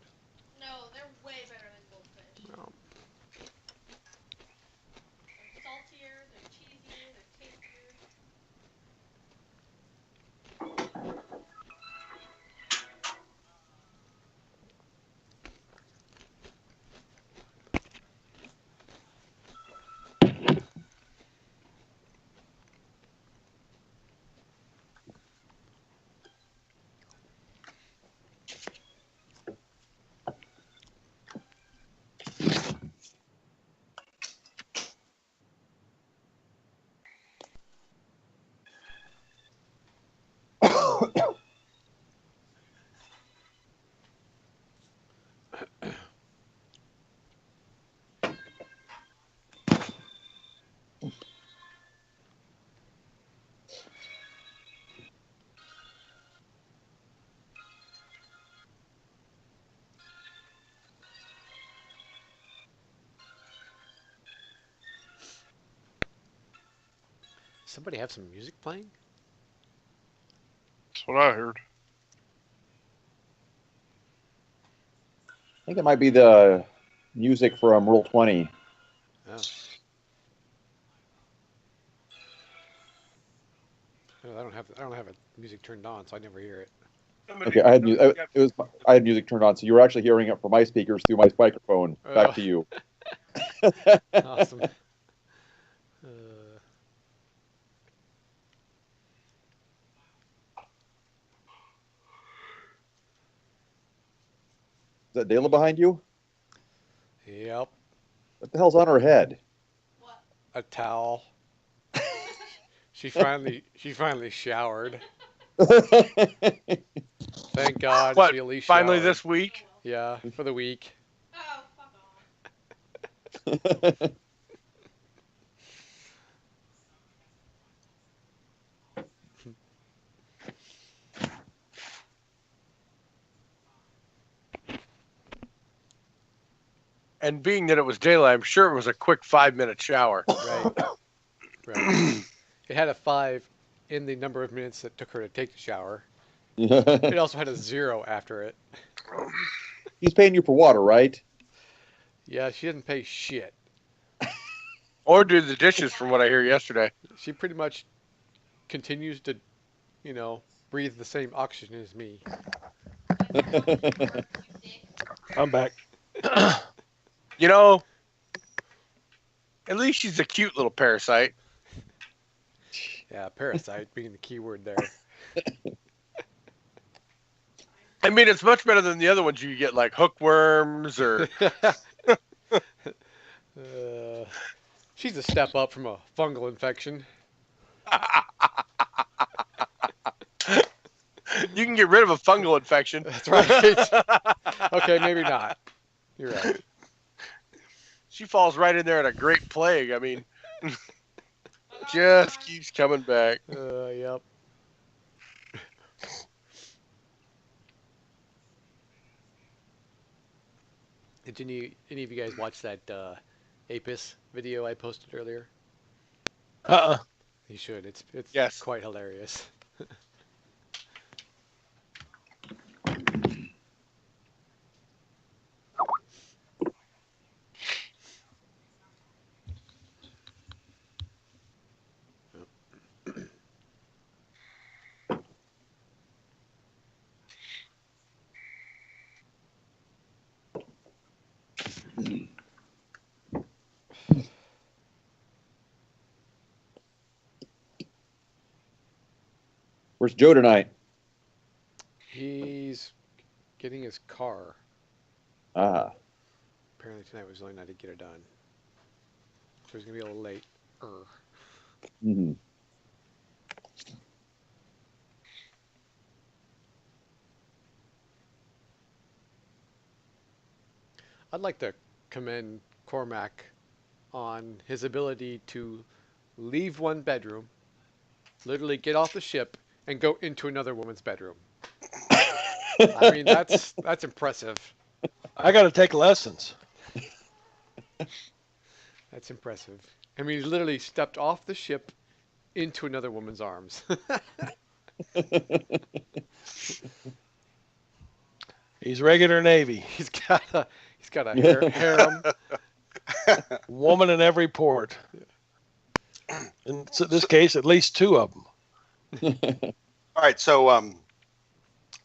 No, they're way better than goldfish. No. They're saltier, they're cheesier, they're tastier. Somebody have some music playing? That's what I heard. I think it might be the music from Roll 20. Oh. No, I don't have a music turned on, so I never hear it. Okay, I had music turned on, so you were actually hearing it from my speakers through my microphone. Back to you. Awesome. Is that Dayla behind you? Yep. What the hell's on her head? What? A towel. She finally showered. Thank God What? she at least Finally showered. this week? Yeah, for the week. Oh, fuck off. And being that it was daylight, I'm sure it was a quick 5-minute shower. Right. Right. It had a 5 in the number of minutes that took her to take the shower. It also had a 0 after it. He's paying you for water, right? Yeah, she didn't pay shit. Or do the dishes, from what I hear yesterday. She pretty much continues to, breathe the same oxygen as me. I'm back. You know, at least she's a cute little parasite. Yeah, parasite being the key word there. I mean, it's much better than the other ones you get, like hookworms or. She's a step up from a fungal infection. You can get rid of a fungal infection. That's right. Okay, maybe not. You're right. She falls right in there at a great plague. I mean, just keeps coming back. Yep. Did any of you guys watch that Apis video I posted earlier? You should. It's Yes. quite hilarious. Where's Joe tonight? He's getting his car. Ah. Apparently tonight was the only night to get it done. So he's gonna be a little late. Mhm. I'd like to commend Cormac on his ability to leave one bedroom, literally get off the ship, and go into another woman's bedroom. I mean, that's impressive. I got to take lessons. That's impressive. I mean, he literally stepped off the ship into another woman's arms. He's regular Navy. he's got a harem. Woman in every port. In this case, at least two of them. All right, so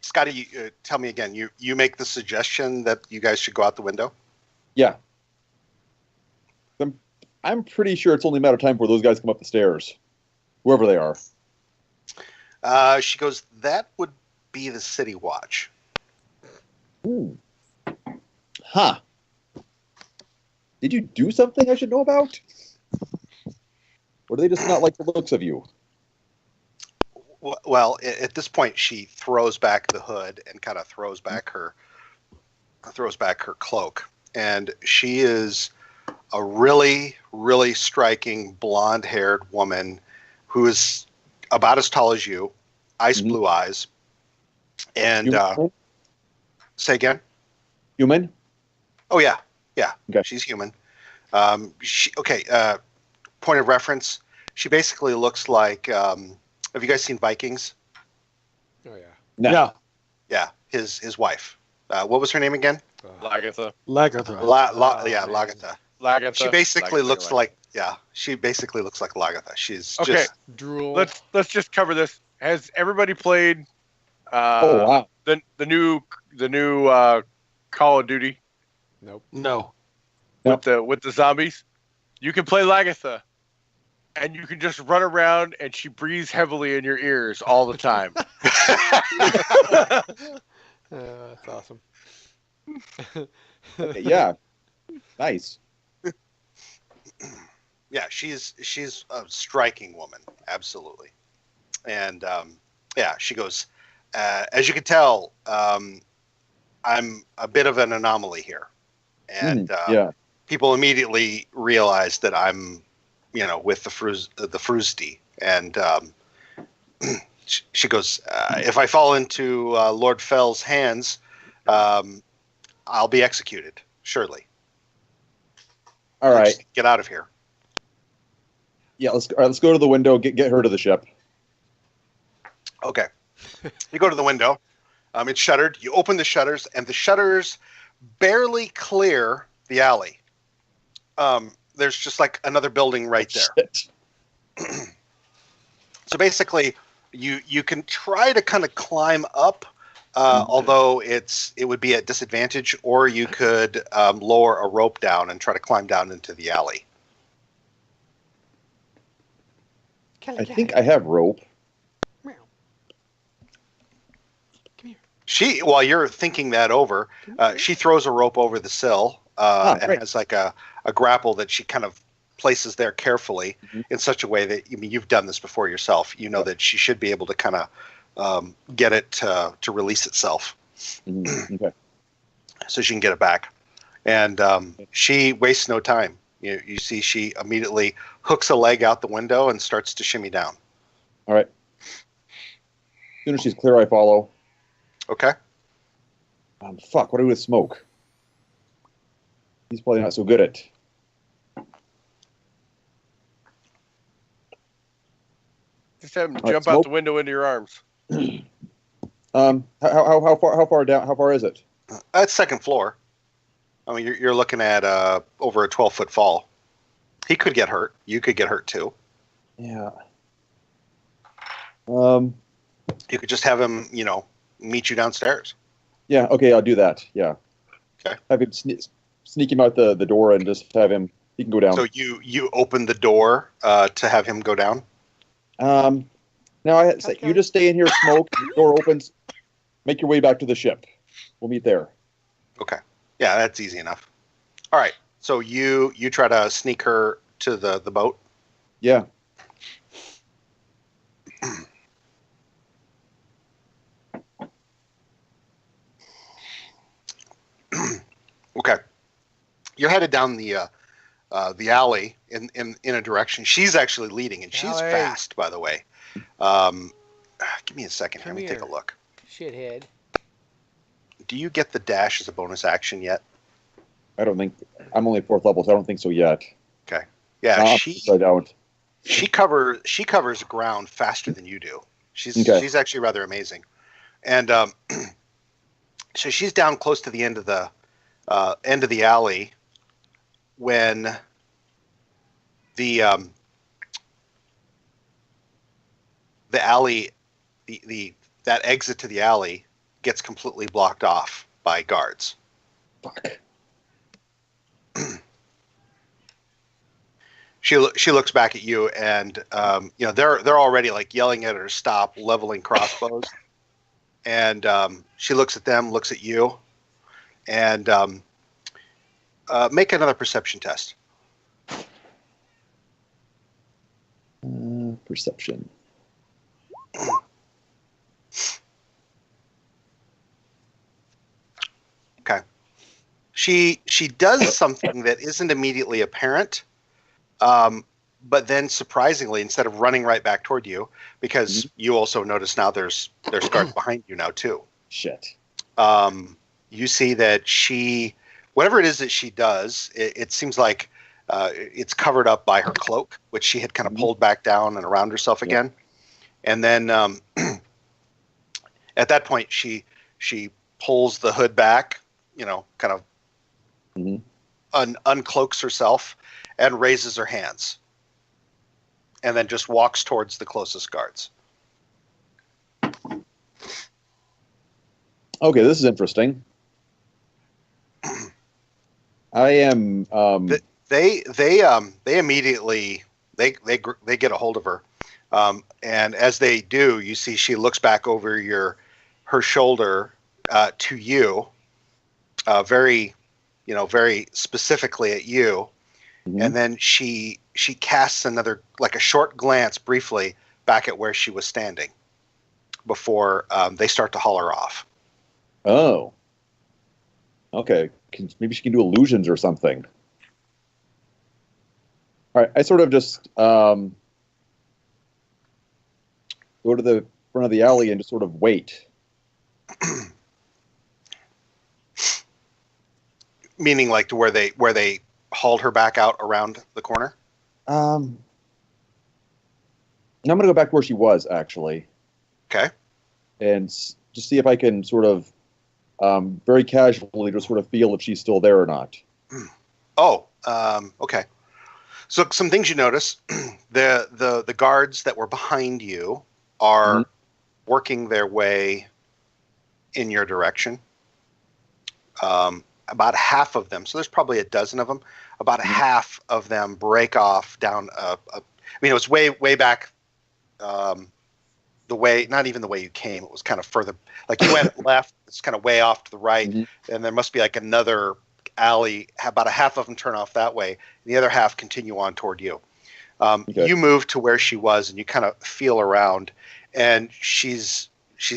Scotty, tell me again. You make the suggestion that you guys should go out the window. Yeah. I'm pretty sure it's only a matter of time before those guys come up the stairs, whoever they are. She goes, that would be the City Watch. Ooh. Huh. Did you do something I should know about? Or do they just not like the looks of you? Well, at this point, she throws back the hood and kind of throws back her cloak, and she is a really, really striking blonde-haired woman who is about as tall as you, ice blue eyes, and Human? say again. Human? Oh yeah, Okay. she's human. Point of reference. She basically looks like. Have you guys seen Vikings? Oh yeah. No. Yeah, Yeah, his wife. What was her name again? Lagatha. Lagatha. Lagatha. Lagatha. She basically Lagatha, looks Lagatha. like she basically looks like Lagatha. She's Okay. just Drool. Let's just cover this. Has everybody played Oh, wow. the new Call of Duty Nope. No. with the zombies? You can play Lagatha, and you can just run around, and she breathes heavily in your ears all the time. That's awesome. Okay, yeah. Nice. yeah, she's a striking woman, absolutely. And yeah, she goes, as you can tell, I'm a bit of an anomaly here, and Yeah. people immediately realize that I'm, with the Frusdi, and she goes, if I fall into Lord Fell's hands, I'll be executed, surely. All right. Just get out of here. Yeah, let's go to the window, get her to the ship. Okay. You go to the window. It's shuttered. You open the shutters, and the shutters barely clear the alley. There's just like another building right there. Shit. So basically, you can try to kind of climb up, although it would be at disadvantage, or you could lower a rope down and try to climb down into the alley. I think I have rope. Meow. Come here. While you're thinking that over, she throws a rope over the sill and great. has like a grapple that she kind of places there carefully in such a way that, I mean, you've done this before yourself. You know that she should be able to kind of get it to release itself. Okay. So she can get it back. And she wastes no time. You see she immediately hooks a leg out the window and starts to shimmy down. All right. As soon as she's clear, I follow. Okay. Fuck, what do we do with Smoke? He's probably not so good at... Just have him right, jump out Smoke. the window into your arms. How far down? How far is it? That's second floor. I mean, you're looking at over a 12-foot fall. He could get hurt. You could get hurt too. Yeah. You could just have him, meet you downstairs. Yeah. Okay, I'll do that. Yeah. Okay. Have him sneak him out the door and just have him. He can go down. So you open the door to have him go down. Now I say you just stay in here, Smoke. The door opens. Make your way back to the ship. We'll meet there. Okay. Yeah, that's easy enough. All right. So you try to sneak her to the boat. Yeah. Okay. You're headed down the alley in a direction. She's actually leading, and she's Alley. fast, by the way. Give me a second. Come Let me take a here. look. Shithead. Do you get the dash as a bonus action yet? I don't think I'm only 4th level, so I don't think so yet. Okay. Yeah, I don't. she covers ground faster than you do. She's actually rather amazing, and so she's down close to the end of the alley when the alley that exit to the alley gets completely blocked off by guards. Fuck. She looks back at you, and they're already like yelling at her to stop, leveling crossbows, and she looks at them, looks at you, and make another perception test. Perception. Okay. She does something that isn't immediately apparent. But then, surprisingly, instead of running right back toward you, because you also notice now there's guards behind you now too. Shit. You see that whatever it is that she does, it seems like it's covered up by her cloak, which she had kind of pulled back down and around herself again. And then at that point, she pulls the hood back, kind of uncloaks herself and raises her hands, and then just walks towards the closest guards. Okay, this is interesting. I am. They immediately they get a hold of her, and as they do, you see she looks back over her shoulder to you, very specifically at you. And then she casts another, like a short glance briefly back at where she was standing before they start to haul her off. Oh. Okay. Maybe she can do illusions or something. All right. I sort of just go to the front of the alley and just sort of wait. Meaning like to where they hauled her back out around the corner? I'm going to go back to where she was, actually. Okay. And just see if I can sort of very casually just sort of feel if she's still there or not. Oh, okay. So some things you notice. The guards that were behind you are working their way in your direction. About half of them, so there's probably a dozen of them, about half of them break off down it was way back the way, not even the way you came. It was kind of further, like you went left. It's kind of way off to the right, Mhm. and there must be like another alley. About a half of them turn off that way, and the other half continue on toward you. Okay. You move to where she was, and you kind of feel around, and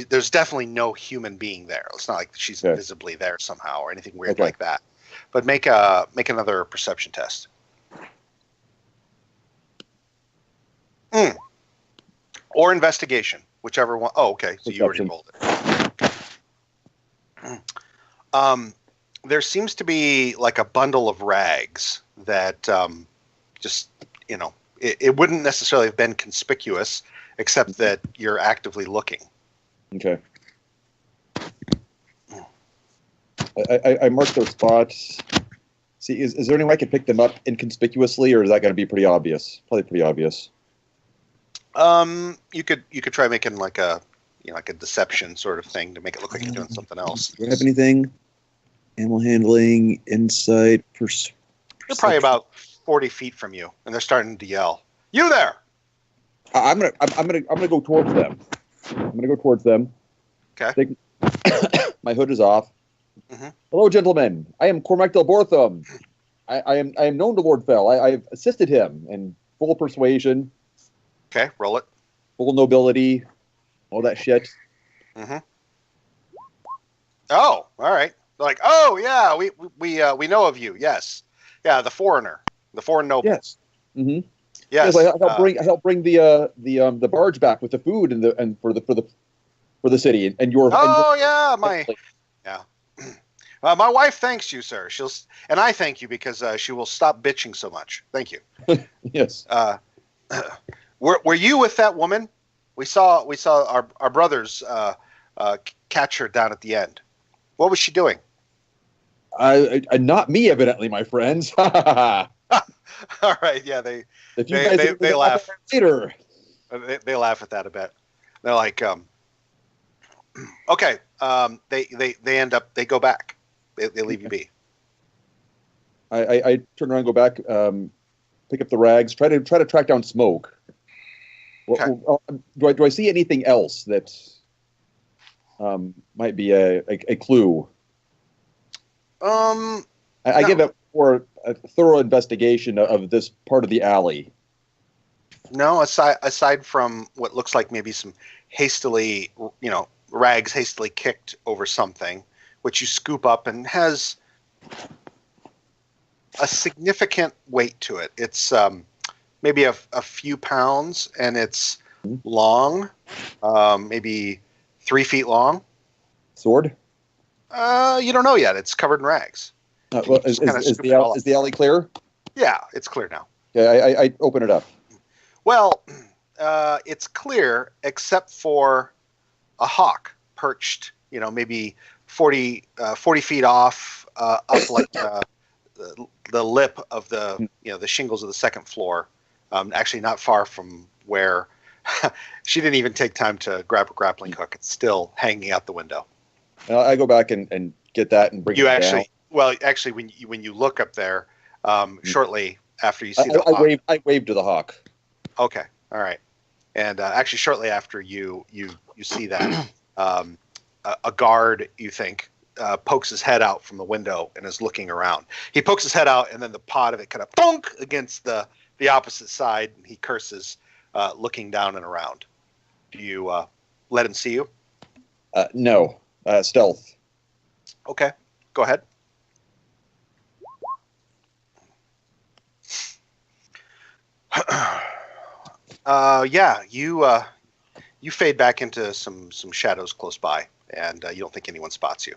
there's definitely no human being there. It's not like she's Okay. visibly there somehow or anything weird Okay. like that. But make another perception test. Or investigation, whichever one. Oh, okay. So you already Perception. rolled it. There seems to be like a bundle of rags that just, it wouldn't necessarily have been conspicuous, except that you're actively looking. Okay. I marked those spots. See, is there any way I could pick them up inconspicuously, or is that going to be pretty obvious? Probably pretty obvious. You could try making like a deception sort of thing to make it look like you're doing something else. Do I have anything? Animal handling, insight, They're probably about 40 feet from you, and they're starting to yell, "You there!" I'm gonna go towards them. I'm gonna go towards them. Okay. My hood is off. Mhm. Hello, gentlemen. I am Cormac Del Bortham. I am known to Lord Fell. I've assisted him in full persuasion, Okay, roll it. full nobility, all that shit. Mm-hmm. Oh, all right. They're like, oh yeah, we know of you. Yes, yeah, the foreign noble. Yes. Mm-hmm. Yes. I help bring the barge back with the food and for the city and your. Oh yeah, my wife thanks you, sir. And I thank you because she will stop bitching so much. Thank you. Yes. Were you with that woman? We saw our brothers catch her down at the end. What was she doing? Not me, evidently, my friends. All right, yeah, they laugh later. They laugh at that a bit. They're like, okay, they go back. They leave you be. I turn around, go back, pick up the rags, try to track down Smoke. Okay. Do I see anything else that might be a clue? I No. give it for a thorough investigation of this part of the alley. No, aside from what looks like maybe some hastily, rags hastily kicked over something, which you scoop up and has a significant weight to it. It's maybe a few pounds, and it's long, maybe 3 feet long. Sword? You don't know yet. It's covered in rags. Well, is the alley clear? Yeah, it's clear now. Yeah, I open it up. Well, it's clear except for a hawk perched, maybe 40 feet off, up like the lip of the shingles of the second floor. Actually, not far from where she didn't even take time to grab a grappling hook. It's still hanging out the window. And I go back and get that and bring it down. Well, actually, when you look up there, shortly after you see the hawk, I wave to the hawk. Okay, all right, and actually, shortly after you see that, a guard, you think, pokes his head out from the window and is looking around. He pokes his head out, and then the pot of it kind of bonk against the opposite side, and he curses, looking down and around. Do you let him see you? No, stealth. Okay, go ahead. Yeah, you fade back into some shadows close by, and you don't think anyone spots you.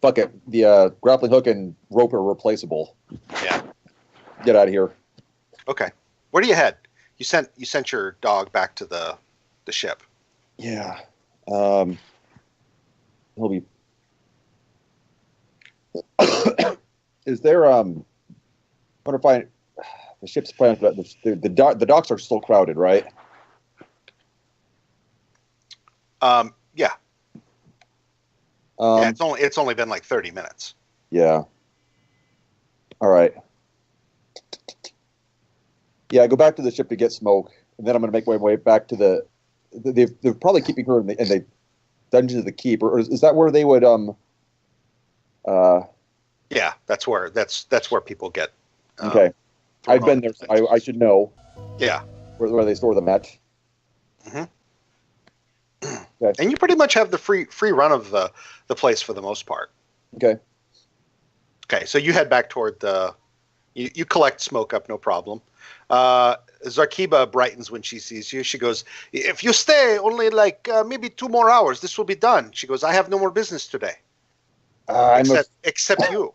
Fuck it. The grappling hook and rope are replaceable. Yeah. Get out of here. Okay. Where do you head? You sent your dog back to the ship. Yeah. He'll be. Is there I wonder if the ship's plans, but the docks are still crowded, right? Yeah. Yeah, it's only been like 30 minutes. Yeah. All right. Yeah, I go back to the ship to get smoke, and then I'm going to make my way back to they're probably keeping her in the dungeons of the keep, or is that where they would Yeah, that's where people get. Okay, I've been there, so I should know. Yeah. Where they store them at. Mm-hmm. Okay. And you pretty much have the free run of the place for the most part. Okay. Okay, so you head back toward you collect smoke up, no problem. Zarkiba brightens when she sees you. She goes, "If you stay only like maybe 2 more hours, this will be done." She goes, "I have no more business today." Except you.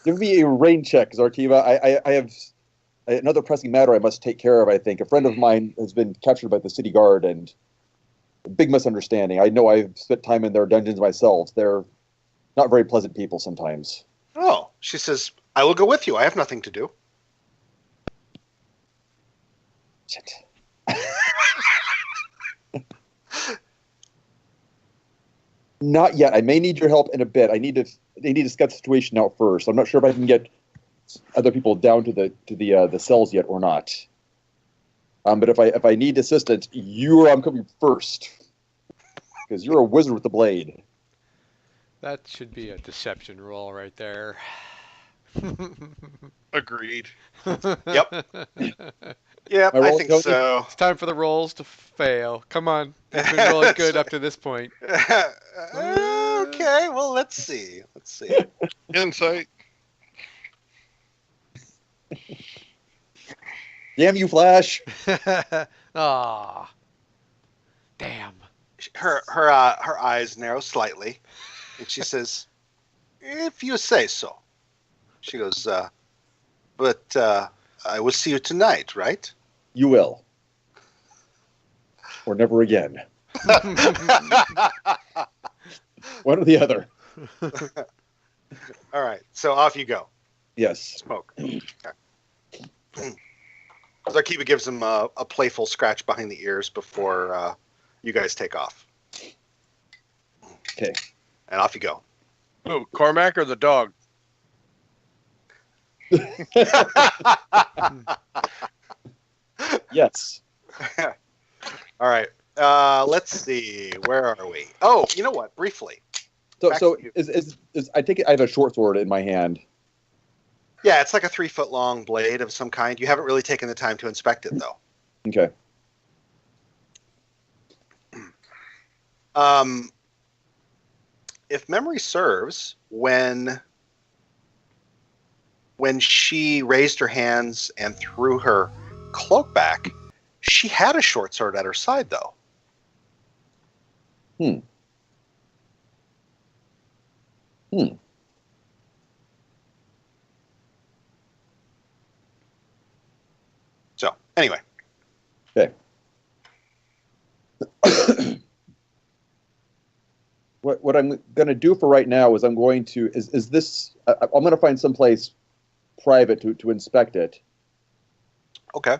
Give me a rain check, Zarkiva. I have another pressing matter I must take care of, I think. A friend of mine has been captured by the city guard, and a big misunderstanding. I know I've spent time in their dungeons myself. They're not very pleasant people sometimes. Oh, she says, "I will go with you. I have nothing to do." Shit. Not yet. I may need your help in a bit. I need to scout the situation out first. I'm not sure if I can get other people down to the cells yet or not. But if I need assistance, I'm coming first because you're a wizard with the blade. That should be a deception roll right there. Agreed. Yep. Yep, I think so. It's time for the rolls to fail. Come on. You've been rolling good up to this point. Okay, well, let's see. Insight. Damn you, Flash. Ah. Damn. Her eyes narrow slightly, and she says, "If you say so." She goes, "But I will see you tonight, right?" You will. Or never again. One or the other. All right, so off you go. Yes. Smoke. Okay. Zarkiba gives him a playful scratch behind the ears before you guys take off. Okay. And off you go. Who, Cormac or the dog? Yes. All right. Let's see. Where are we? Oh, you know what? Briefly. So is I take it I have a short sword in my hand. Yeah, it's like a 3-foot long blade of some kind. You haven't really taken the time to inspect it, though. Okay. If memory serves, when she raised her hands and threw her cloak back, she had a short sword at her side, though. So, anyway. Okay. What I'm going to do for right now is I'm going to I'm going to find someplace private to inspect it. Okay.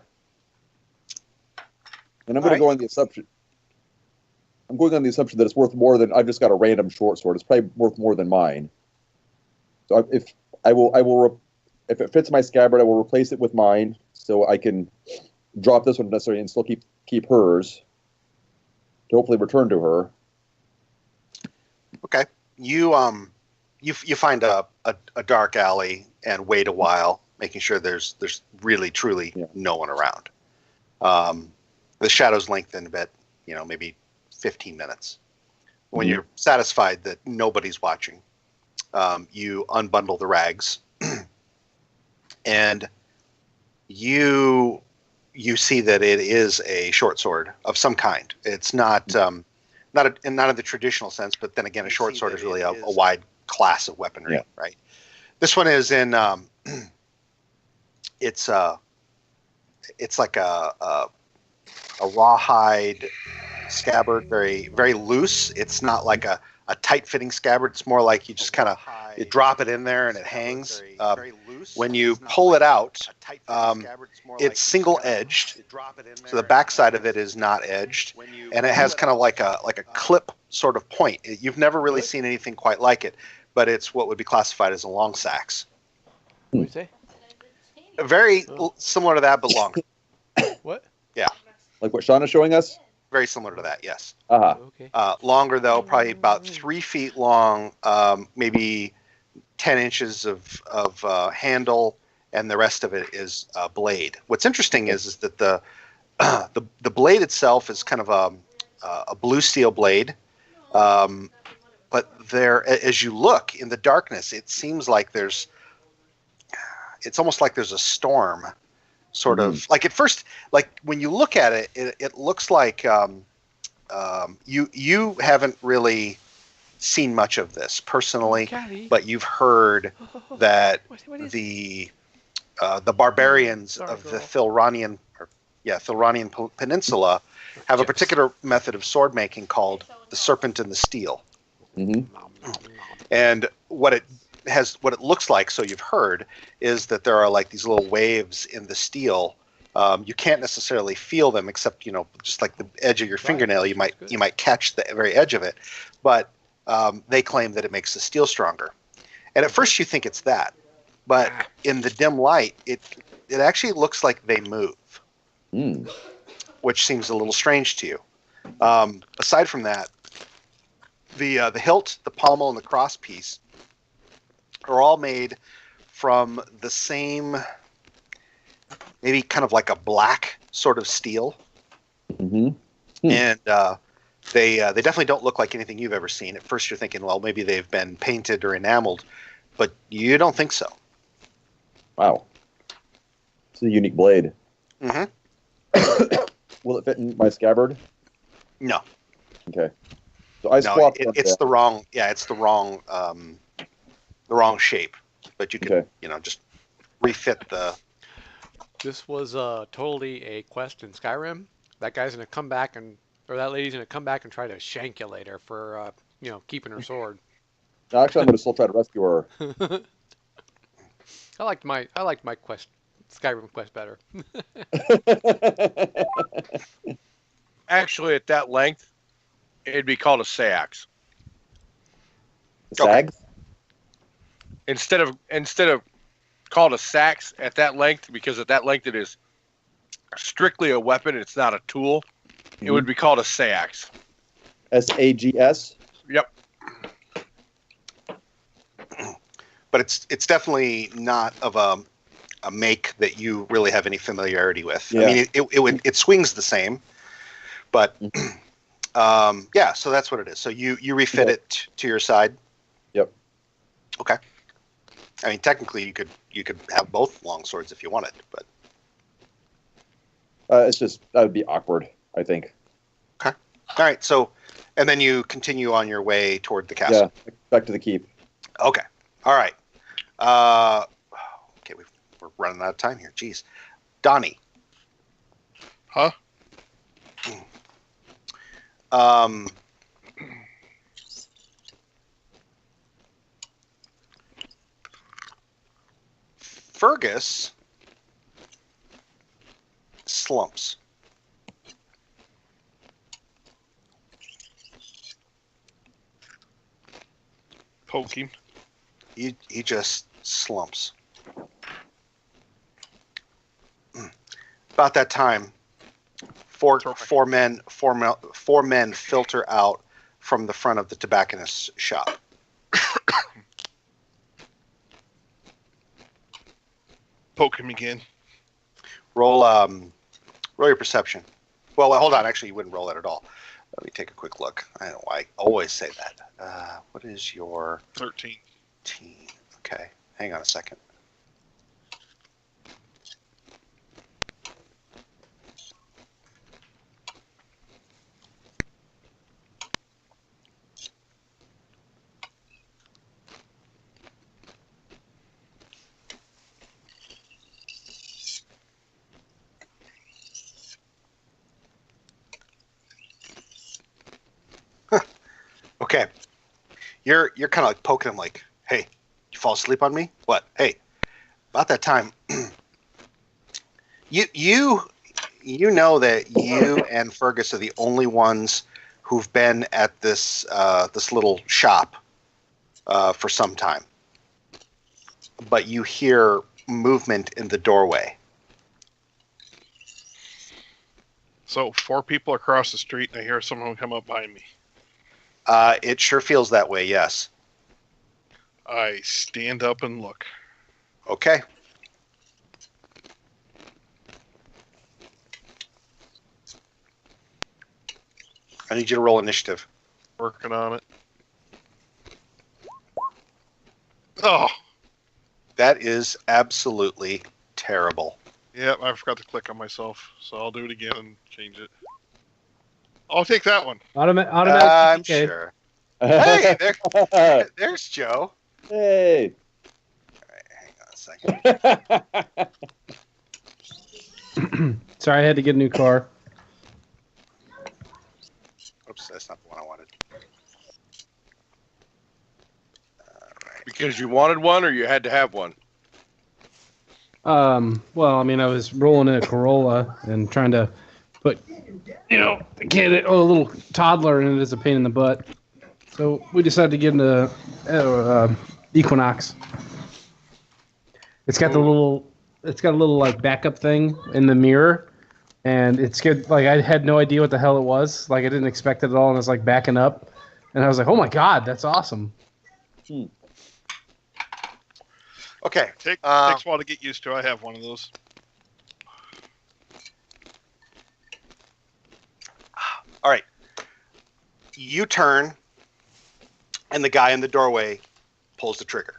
And I'm going to go on the assumption. I'm going on the assumption that it's worth more than I've just got a random short sword. It's probably worth more than mine. So if it fits my scabbard, I will replace it with mine, so I can drop this one necessarily and still keep hers to hopefully return to her. Okay. You find a dark alley and wait a while, making sure there's really truly no one around. The shadows lengthen a bit, maybe 15 minutes. When you're satisfied that nobody's watching, you unbundle the rags, and you see that it is a short sword of some kind. It's not not in the traditional sense, but then again, a short sword is really a wide class of weaponry, right? This one is in it's like a rawhide scabbard, very very loose. It's not like a tight fitting scabbard. It's more like you just kind of drop it in there and it hangs. When you pull it out, it's single edged, so the backside of it is not edged, and it has kind of like a clip sort of point. You've never really seen anything quite like it, but it's what would be classified as a long sax. What do you say? Very Oh. similar to that, but longer. What? Like what Sean is showing us? Very similar to that, yes. Aha. Okay. Longer though, probably about 3 feet long, maybe 10 inches of handle, and the rest of it is blade. What's interesting is that the blade itself is kind of a blue steel blade, but there, as you look in the darkness, it seems like it's almost like there's a storm, sort of like at first, like when you look at it, it looks like you haven't really seen much of this personally, Callie. but you've heard that What is the barbarians Sorry, of the girl. Thilronian Peninsula have a Chips. particular method of sword making called the serpent and the steel. hmm Nom, nom, nom. And what it looks like, so you've heard, is that there are like these little waves in the steel. You can't necessarily feel them, except just like the edge of your fingernail, you might catch the very edge of it. But they claim that it makes the steel stronger. And at first you think it's that, but in the dim light, it actually looks like they move, Mm. which seems a little strange to you. Aside from that, the hilt, the pommel, and the cross piece are all made from the same, maybe kind of like a black sort of steel, hmm and they definitely don't look like anything you've ever seen. At first, you're thinking, well, maybe they've been painted or enameled, but you don't think so. Wow. It's a unique blade. hmm Will it fit in my scabbard? No, Okay. So I no, swapped. it's the wrong. Yeah, it's the wrong shape. But you could, Okay. just refit the. This was totally a quest in Skyrim. That guy's gonna come back or that lady's gonna come back and try to shank you later for keeping her sword. Actually, I'm going to still try to rescue her. I liked my quest, Skyrim quest better. Actually, at that length, it'd be called a sax. Sags? Instead of called a sax at that length, because at that length it is strictly a weapon, it's not a tool. It would be called a sax. SAGS? Yep. But it's definitely not of a make that you really have any familiarity with. Yeah. I mean, it swings the same, but yeah. So that's what it is. So you refit Yeah. it to your side. Yep. Okay. I mean, technically, you could have both long swords if you wanted, but It's just, that would be awkward, I think. all right. So, and then you continue on your way toward the castle. Yeah. Back to the keep. Okay. All right. Okay, we're running out of time here. Jeez. Donnie. Huh? Fergus slumps. Poke him. He just slumps. About that time, four men filter out from the front of the tobacconist's shop. Poke him again. Roll your perception. Well, hold on. Actually, you wouldn't roll that at all. Let me take a quick look. I don't know why I always say that. What is your 13. team? Okay, hang on a second. Okay, you're kind of like poking him, like, "Hey, you fall asleep on me? What? Hey, about that time, you know that you and Fergus are the only ones who've been at this this little shop for some time, but you hear movement in the doorway. So 4 people across the street, and I hear someone come up behind me. It sure feels that way, yes. I stand up and look. Okay. I need you to roll initiative. Working on it. Oh, That is absolutely terrible. yeah, I forgot to click on myself, so I'll do it again and change it. I'll take that one. Automatic I'm PK. sure. Hey, there's Joe. Hey. Hang on a second. Sorry, I had to get a new car. Oops, that's not the one I wanted. Because you wanted one or you had to have one? Well, I mean, I was rolling in a Corolla and trying to put, a kid, a little toddler in it is a pain in the butt. So we decided to get into Equinox. It's got a little like backup thing in the mirror, and it's good. Like I had no idea what the hell it was. Like I didn't expect it at all, and it's like backing up, and I was like, oh my god, that's awesome. Okay. Takes a while to get used to. I have one of those. All right. You turn, and the guy in the doorway pulls the trigger.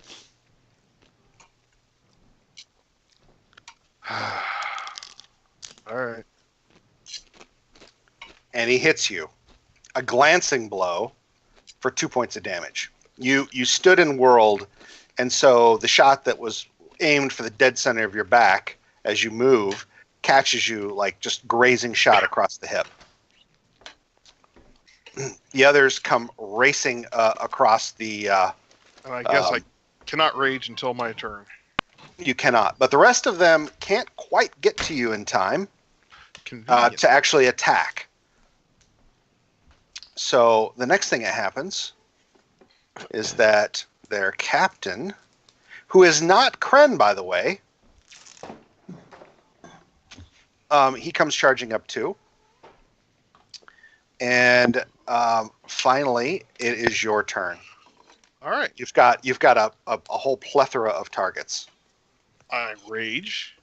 All right. And he hits you. A glancing blow for 2 points of damage. You stood and whirled, and so the shot that was aimed for the dead center of your back as you move catches you like just grazing shot across the hip. The others come racing across the... And I guess I cannot rage until my turn. You cannot. But the rest of them can't quite get to you in time Convenient. to actually attack. So the next thing that happens is that their captain, who is not Kren, by the way, he comes charging up too. And finally, it is your turn. All right. You've got a whole plethora of targets. I rage,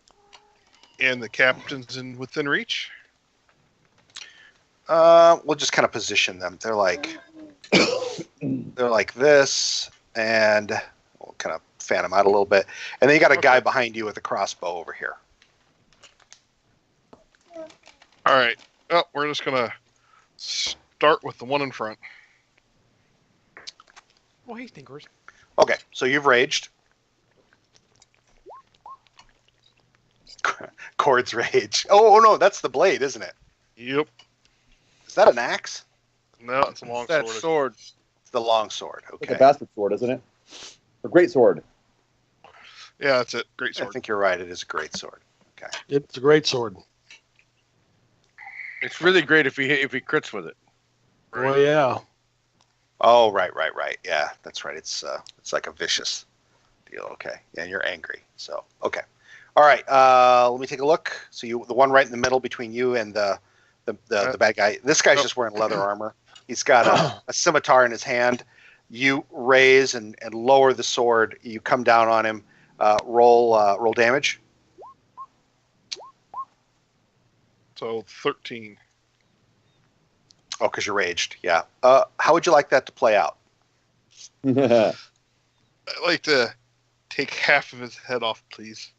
and the captain's within reach. We'll just kind of position them. They're like this, and we'll kind of fan them out a little bit. And then you got a guy behind you with a crossbow over here. All right. Oh, we're just gonna start with the one in front. Oh, hey, Stinkers. Okay, so you've raged. Cord's rage. Oh no, that's the blade, isn't it? Yep. Is that an axe? No, it's a long That sword. sword. It's the long sword. Like Okay. a bastard sword, isn't it? A great sword. Yeah, that's it. Great I sword. think you're right. It is a great sword. Okay. It's a great sword. It's really great if he crits with it. Oh yeah. Oh, right. Yeah, that's right. It's like a vicious deal. Okay. Yeah, you're angry. So, okay. All right. Let me take a look. So the one right in the middle between you and the bad guy. This guy's just wearing leather armor. He's got a scimitar in his hand. You raise and lower the sword. You come down on him. Roll damage. So 13. Oh, because you're raged. Yeah. How would you like that to play out? I'd like to take half of his head off, please.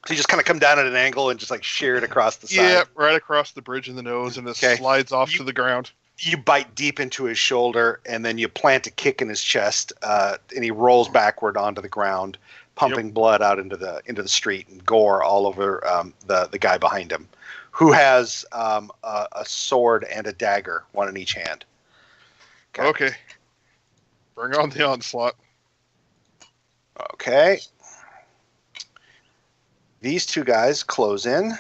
So you just kind of come down at an angle and just like shear it across the side. Yeah, right across the bridge in the nose, and it Okay. slides off to the ground. You bite deep into his shoulder, and then you plant a kick in his chest, and he rolls backward onto the ground, pumping blood out into the street and gore all over the guy behind him, who has a sword and a dagger, one in each hand. Okay. Bring on the onslaught. Okay. These two guys close in,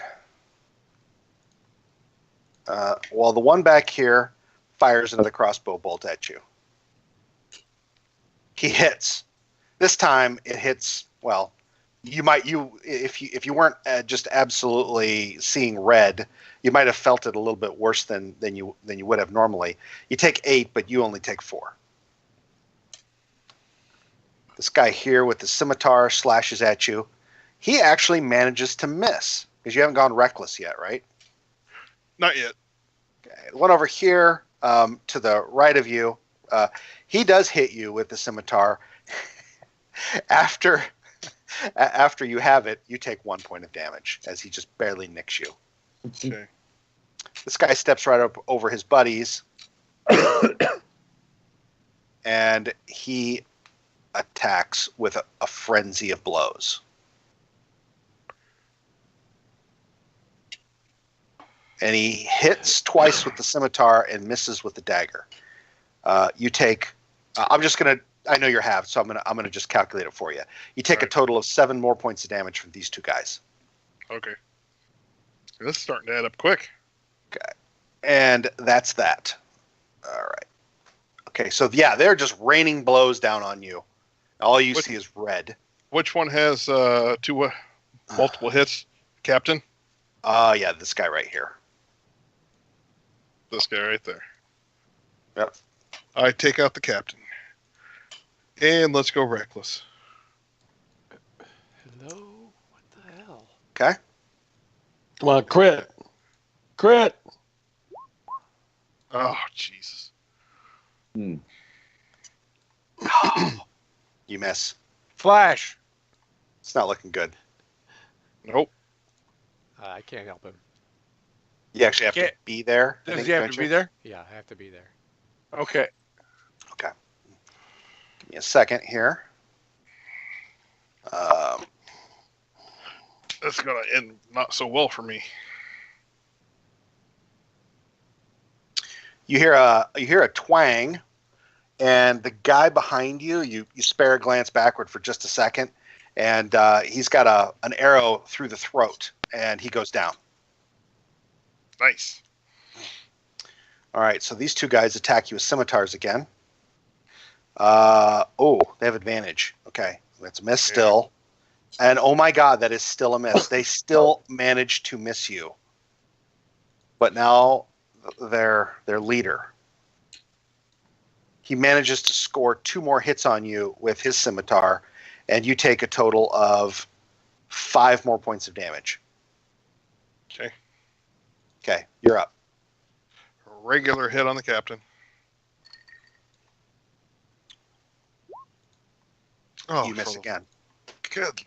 while the one back here fires another crossbow bolt at you. He hits. This time it hits, well, you might if you weren't just absolutely seeing red, you might have felt it a little bit worse than you would have normally. You take 8, but you only take 4. This guy here with the scimitar slashes at you. He actually manages to miss because you haven't gone reckless yet, right? Not yet. Okay. The one over here to the right of you, he does hit you with the scimitar. After you have it, you take 1 point of damage as he just barely nicks you. Okay. This guy steps right up over his buddies, and he attacks with a frenzy of blows. And he hits twice with the scimitar and misses with the dagger. You take. I'm just gonna. I know you're halved, so I'm gonna just calculate it for you. You take a total of 7 more points of damage from these two guys. Okay. This is starting to add up quick. Okay. And that's that. All right. Okay, so yeah, they're just raining blows down on you. All you see is red. Which one has two multiple hits, Captain? Yeah, this guy right here. This guy right there. Yep. I take out the captain. And let's go reckless. Hello? What the hell? Okay. Come on, crit. Crit. Oh, Jesus. Hmm. You miss. Flash. It's not looking good. Nope. I can't help him. You actually have to Can't- be there. I Does think, he have don't to you? be there? Yeah, I have to be there. Okay. Okay. Give me a second here. That's going to end not so well for me. You hear a twang, and the guy behind you, you spare a glance backward for just a second, and he's got an arrow through the throat, and he goes down. Nice. All right, so these two guys attack you with scimitars again. Oh, they have advantage. Okay, that's a miss still. And oh my God, that is still a miss. They still manage to miss you. But now their leader, he manages to score 2 more hits on you with his scimitar, and you take a total of 5 more points of damage. Okay. Okay, you're up. Regular hit on the captain. Oh, You miss again. Good.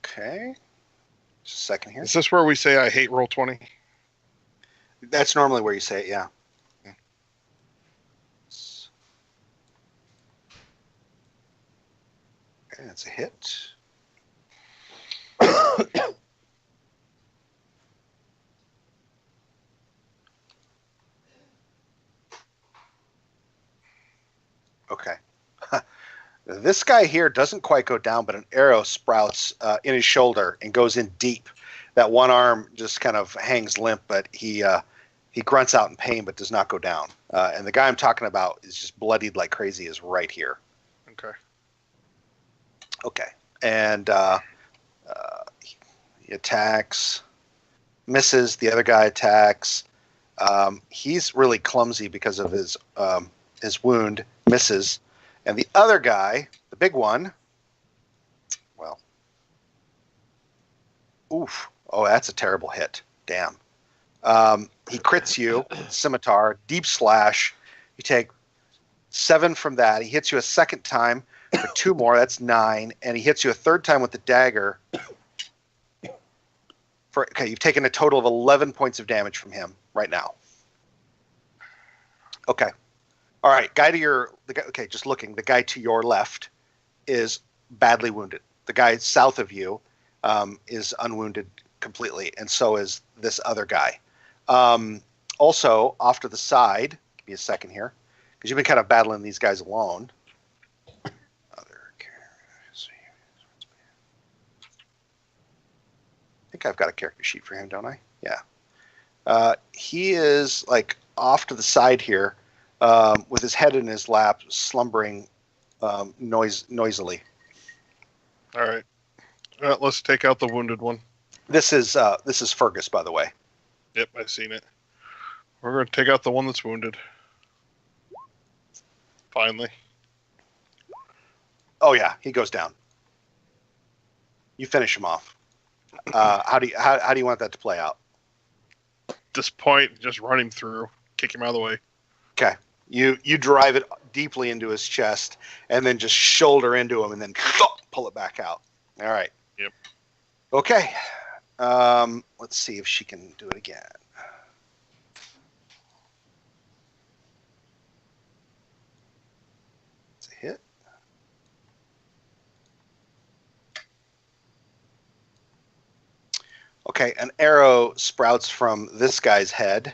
Okay. Just a second here. Is this where we say I hate roll 20? That's normally where you say it, yeah. Okay, that's a hit. Okay. This guy here doesn't quite go down, but an arrow sprouts in his shoulder and goes in deep. That one arm just kind of hangs limp, but he grunts out in pain, but does not go down. And the guy I'm talking about is just bloodied like crazy. Is right here. Okay. Okay, and he attacks, misses. The other guy attacks. He's really clumsy because of his wound. Misses. And the other guy, the big one, well, oof. Oh, that's a terrible hit. Damn. He crits you, scimitar, deep slash. You take 7 from that. He hits you a second time for 2 more. That's 9. And he hits you a third time with the dagger. Okay, you've taken a total of 11 points of damage from him right now. Okay. All right, okay, just looking. The guy to your left is badly wounded. The guy south of you is unwounded completely, and so is this other guy. Also, off to the side, give me a second here, because you've been kind of battling these guys alone. I think I've got a character sheet for him, don't I? Yeah. He is like off to the side here. With his head in his lap, slumbering noisily. All right. Let's take out the wounded one. This is Fergus, by the way. Yep, I've seen it. We're going to take out the one that's wounded. Finally. Oh yeah, he goes down. You finish him off. How do you want that to play out? At this point, just run him through. Kick him out of the way. Okay. You drive it deeply into his chest, and then just shoulder into him, and then pull it back out. All right. Yep. Okay. Let's see if she can do it again. It's a hit. Okay, an arrow sprouts from this guy's head,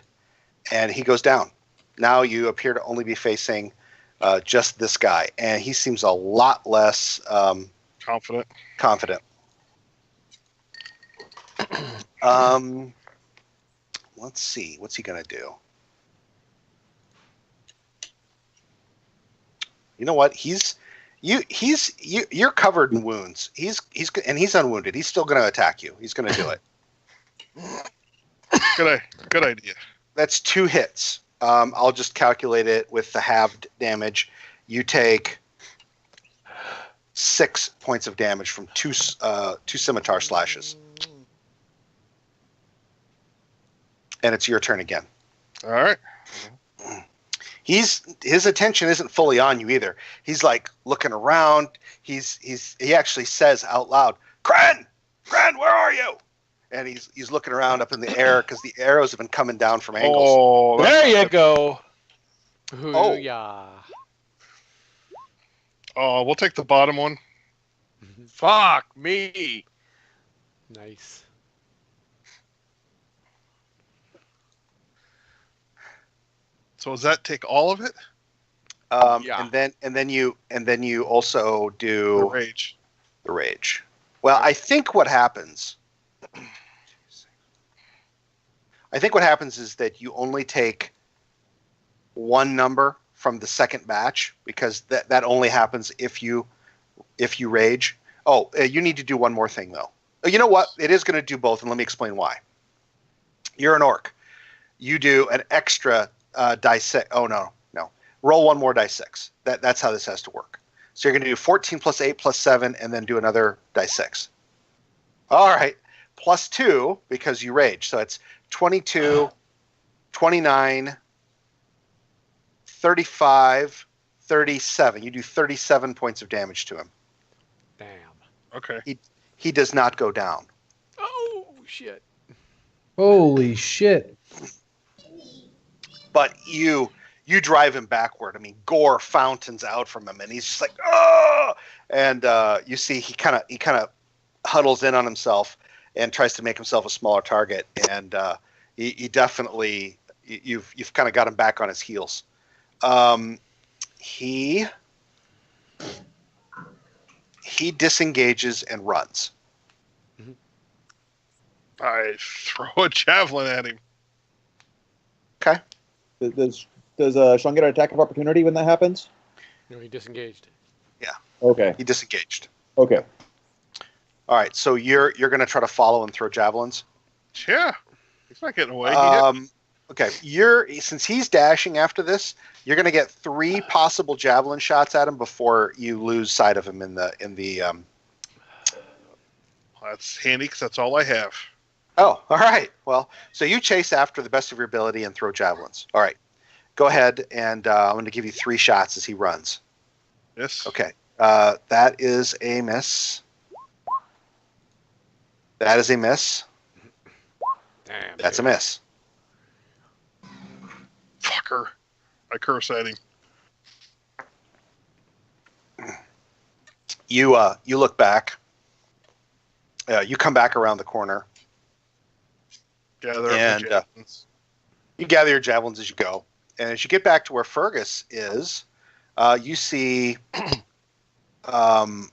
and he goes down. Now you appear to only be facing just this guy, and he seems a lot less confident. Let's see, what's he gonna do? You know what? You're covered in wounds. He's unwounded. He's still gonna attack you. He's gonna do it. Good idea. That's 2 hits. I'll just calculate it with the halved damage. You take 6 points of damage from two scimitar slashes. And it's your turn again. All right. His attention isn't fully on you either. He's like looking around. He actually says out loud, "Kren, where are you?" And he's looking around up in the air because the arrows have been coming down from angles. Oh, there you go. Oh yeah. Oh, we'll take the bottom one. Fuck me. Nice. So does that take all of it? Yeah. And then you also do The rage. Well, I think what happens is that you only take one number from the second batch because that only happens if you rage. Oh, you need to do one more thing though. You know what? It is going to do both, and let me explain why. You're an orc. You do an extra dice 6. Oh no. Roll one more dice 6. That's how this has to work. So you're going to do 14 plus 8 plus 7, and then do another dice 6. All right. Plus 2 because you rage. So it's 22, 29, 35, 37. You do 37 points of damage to him. Damn. Okay. He does not go down. Oh shit. Holy shit. But you drive him backward. I mean, gore fountains out from him, and he's just like, oh! And you see he kind of huddles in on himself and tries to make himself a smaller target. And he definitely you've kind of got him back on his heels. He disengages and runs. I throw a javelin at him. Okay. Does Sean get an attack of opportunity when that happens? No, he disengaged. Yeah. Okay. He disengaged. Okay. All right. So you're going to try to follow and throw javelins. Yeah. He's not getting away. He hit me. Okay. Since he's dashing after this, you're going to get 3 possible javelin shots at him before you lose sight of him in the. That's handy because that's all I have. Oh, all right. Well, so you chase after the best of your ability and throw javelins. All right. Go ahead, and I'm going to give you 3 shots as he runs. Yes. Okay. That is a miss. That is a miss. Damn. That's a miss. Fucker. I curse at him. You look back. You come back around the corner. Gather And, up the javelins. You gather your javelins as you go. And as you get back to where Fergus is, you see the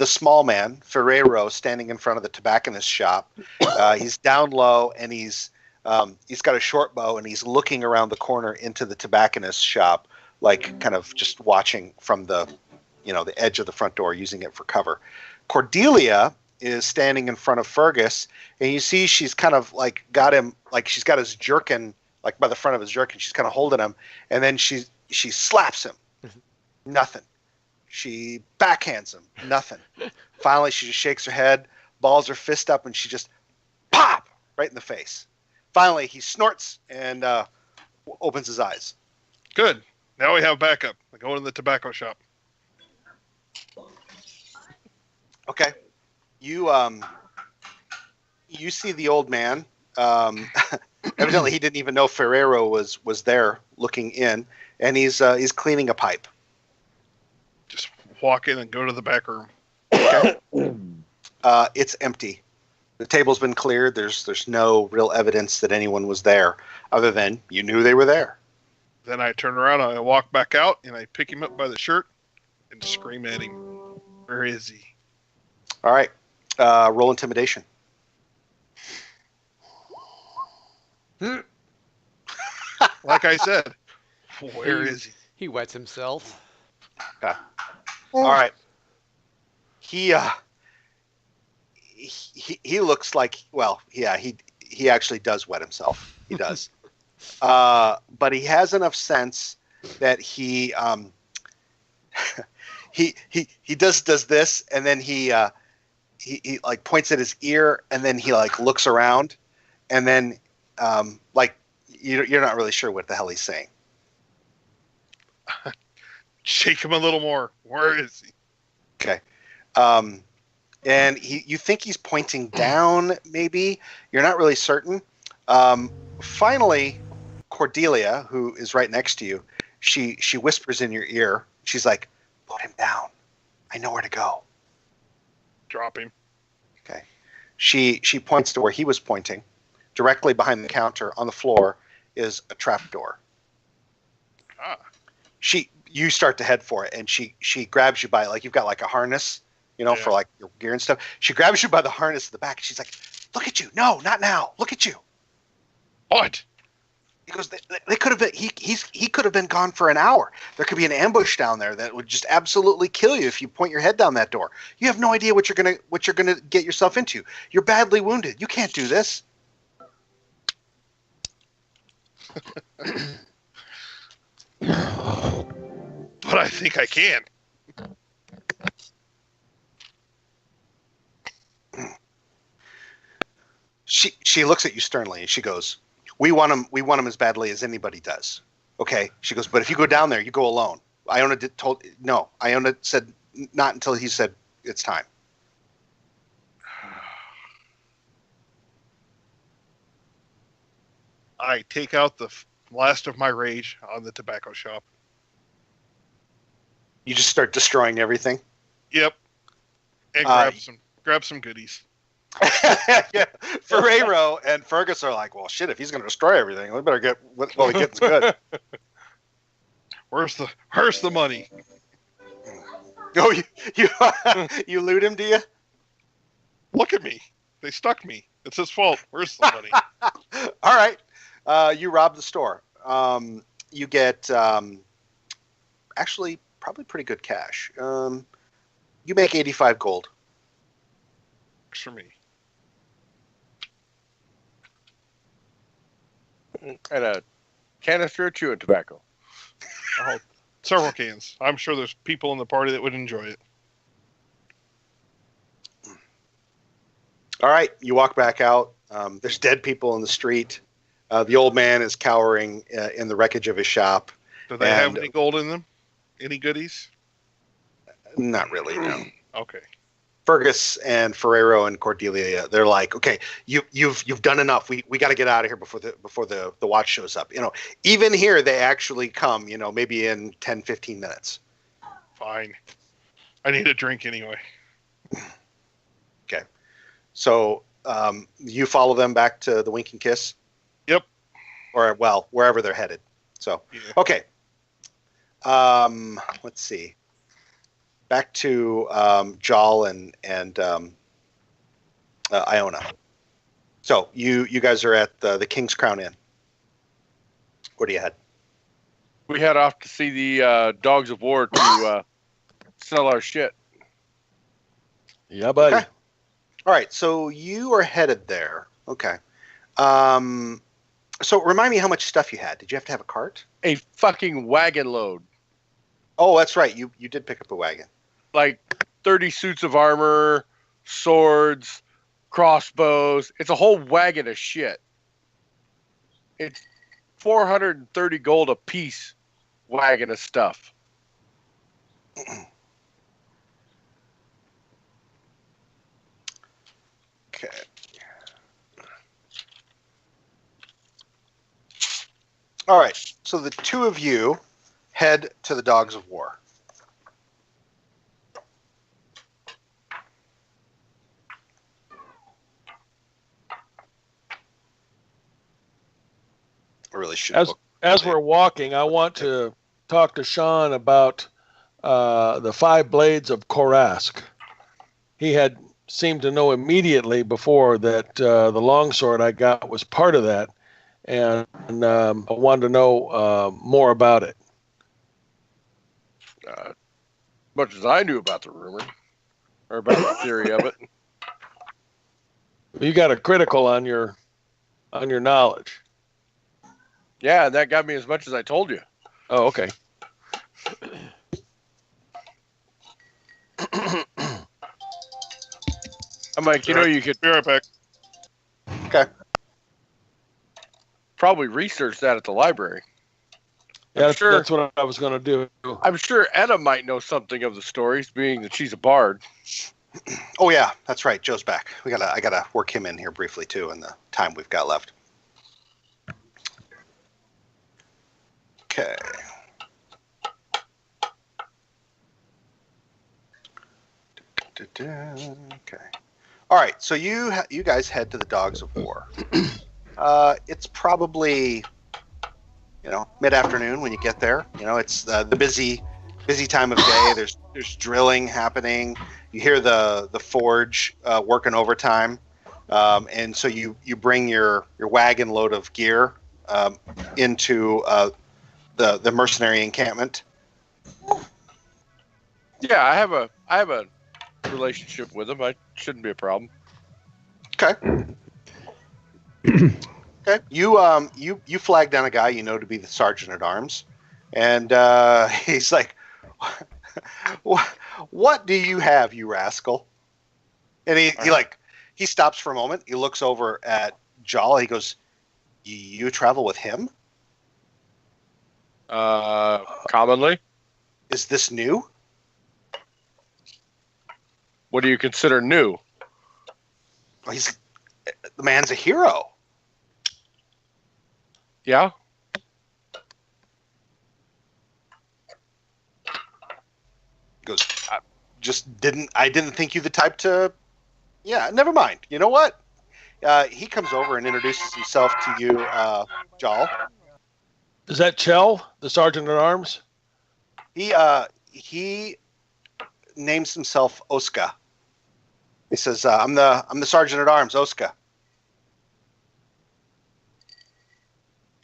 small man, Ferrero, standing in front of the tobacconist shop. He's down low, and he's got a short bow, and he's looking around the corner into the tobacconist shop, like kind of just watching from the edge of the front door, using it for cover. Cordelia is standing in front of Fergus, and you see she's kind of like got him, like she's got his jerkin, like by the front of his jerkin. She's kind of holding him, and then she slaps him. Nothing. She backhands him. Nothing. Finally, she just shakes her head, balls her fist up, and she just pop right in the face. Finally, he snorts and opens his eyes. Good. Now we have backup. I go in the tobacco shop. Okay. You see the old man. Evidently, he didn't even know Ferrero was there looking in, and he's cleaning a pipe. Just walk in and go to the back room. Okay. It's empty. The table's been cleared. There's no real evidence that anyone was there, other than you knew they were there. Then I turn around, I walk back out, and I pick him up by the shirt and scream at him. Where is he? All right. Roll intimidation. Like I said, where is he? He wets himself. Okay. All right. He looks like, well, yeah, he actually does wet himself. He does. But he has enough sense that he does this, and then he like points at his ear, and then he like looks around, and then like you're not really sure what the hell he's saying. Shake him a little more. Where is he? Okay. And you think he's pointing down, maybe. You're not really certain. Finally, Cordelia, who is right next to you, she whispers in your ear. She's like, "Put him down. I know where to go." Drop him. Okay. She points to where he was pointing. Directly behind the counter on the floor is a trap door. Ah. You start to head for it, and she grabs you by, like, you've got like a harness, for like your gear and stuff. She grabs you by the harness at the back, and she's like, "Look at you. No, not now. Look at you." What? He goes, they could have been, he could have been gone for an hour. There could be an ambush down there that would just absolutely kill you if you point your head down that door. You have no idea what you're gonna get yourself into. You're badly wounded. You can't do this. But I think I can. She looks at you sternly, and she goes, We want him as badly as anybody does. Okay. She goes, "But if you go down there, you go alone." Iona Iona said not until he said it's time. I take out the last of my rage on the tobacco shop. You just start destroying everything. Yep. And grab some goodies. Yeah. Ferrero and Fergus are like, "Well, shit, if he's going to destroy everything, we better get what he gets good." Where's the money? Oh, you loot him, do you? Look at me. They stuck me. It's his fault. Where's the money? All right. You rob the store. You get actually probably pretty good cash. You make 85 gold. Works for me. And a canister of chewing tobacco. Oh, several cans. I'm sure there's people in the party that would enjoy it. All right. You walk back out. There's dead people in the street. The old man is cowering in the wreckage of his shop. Do they have any gold in them? Any goodies? Not really, no. Okay. Fergus and Ferrero and Cordelia, they're like, "Okay, you've done enough. We got to get out of here before the watch shows up." Even here they actually come, maybe in 10, 15 minutes. Fine. I need a drink anyway. Okay. So you follow them back to the Wink and Kiss? Yep. Or, well, wherever they're headed. So, yeah. Okay. Let's see. Back to Jal and Iona. So you guys are at the King's Crown Inn. Where do you head? We head off to see the Dogs of War to sell our shit. Yeah, buddy. Okay. All right, so you are headed there. Okay. So remind me how much stuff you had. Did you have to have a cart? A fucking wagon load. Oh, that's right. You did pick up a wagon. Like 30 suits of armor, swords, crossbows. It's a whole wagon of shit. It's 430 gold a piece wagon of stuff. Okay. All right. So the two of you head to the Dogs of War. I really should. As we're walking, I want to talk to Sean about the 5 blades of Korask. He had seemed to know immediately before that the longsword I got was part of that, and I wanted to know more about it. Much as I knew about the rumor, or about the theory of it. You got a critical on your knowledge. Yeah, that got me as much as I told you. Oh, okay. I'm like, you could Be right back. Okay. probably research that at the library. Yeah, I'm sure that's what I was going to do. I'm sure Edda might know something of the stories, being that she's a bard. Oh yeah, that's right. Joe's back. I gotta work him in here briefly too in the time we've got left. Okay. Okay. All right. So you guys head to the Dogs of War. It's probably mid-afternoon when you get there. It's the busy time of day. There's drilling happening. You hear the forge working overtime, and so you bring your wagon load of gear into the mercenary encampment. Yeah, I have a relationship with him. I shouldn't be a problem. Okay. Okay. You flag down a guy you know to be the sergeant at arms, and he's like, "What do you have, you rascal?" And he stops for a moment. He looks over at Jal. He goes, "You travel with him? Commonly. Is this new?" What do you consider new? Well, the man's a hero. Yeah. He goes, I didn't think you the type to. Yeah, never mind. You know what? He comes over and introduces himself to you, Jal. Is that Chell, the sergeant at arms? He names himself Oska. He says, "I'm the sergeant at arms, Oska."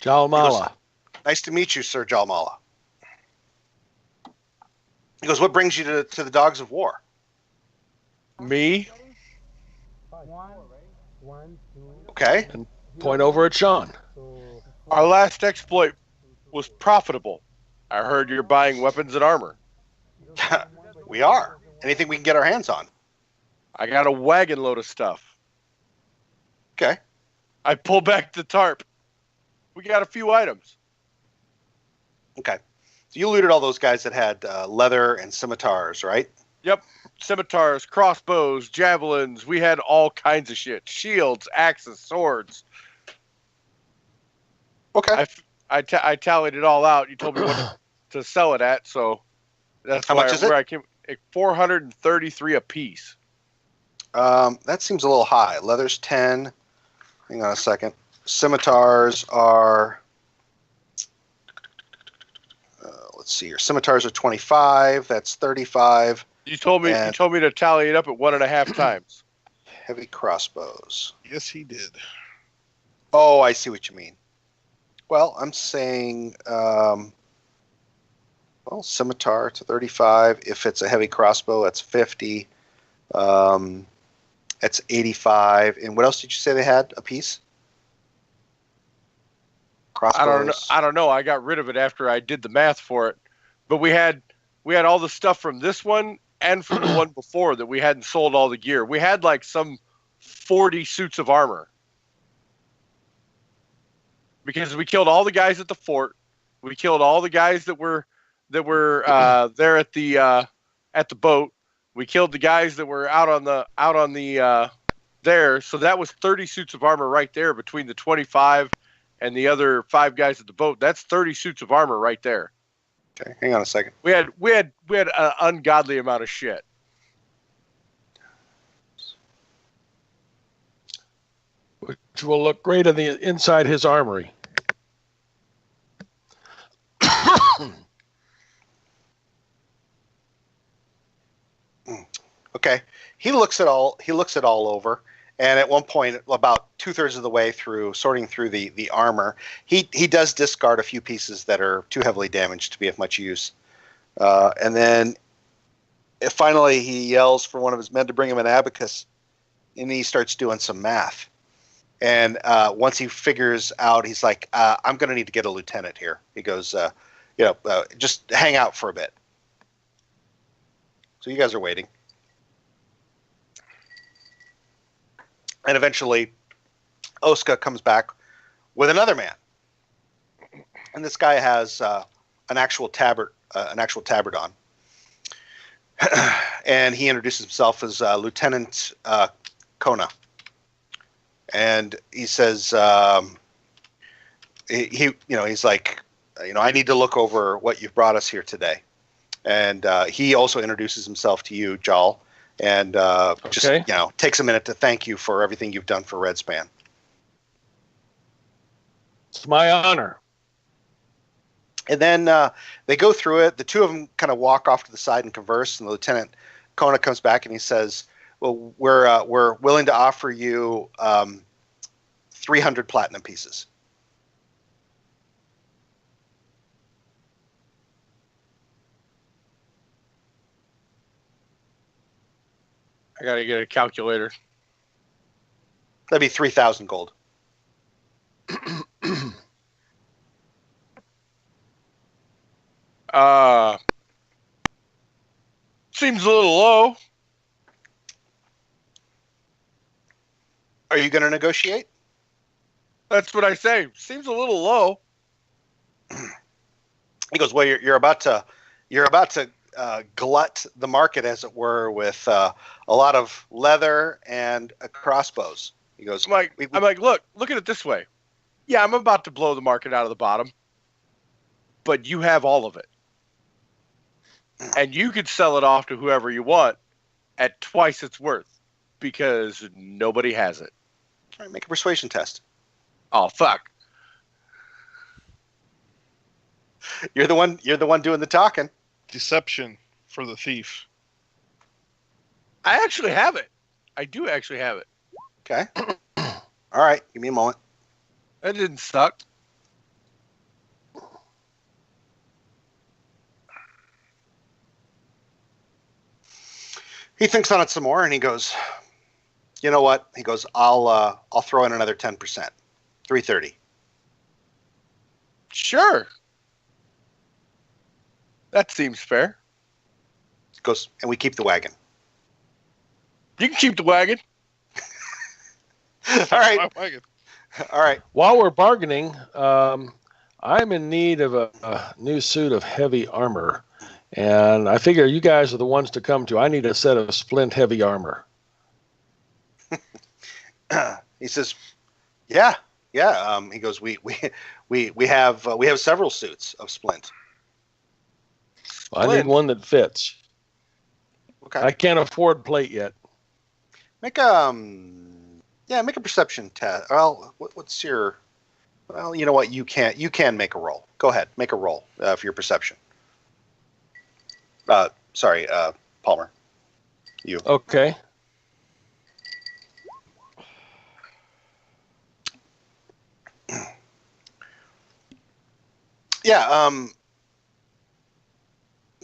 Jalmala. Nice to meet you, Sir Jalmala. He goes, "What brings you to the Dogs of War?" Me? Okay. And point over at Sean. Our last exploit was profitable. I heard you're buying weapons and armor. We are. Anything we can get our hands on. I got a wagon load of stuff. Okay. I pull back the tarp. We got a few items. Okay. So you looted all those guys that had leather and scimitars, right? Yep. Scimitars, crossbows, javelins. We had all kinds of shit. Shields, axes, swords. Okay. I tallied it all out. You told me what to sell it at, so that's How much is it? I came. 433 a piece. That seems a little high. Leather's 10. Hang on a second. Scimitars are. Let's see here. Scimitars are 25. That's 35. You told me to tally it up at 1.5 times. Heavy crossbows. Yes, he did. Oh, I see what you mean. Well, I'm saying Well, scimitar, it's a 35. If it's a heavy crossbow, that's 50. That's 85. And what else did you say they had a piece? Crossbows. I don't know. I got rid of it after I did the math for it. But we had all the stuff from this one and from the one before that we hadn't sold all the gear. We had like some 40 suits of armor. Because we killed all the guys at the fort. We killed all the guys that were there at the boat. We killed the guys that were out on the there. So that was 30 suits of armor right there between the 25 and the other 5 guys at the boat. That's 30 suits of armor right there. Okay, hang on a second. We had an ungodly amount of shit. Which will look great on the inside his armory. Okay. He looks it all over, and at one point, about 2/3 of the way through sorting through the armor, he does discard a few pieces that are too heavily damaged to be of much use. And then finally he yells for one of his men to bring him an abacus, and he starts doing some math. And once he figures out, he's like, I'm going to need to get a lieutenant here. He goes, just hang out for a bit. So you guys are waiting. And eventually, Oska comes back with another man. And this guy has an actual tabard on. And he introduces himself as Lieutenant Kona. And he says, he's like, I need to look over what you've brought us here today. And he also introduces himself to you, Jal, and takes a minute to thank you for everything you've done for Redspan. It's my honor. And then they go through it. The two of them kind of walk off to the side and converse. And the Lieutenant Kona comes back and he says, "Well, we're willing to offer you 300 platinum pieces." I gotta get a calculator. That'd be 3,000 gold. Seems a little low. Are you going to negotiate? That's what I say. Seems a little low. He goes, "Well, you're about to glut the market, as it were, with a lot of leather and crossbows." He goes, I'm like, look at it this way. Yeah, I'm about to blow the market out of the bottom, but you have all of it. And you could sell it off to whoever you want at twice its worth because nobody has it. All right, make a persuasion test. Oh, fuck. You're the one doing the talking. Deception for the thief. I actually have it. I do actually have it. Okay. All right, give me a moment. That didn't suck. He thinks on it some more, and he goes, "You know what?" He goes, I'll throw in another 10%, 330. Sure. That seems fair. He goes, "And we keep the wagon." You can keep the wagon. All right. My wagon. All right. While we're bargaining, I'm in need of a new suit of heavy armor. And I figure you guys are the ones to come to. I need a set of splint heavy armor. He says, "Yeah. He goes, "We have several suits of splint." I need one that fits. Okay. I can't afford plate yet. Make a perception test. Well, what's your? Well, you know what? You can make a roll. Go ahead, make a roll for your perception. Sorry, Palmer. You. Okay. Yeah.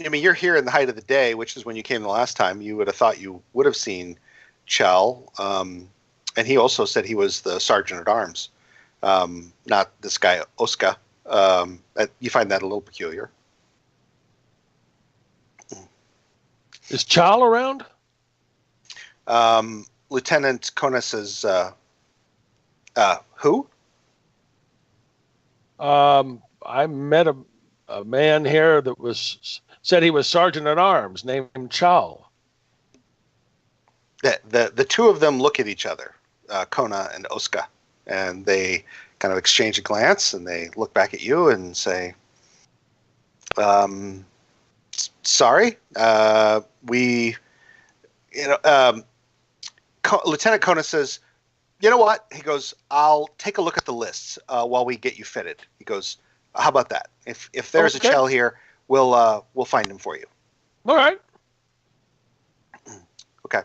I mean, you're here in the height of the day, which is when you came the last time. You would have thought you would have seen Chell, and he also said he was the sergeant at arms, not this guy Oska. You find that a little peculiar. Is Chow around? Lieutenant Kona says, who? I met a man here that said he was sergeant at arms named Chow. The two of them look at each other, Kona and Oska, and they kind of exchange a glance, and they look back at you and say, sorry, Lieutenant Kona says, you know what? He goes, I'll take a look at the lists while we get you fitted. He goes, how about that? If there's Okay. a Chell here, we'll find him for you. All right. Okay.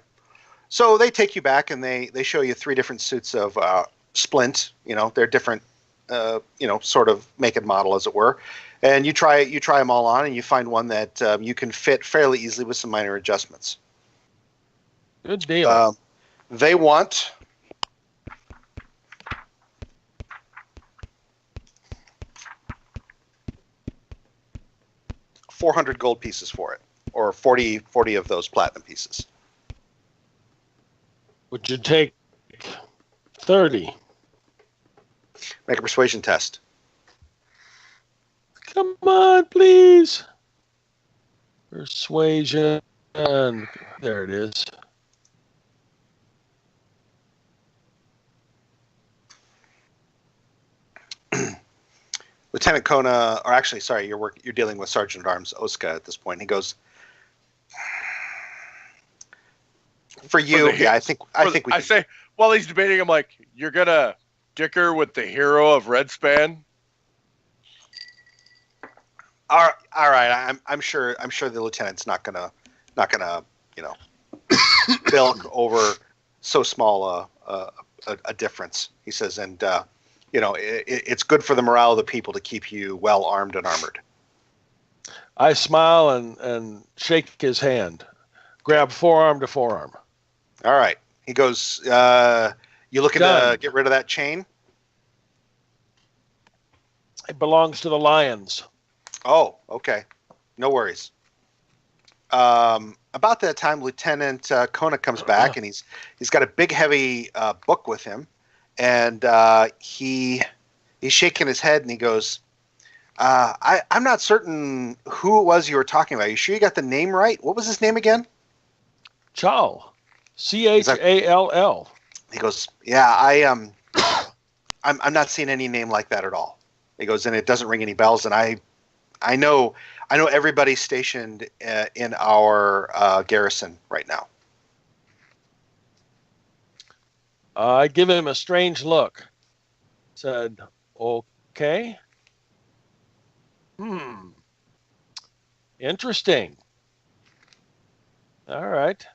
So they take you back and they show you 3 different suits of Splint. They're different, sort of make and model, as it were. And you try them all on, and you find one that you can fit fairly easily with some minor adjustments. Good deal. They want 400 gold pieces for it, or 40 of those platinum pieces. Would you take 30? Make a persuasion test. Come on, please. Persuasion. There it is. Lieutenant Kona, or actually, sorry, you're dealing with Sergeant at Arms Oska at this point. He goes, for you, yeah, I think we. I say while he's debating, I'm like, you're gonna dicker with the hero of Red Span. All right. I'm sure the lieutenant's not gonna bilk over so small a difference. He says, and it's good for the morale of the people to keep you well armed and armored. I smile and shake his hand. Grab forearm to forearm. All right. He goes, you looking to get rid of that chain? It belongs to the Lions. Oh, okay. No worries. About that time, Lieutenant Kona comes back, and he's got a big, heavy book with him, and he's shaking his head, and he goes, I'm not certain who it was you were talking about. Are you sure you got the name right? What was his name again? Chall. Chall. He goes, yeah, I'm not seeing any name like that at all. He goes, and it doesn't ring any bells, and I know everybody stationed in our garrison right now. I give him a strange look. Said, okay. Interesting. All right.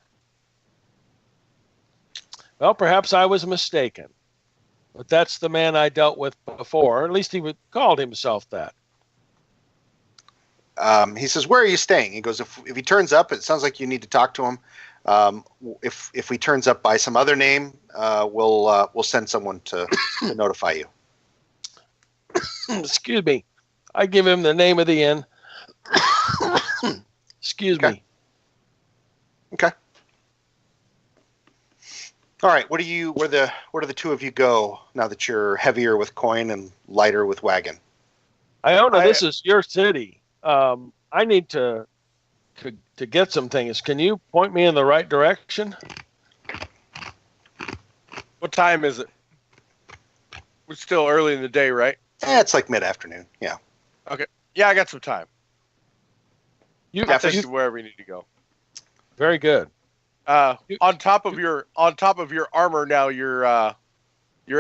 Well, perhaps I was mistaken. But that's the man I dealt with before. Or at least he called himself that. He says, where are you staying? He goes, if he turns up, it sounds like you need to talk to him. If he turns up by some other name, we'll send someone to notify you. Excuse me. I give him the name of the inn. Excuse me. Okay. All right. Where do the two of you go now that you're heavier with coin and lighter with wagon? Iona, this is your city. I need to get some things. Can you point me in the right direction? What time is it? We're still early in the day, right? It's like mid-afternoon. Yeah. Okay. Yeah, I got some time. I'll take you wherever you need to go. Very good. On top of your armor now, you're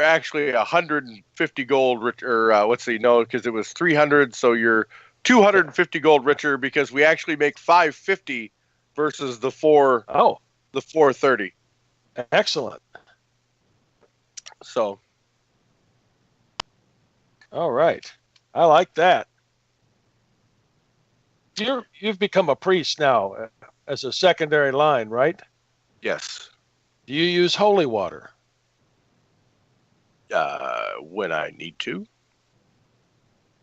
actually 150 gold rich, or because it was 300, so you're 250 gold richer because we actually make 550 versus the 430. Excellent. So, all right, I like that. You've become a priest now as a secondary line, right? Yes. Do you use holy water? When I need to.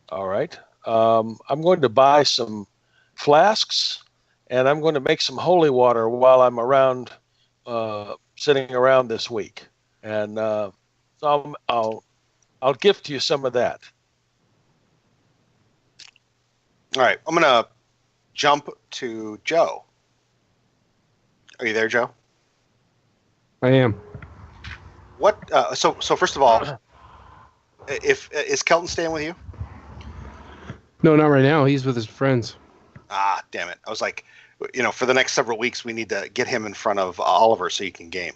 All right. I'm going to buy some flasks, and I'm going to make some holy water while I'm around, sitting around this week, and so I'll gift you some of that. All right, I'm gonna jump to Joe. Are you there, Joe? I am. What? So first of all, if is Kelton staying with you? No, not right now. He's with his friends. Ah, damn it! I was like, for the next several weeks, we need to get him in front of Oliver so you can game.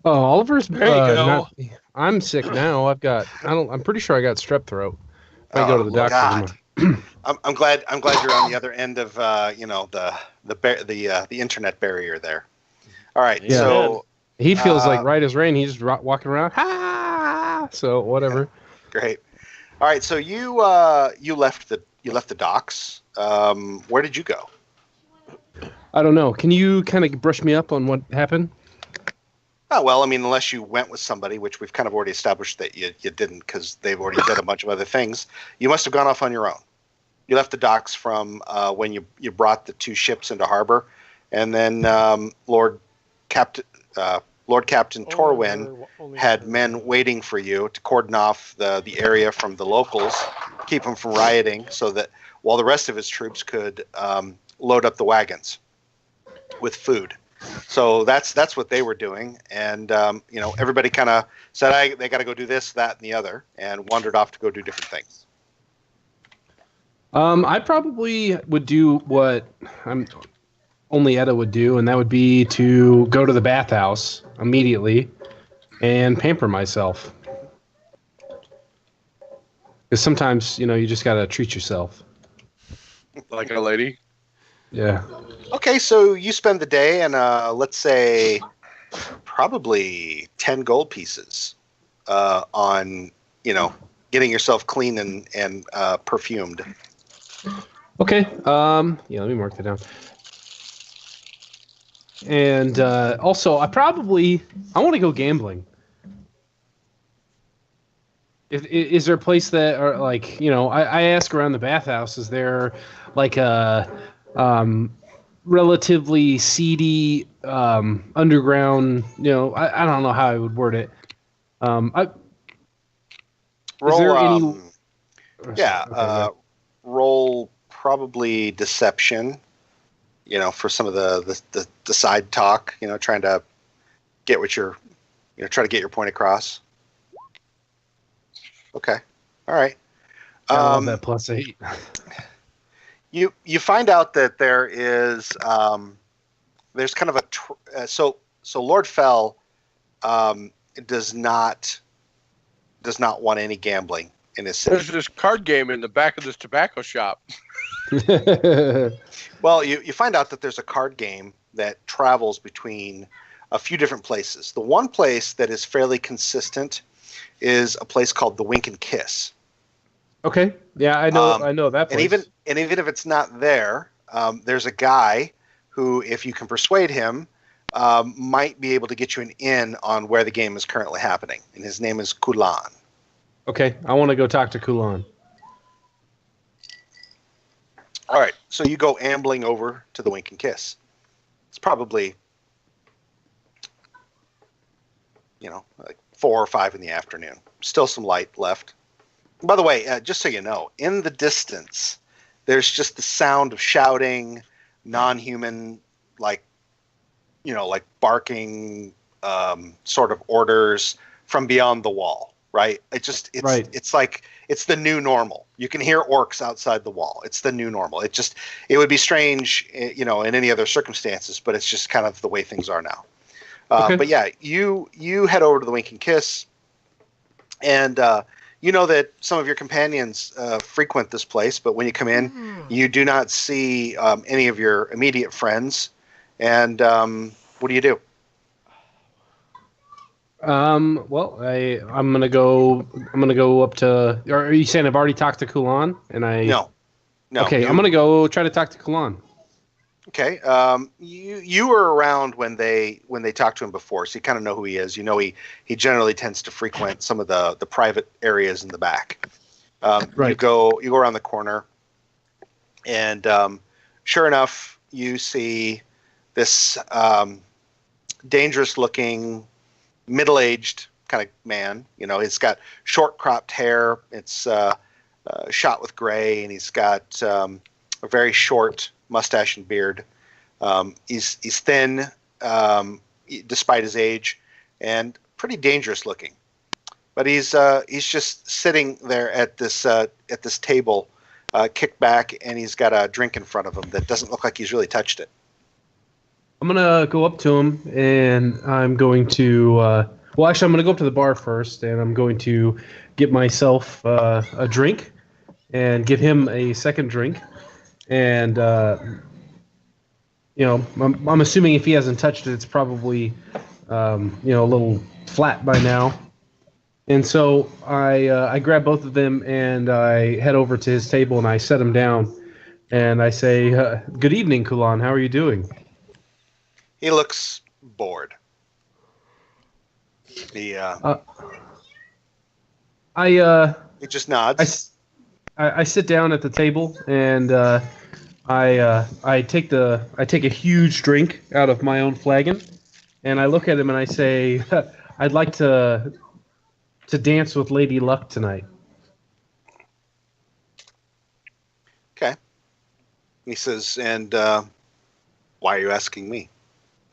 Oh, Oliver's. There you go. Not, I'm sick now. I'm pretty sure I got strep throat. I go to the doctor God. tomorrow. I'm glad you're on the other end of the internet barrier there. All right, Yeah. so He feels like right as rain. He's just walking around. Ha! So whatever. great. All right, so you left the docks. Where did you go? I don't know. Can you kind of brush me up on what happened? Oh, well, I mean, unless you went with somebody, which we've kind of already established that you didn't because they've already done a bunch of other things. You must have gone off on your own. You left the docks from when you brought the two ships into harbor, and then Lord Captain Torwin had men waiting for you to cordon off the area from the locals, keep them from rioting, so that while the rest of his troops could load up the wagons with food. So that's what they were doing, and everybody kind of said they got to go do this, that, and the other, and wandered off to go do different things. I probably would do what only Etta would do, and that would be to go to the bathhouse immediately and pamper myself. Because sometimes, you just got to treat yourself. Like a lady. Yeah. Okay, so you spend the day and let's say probably 10 gold pieces on, getting yourself clean and perfumed. Okay. Let me mark that down. And also, I want to go gambling. Is there a place that, or like, I ask around the bathhouse, is there like a relatively seedy underground, I don't know how I would word it. Roll probably deception, for some of the side talk, trying to get try to get your point across. Okay. All right. I love that +8. You find out that there is there's kind of so Lord Fell does not want any gambling in his city. There's this card game in the back of this tobacco shop. Well, you find out that there's a card game that travels between a few different places. The one place that is fairly consistent is a place called the Wink and Kiss. Okay. Yeah, I know that place. And even if it's not there, there's a guy who, if you can persuade him, might be able to get you an in on where the game is currently happening. And his name is Kulan. Okay, I want to go talk to Kulan. All right, so you go ambling over to the Wink and Kiss. It's probably, like 4 or 5 in the afternoon. Still some light left. By the way, just so you know, in the distance, there's just the sound of shouting, non-human, like barking, sort of orders from beyond the wall. Right? It's like it's the new normal. You can hear orcs outside the wall. It's the new normal. It would be strange, in any other circumstances, but it's just kind of the way things are now. Okay. But yeah, you head over to the Wink and Kiss, and you know that some of your companions frequent this place, but when you come in, you do not see any of your immediate friends. And what do you do? Well, I'm gonna go up to. Are you saying I've already talked to Kulan and I? No, No. Okay, I'm gonna go try to talk to Kalan. Okay. You were around when they talked to him before, so you kind of know who he is. You know he generally tends to frequent some of the private areas in the back. Right. You go around the corner, and sure enough, you see this dangerous-looking, middle-aged kind of man. You know, he's got short cropped hair. It's shot with gray, and he's got a very short mustache and beard. He's thin, despite his age, and pretty dangerous looking. But he's just sitting there at this table, kicked back, and he's got a drink in front of him that doesn't look like he's really touched it. I'm gonna go up to him, and I'm going to. Well, actually, I'm gonna go up to the bar first, and I'm going to get myself a drink, and give him a second drink, and I'm assuming if he hasn't touched it, it's probably a little flat by now. And so I grab both of them, and I head over to his table, and I set him down, and I say, "Good evening, Kulan. How are you doing?" He looks bored. He just nods. I sit down at the table, and I take a huge drink out of my own flagon, and I look at him and I say, "I'd like to dance with Lady Luck tonight." Okay. He says, "And why are you asking me?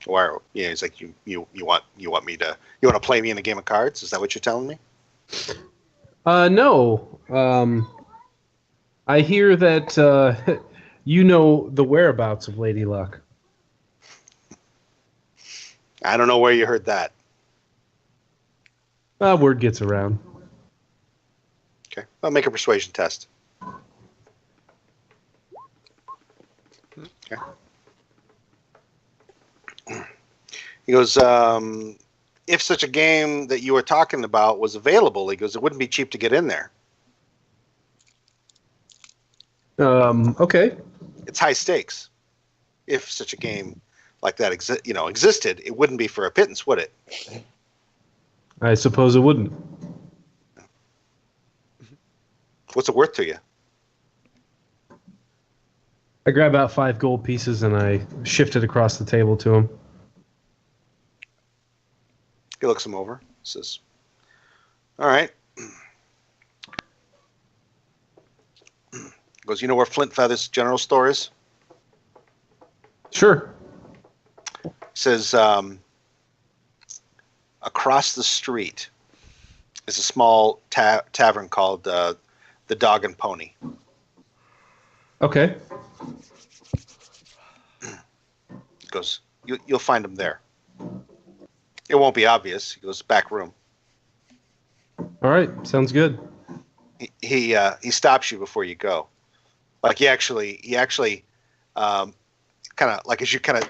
Why? He's like, you want to play me in a game of cards? Is that what you're telling me?" No. I hear that you know the whereabouts of Lady Luck. I don't know where you heard that. Word gets around. Okay. I'll make a persuasion test. Okay. He goes, if such a game that you were talking about was available, he goes, it wouldn't be cheap to get in there. Okay. It's high stakes. If such a game like that existed, it wouldn't be for a pittance, would it? I suppose it wouldn't. What's it worth to you? I grab out 5 gold pieces and I shift it across the table to him. He looks him over. Says, "All right." Goes, "You know where Flint Feathers General Store is?" Sure. Says, across the street is a small tavern called the Dog and Pony. Okay. He goes, you'll find him there. It won't be obvious. He goes, back room. All right. Sounds good. He stops you before you go. Like he actually kind of like as you kind of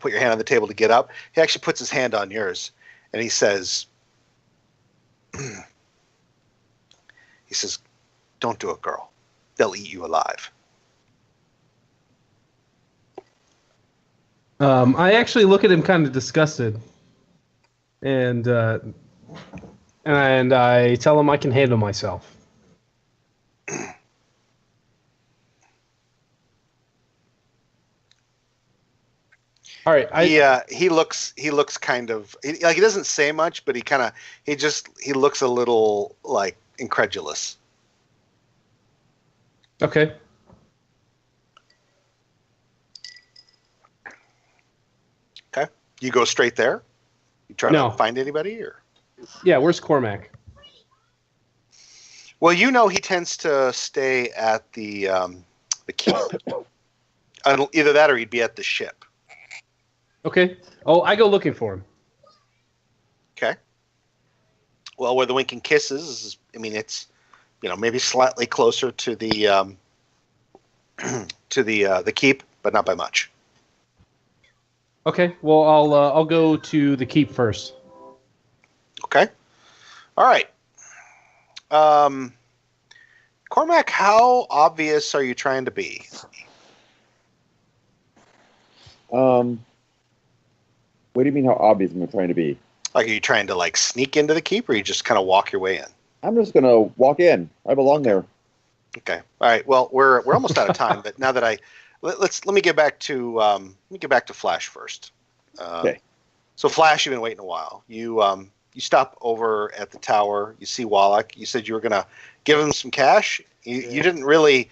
put your hand on the table to get up, he actually puts his hand on yours and he says, "Don't do it, girl. They'll eat you alive." I actually look at him kind of disgusted, and I tell him I can handle myself. All right. He looks kind of like he doesn't say much, but he looks a little like incredulous. Okay. Okay. You go straight there? You try to find anybody or? Yeah, where's Cormac? Well, he tends to stay at the keep. Either that or he'd be at the ship. Okay. Oh, I go looking for him. Okay. Well, where the Winking Kiss is, it's maybe slightly closer to the the keep, but not by much. Okay. Well, I'll go to the keep first. Okay. All right. Cormac, how obvious are you trying to be? What do you mean? How obvious am I trying to be? Like, are you trying to like sneak into the keep, or you just kind of walk your way in? I'm just gonna walk in. I belong there. Okay. All right. Well, we're almost out of time, but now that let me get back to Flash first. Okay. So Flash, you've been waiting a while. You stop over at the tower. You see Wallach. You said you were gonna give him some cash. You didn't really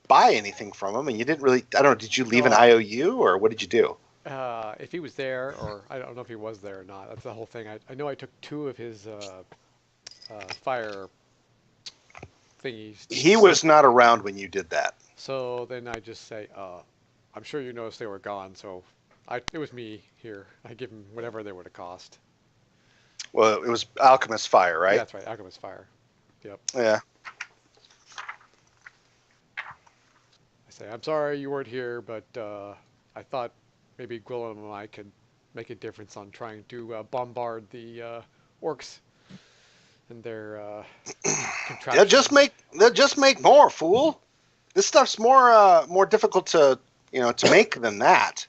buy anything from him, and you didn't really. I don't know. Did you leave an IOU, or what did you do? If he was there, or I don't know if he was there or not. That's the whole thing. I know I took 2 of his fire thingies. He was not around when you did that. So then I just say, I'm sure you noticed they were gone, so it was me here. I give him whatever they would have cost. Well, it was Alchemist Fire, right? Yeah, that's right, Alchemist Fire. Yep. Yeah. I say, I'm sorry you weren't here, but I thought maybe Gwillem and I could make a difference on trying to bombard the orcs and their contraptions. They'll just make more, fool. This stuff's more difficult to make than that.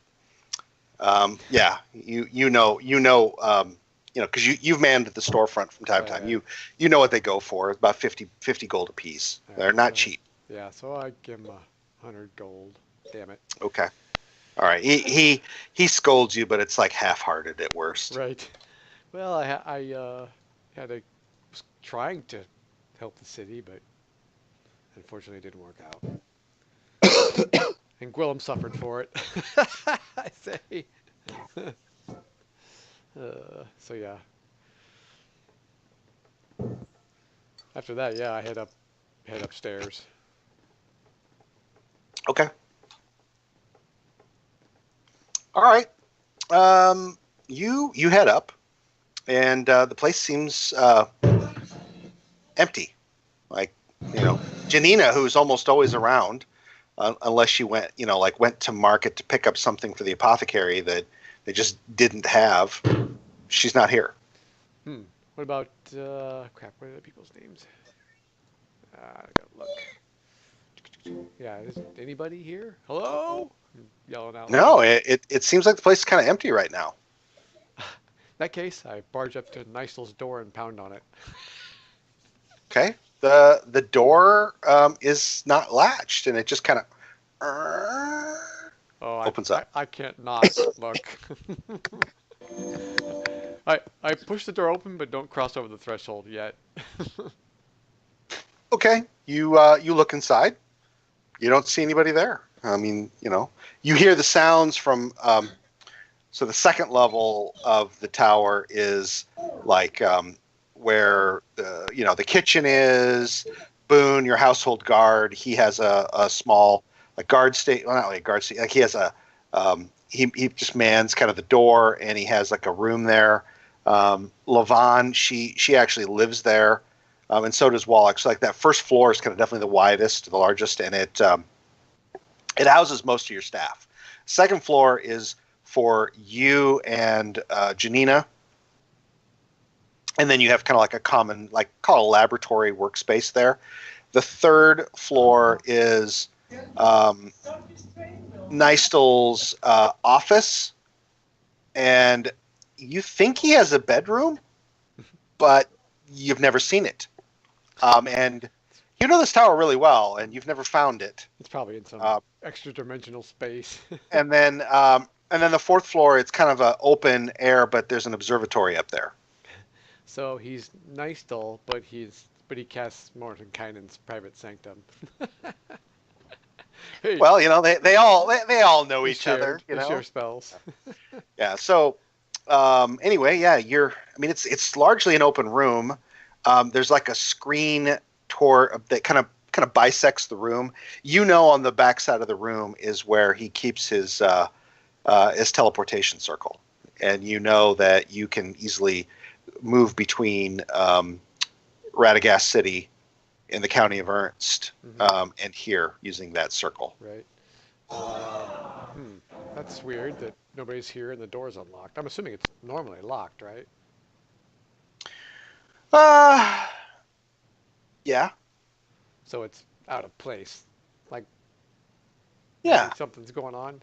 Yeah, you know, because you've manned the storefront from time to time. Yeah. You know what they go for. It's about 50 gold a piece. They're not cheap. Yeah, so I give him 100 gold. Damn it. Okay. All right. He scolds you, but it's like half-hearted at worst. Right. Well, I was trying to help the city, but unfortunately it didn't work out. And Gwillem suffered for it. I say. So yeah. After that, yeah, I head upstairs. Okay. All right. You head up, and the place seems empty. Like, Janina, who's almost always around, unless she went to market to pick up something for the apothecary that they just didn't have. She's not here. What about crap? What are the people's names? I gotta look. Yeah, is anybody here? Hello? I'm yelling out. No, it seems like the place is kind of empty right now. In that case, I barge up to Nistel's door and pound on it. Okay. The door is not latched, and it just kind of opens up. I can't knock. Look. I push the door open, but don't cross over the threshold yet. Okay. You look inside. You don't see anybody there. I mean, you hear the sounds from. So the second level of the tower is like where the kitchen is. Boone, your household guard, he has a small guard state. Well, not like a guard state. Like he has a he just mans kind of the door, and he has like a room there. Lavon, she actually lives there, and so does Wallach. So like that first floor is kind of definitely the widest, the largest, and it houses most of your staff. Second floor is for you and Janina. And then you have kind of like a common, call a laboratory workspace there. The third floor is Nistel's office. And you think he has a bedroom, but you've never seen it. And you know this tower really well, and you've never found it. It's probably in some extra-dimensional space. And then the fourth floor, it's kind of an open air, but there's an observatory up there. So he's Nistel, but he casts Mordenkainen's private sanctum. Hey, well, they all know each other. They share spells. Yeah. So anyway, yeah, it's largely an open room. There's like a screen that kind of bisects the room. On the back side of the room is where he keeps his teleportation circle, and that you can easily move between Radagast City in the county of Ernst and here using that circle. Right. That's weird that nobody's here and the door's unlocked. I'm assuming it's normally locked, right? Yeah. So it's out of place. Like Yeah. maybe something's going on.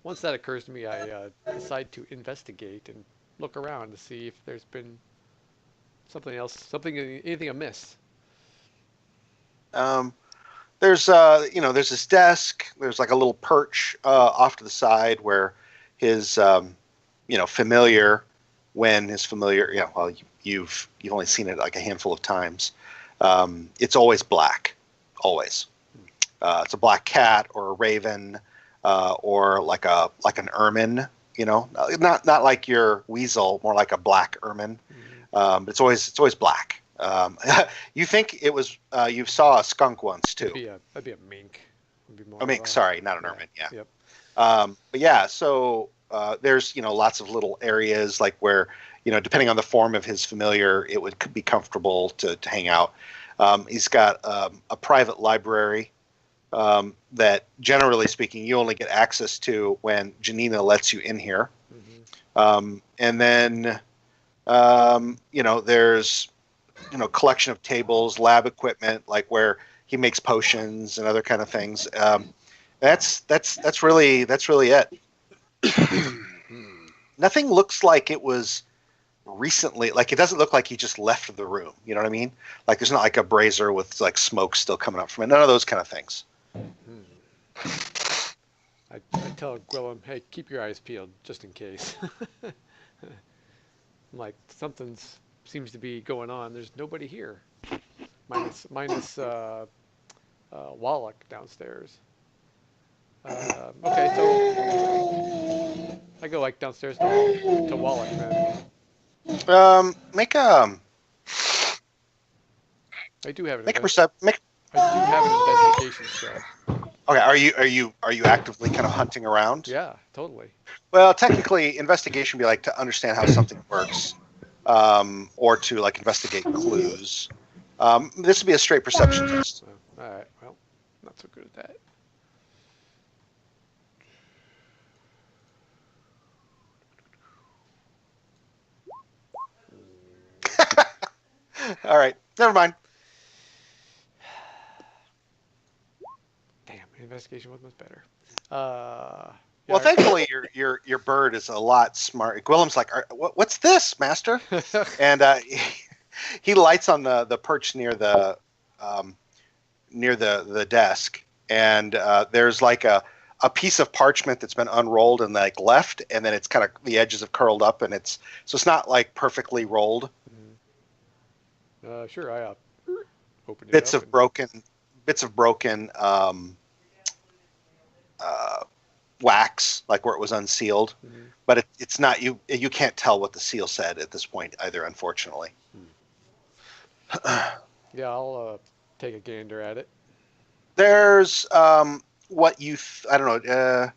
Once that occurs to me, I decide to investigate and look around to see if there's been something else, anything amiss. Um, there's there's his desk. There's like a little perch off to the side where his familiar, when his familiar, well, you've only seen it like a handful of times. It's always black, always. It's a black cat or a raven, or like an ermine. Not like your weasel, more like a black ermine. It's always black. You think it was you saw a skunk once too. That'd be a mink. Would be more I mean, of a- sorry, not an ermine. Yeah. Yep. But yeah, so there's lots of little areas like where depending on the form of his familiar, it would be comfortable to hang out. He's got a private library that, generally speaking, you only get access to when Janina lets you in here. And then there's collection of tables, lab equipment, like where he makes potions and other kind of things. That's really it. Nothing looks like it was recently. Like, it doesn't look like he just left the room. You know what I mean? Like, there's not like a brazier with like smoke still coming up from it. None of those kind of things. I tell Gwillem, hey, keep your eyes peeled just in case. Like seems to be going on. There's nobody here, minus Wallach downstairs. Okay, so I go like downstairs to Wallach then. Make a I do have an make a percep- make. I do have an investigation check. Okay, are you actively kind of hunting around? Yeah, totally. Well, technically, investigation would be like to understand how something works, or to like investigate clues. This would be a straight perception test. All right. Well, not so good at that. All right, never mind. Damn, investigation was much better. Well, thankfully, your bird is a lot smart. Gwillem's like, what's this, master? And he lights on the perch near the desk, and there's like a piece of parchment that's been unrolled and like left, and then it's kind of the edges have curled up, and it's not like perfectly rolled. Sure, I opened it Bits up of broken wax, like where it was unsealed, but it's not you can't tell what the seal said at this point either, unfortunately. Yeah, I'll take a gander at it. There's what you I don't know,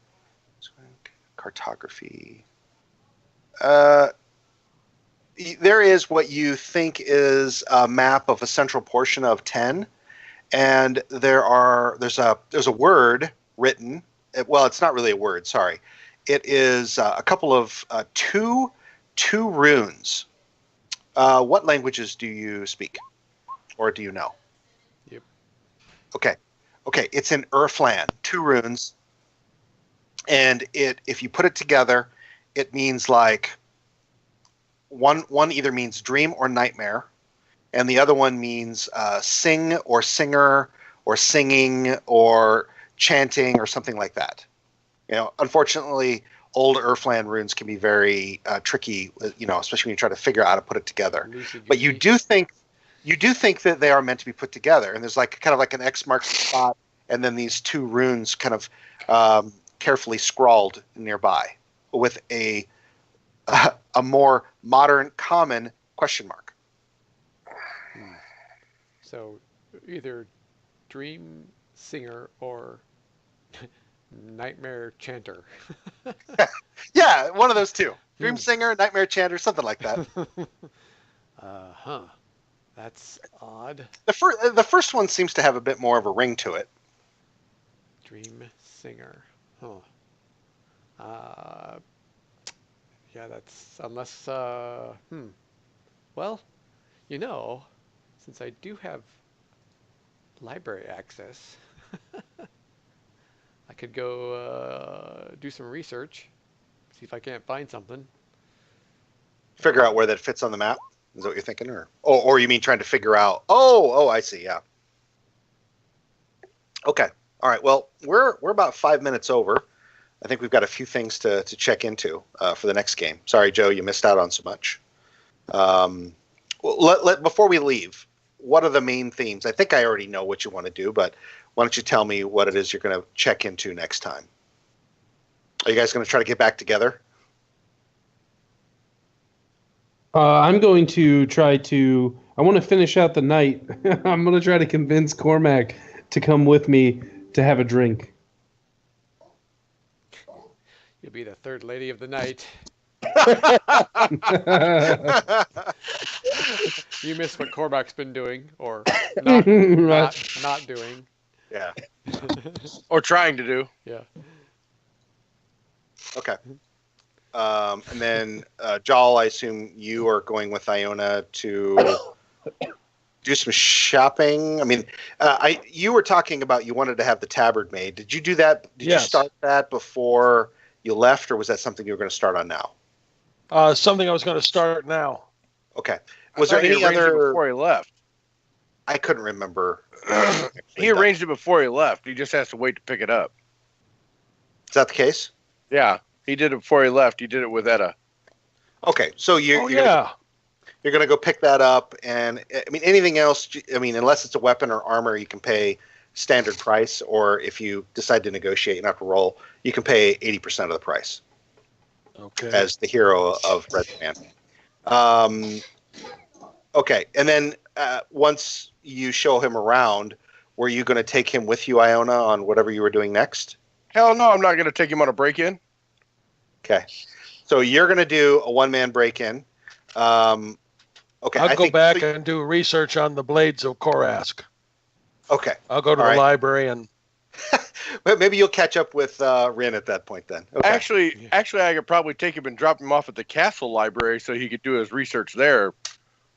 cartography. There is what you think is a map of a central portion of Tenh, and there's a word written. Well, it's not really a word. Sorry, it is a couple of two runes. What languages do you speak, or do you know? Yep. Okay. It's in Earthland. 2 runes, and if you put it together, it means like one either means dream or nightmare, and the other one means sing or singer or singing or chanting or something like that. Unfortunately, old Earthland runes can be very tricky, especially when you try to figure out how to put it together. But you do think that they are meant to be put together, and there's like kind of like an X marks the spot, and then these 2 runes kind of carefully scrawled nearby with a more modern, common question mark. So either dream singer or nightmare chanter. Yeah, one of those 2. Dream singer, nightmare chanter, something like that. That's odd. The first one seems to have a bit more of a ring to it. Dream singer. Yeah, that's unless. Well, since I do have library access, I could go do some research, see if I can't find something. Figure out where that fits on the map. Is that what you're thinking, or you mean trying to figure out? Oh, I see. Yeah. Okay. All right. Well, we're about 5 minutes over. I think we've got a few things to check into for the next game. Sorry, Joe, you missed out on so much. Before we leave, what are the main themes? I think I already know what you want to do, but why don't you tell me what it is you're going to check into next time? Are you guys going to try to get back together? I'm going to try to. I want to finish out the night. I'm going to try to convince Cormac to come with me to have a drink. You'll be the third lady of the night. You miss what Cormac's been doing, or not doing. Yeah. Or trying to do. Yeah. Okay. And then, Jal, I assume you are going with Iona to do some shopping. I mean, you were talking about you wanted to have the tabard made. Did you do that? Did you start that before you left, or was that something you were going to start on now? Something I was going to start now. Okay. Was there any arranged it other? before he left? I couldn't remember. He arranged it before he left. He just has to wait to pick it up. Is that the case? Yeah, he did it before he left. He did it with Etta. Okay, so you're gonna go pick that up, and I mean anything else. I mean, unless it's a weapon or armor, you can pay standard price, or if you decide to negotiate and have to roll, you can pay 80% of the price. Okay. As the hero of Red Man. Okay, and then once you show him around, were you going to take him with you, Iona, on whatever you were doing next? Hell no, I'm not going to take him on a break-in. Okay, so you're going to do a one-man break-in. Okay, I'll go back and do research on the blades of Korask. Okay, I'll go to the library and. But maybe you'll catch up with Rin at that point then. Okay. Actually, I could probably take him and drop him off at the castle library so he could do his research there.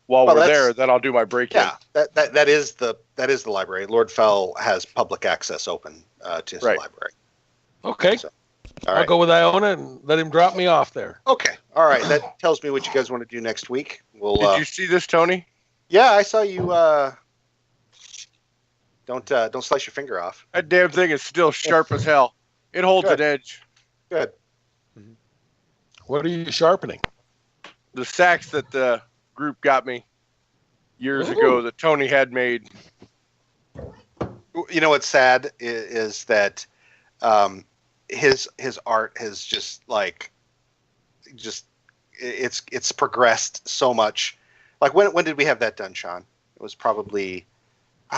While we're there, then I'll do my break-in. Yeah, that is the library. Lord Fell has public access open to his library. Okay. So, I'll go with Iona and let him drop me off there. Okay. All right. That tells me what you guys want to do next week. Did you see this, Tony? Yeah, I saw you. Don't slice your finger off. That damn thing is still sharp as hell. It holds an edge. Good. What are you sharpening? The sacks that the group got me years ago that Tony had made. You know what's sad is that his art has it's progressed so much. Like when did we have that done, Sean? It was probably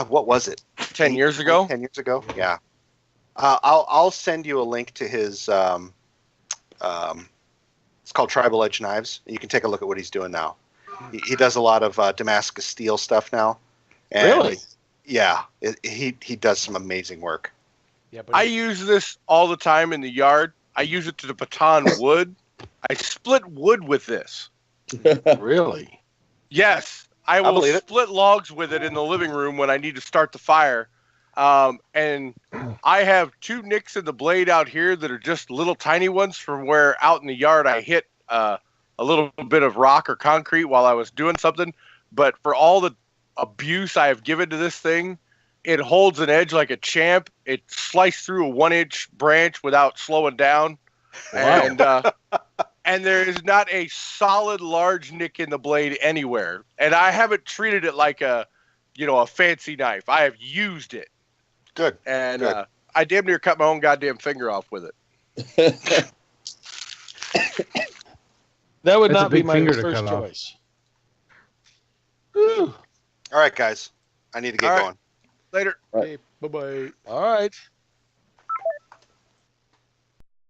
what was it? 10 years ago? 10 years ago? Yeah. I'll send you a link to his it's called Tribal Edge Knives. You can take a look at what he's doing now. He does a lot of Damascus steel stuff now. And really? Yeah. He does some amazing work. Yeah, I use this all the time in the yard. I use it to baton wood. I split wood with this. Really? Yes. I will split logs with it in the living room when I need to start the fire. And I have two nicks in the blade out here that are just little tiny ones from where out in the yard I hit a little bit of rock or concrete while I was doing something. But for all the abuse I have given to this thing, it holds an edge like a champ. It sliced through a 1-inch branch without slowing down. Wow. And there is not a solid large nick in the blade anywhere. And I haven't treated it like a fancy knife. I have used it. Good. And I damn near cut my own goddamn finger off with it. That would not be my first choice. All right, guys. I need to get going. Later. Okay, bye-bye. All right.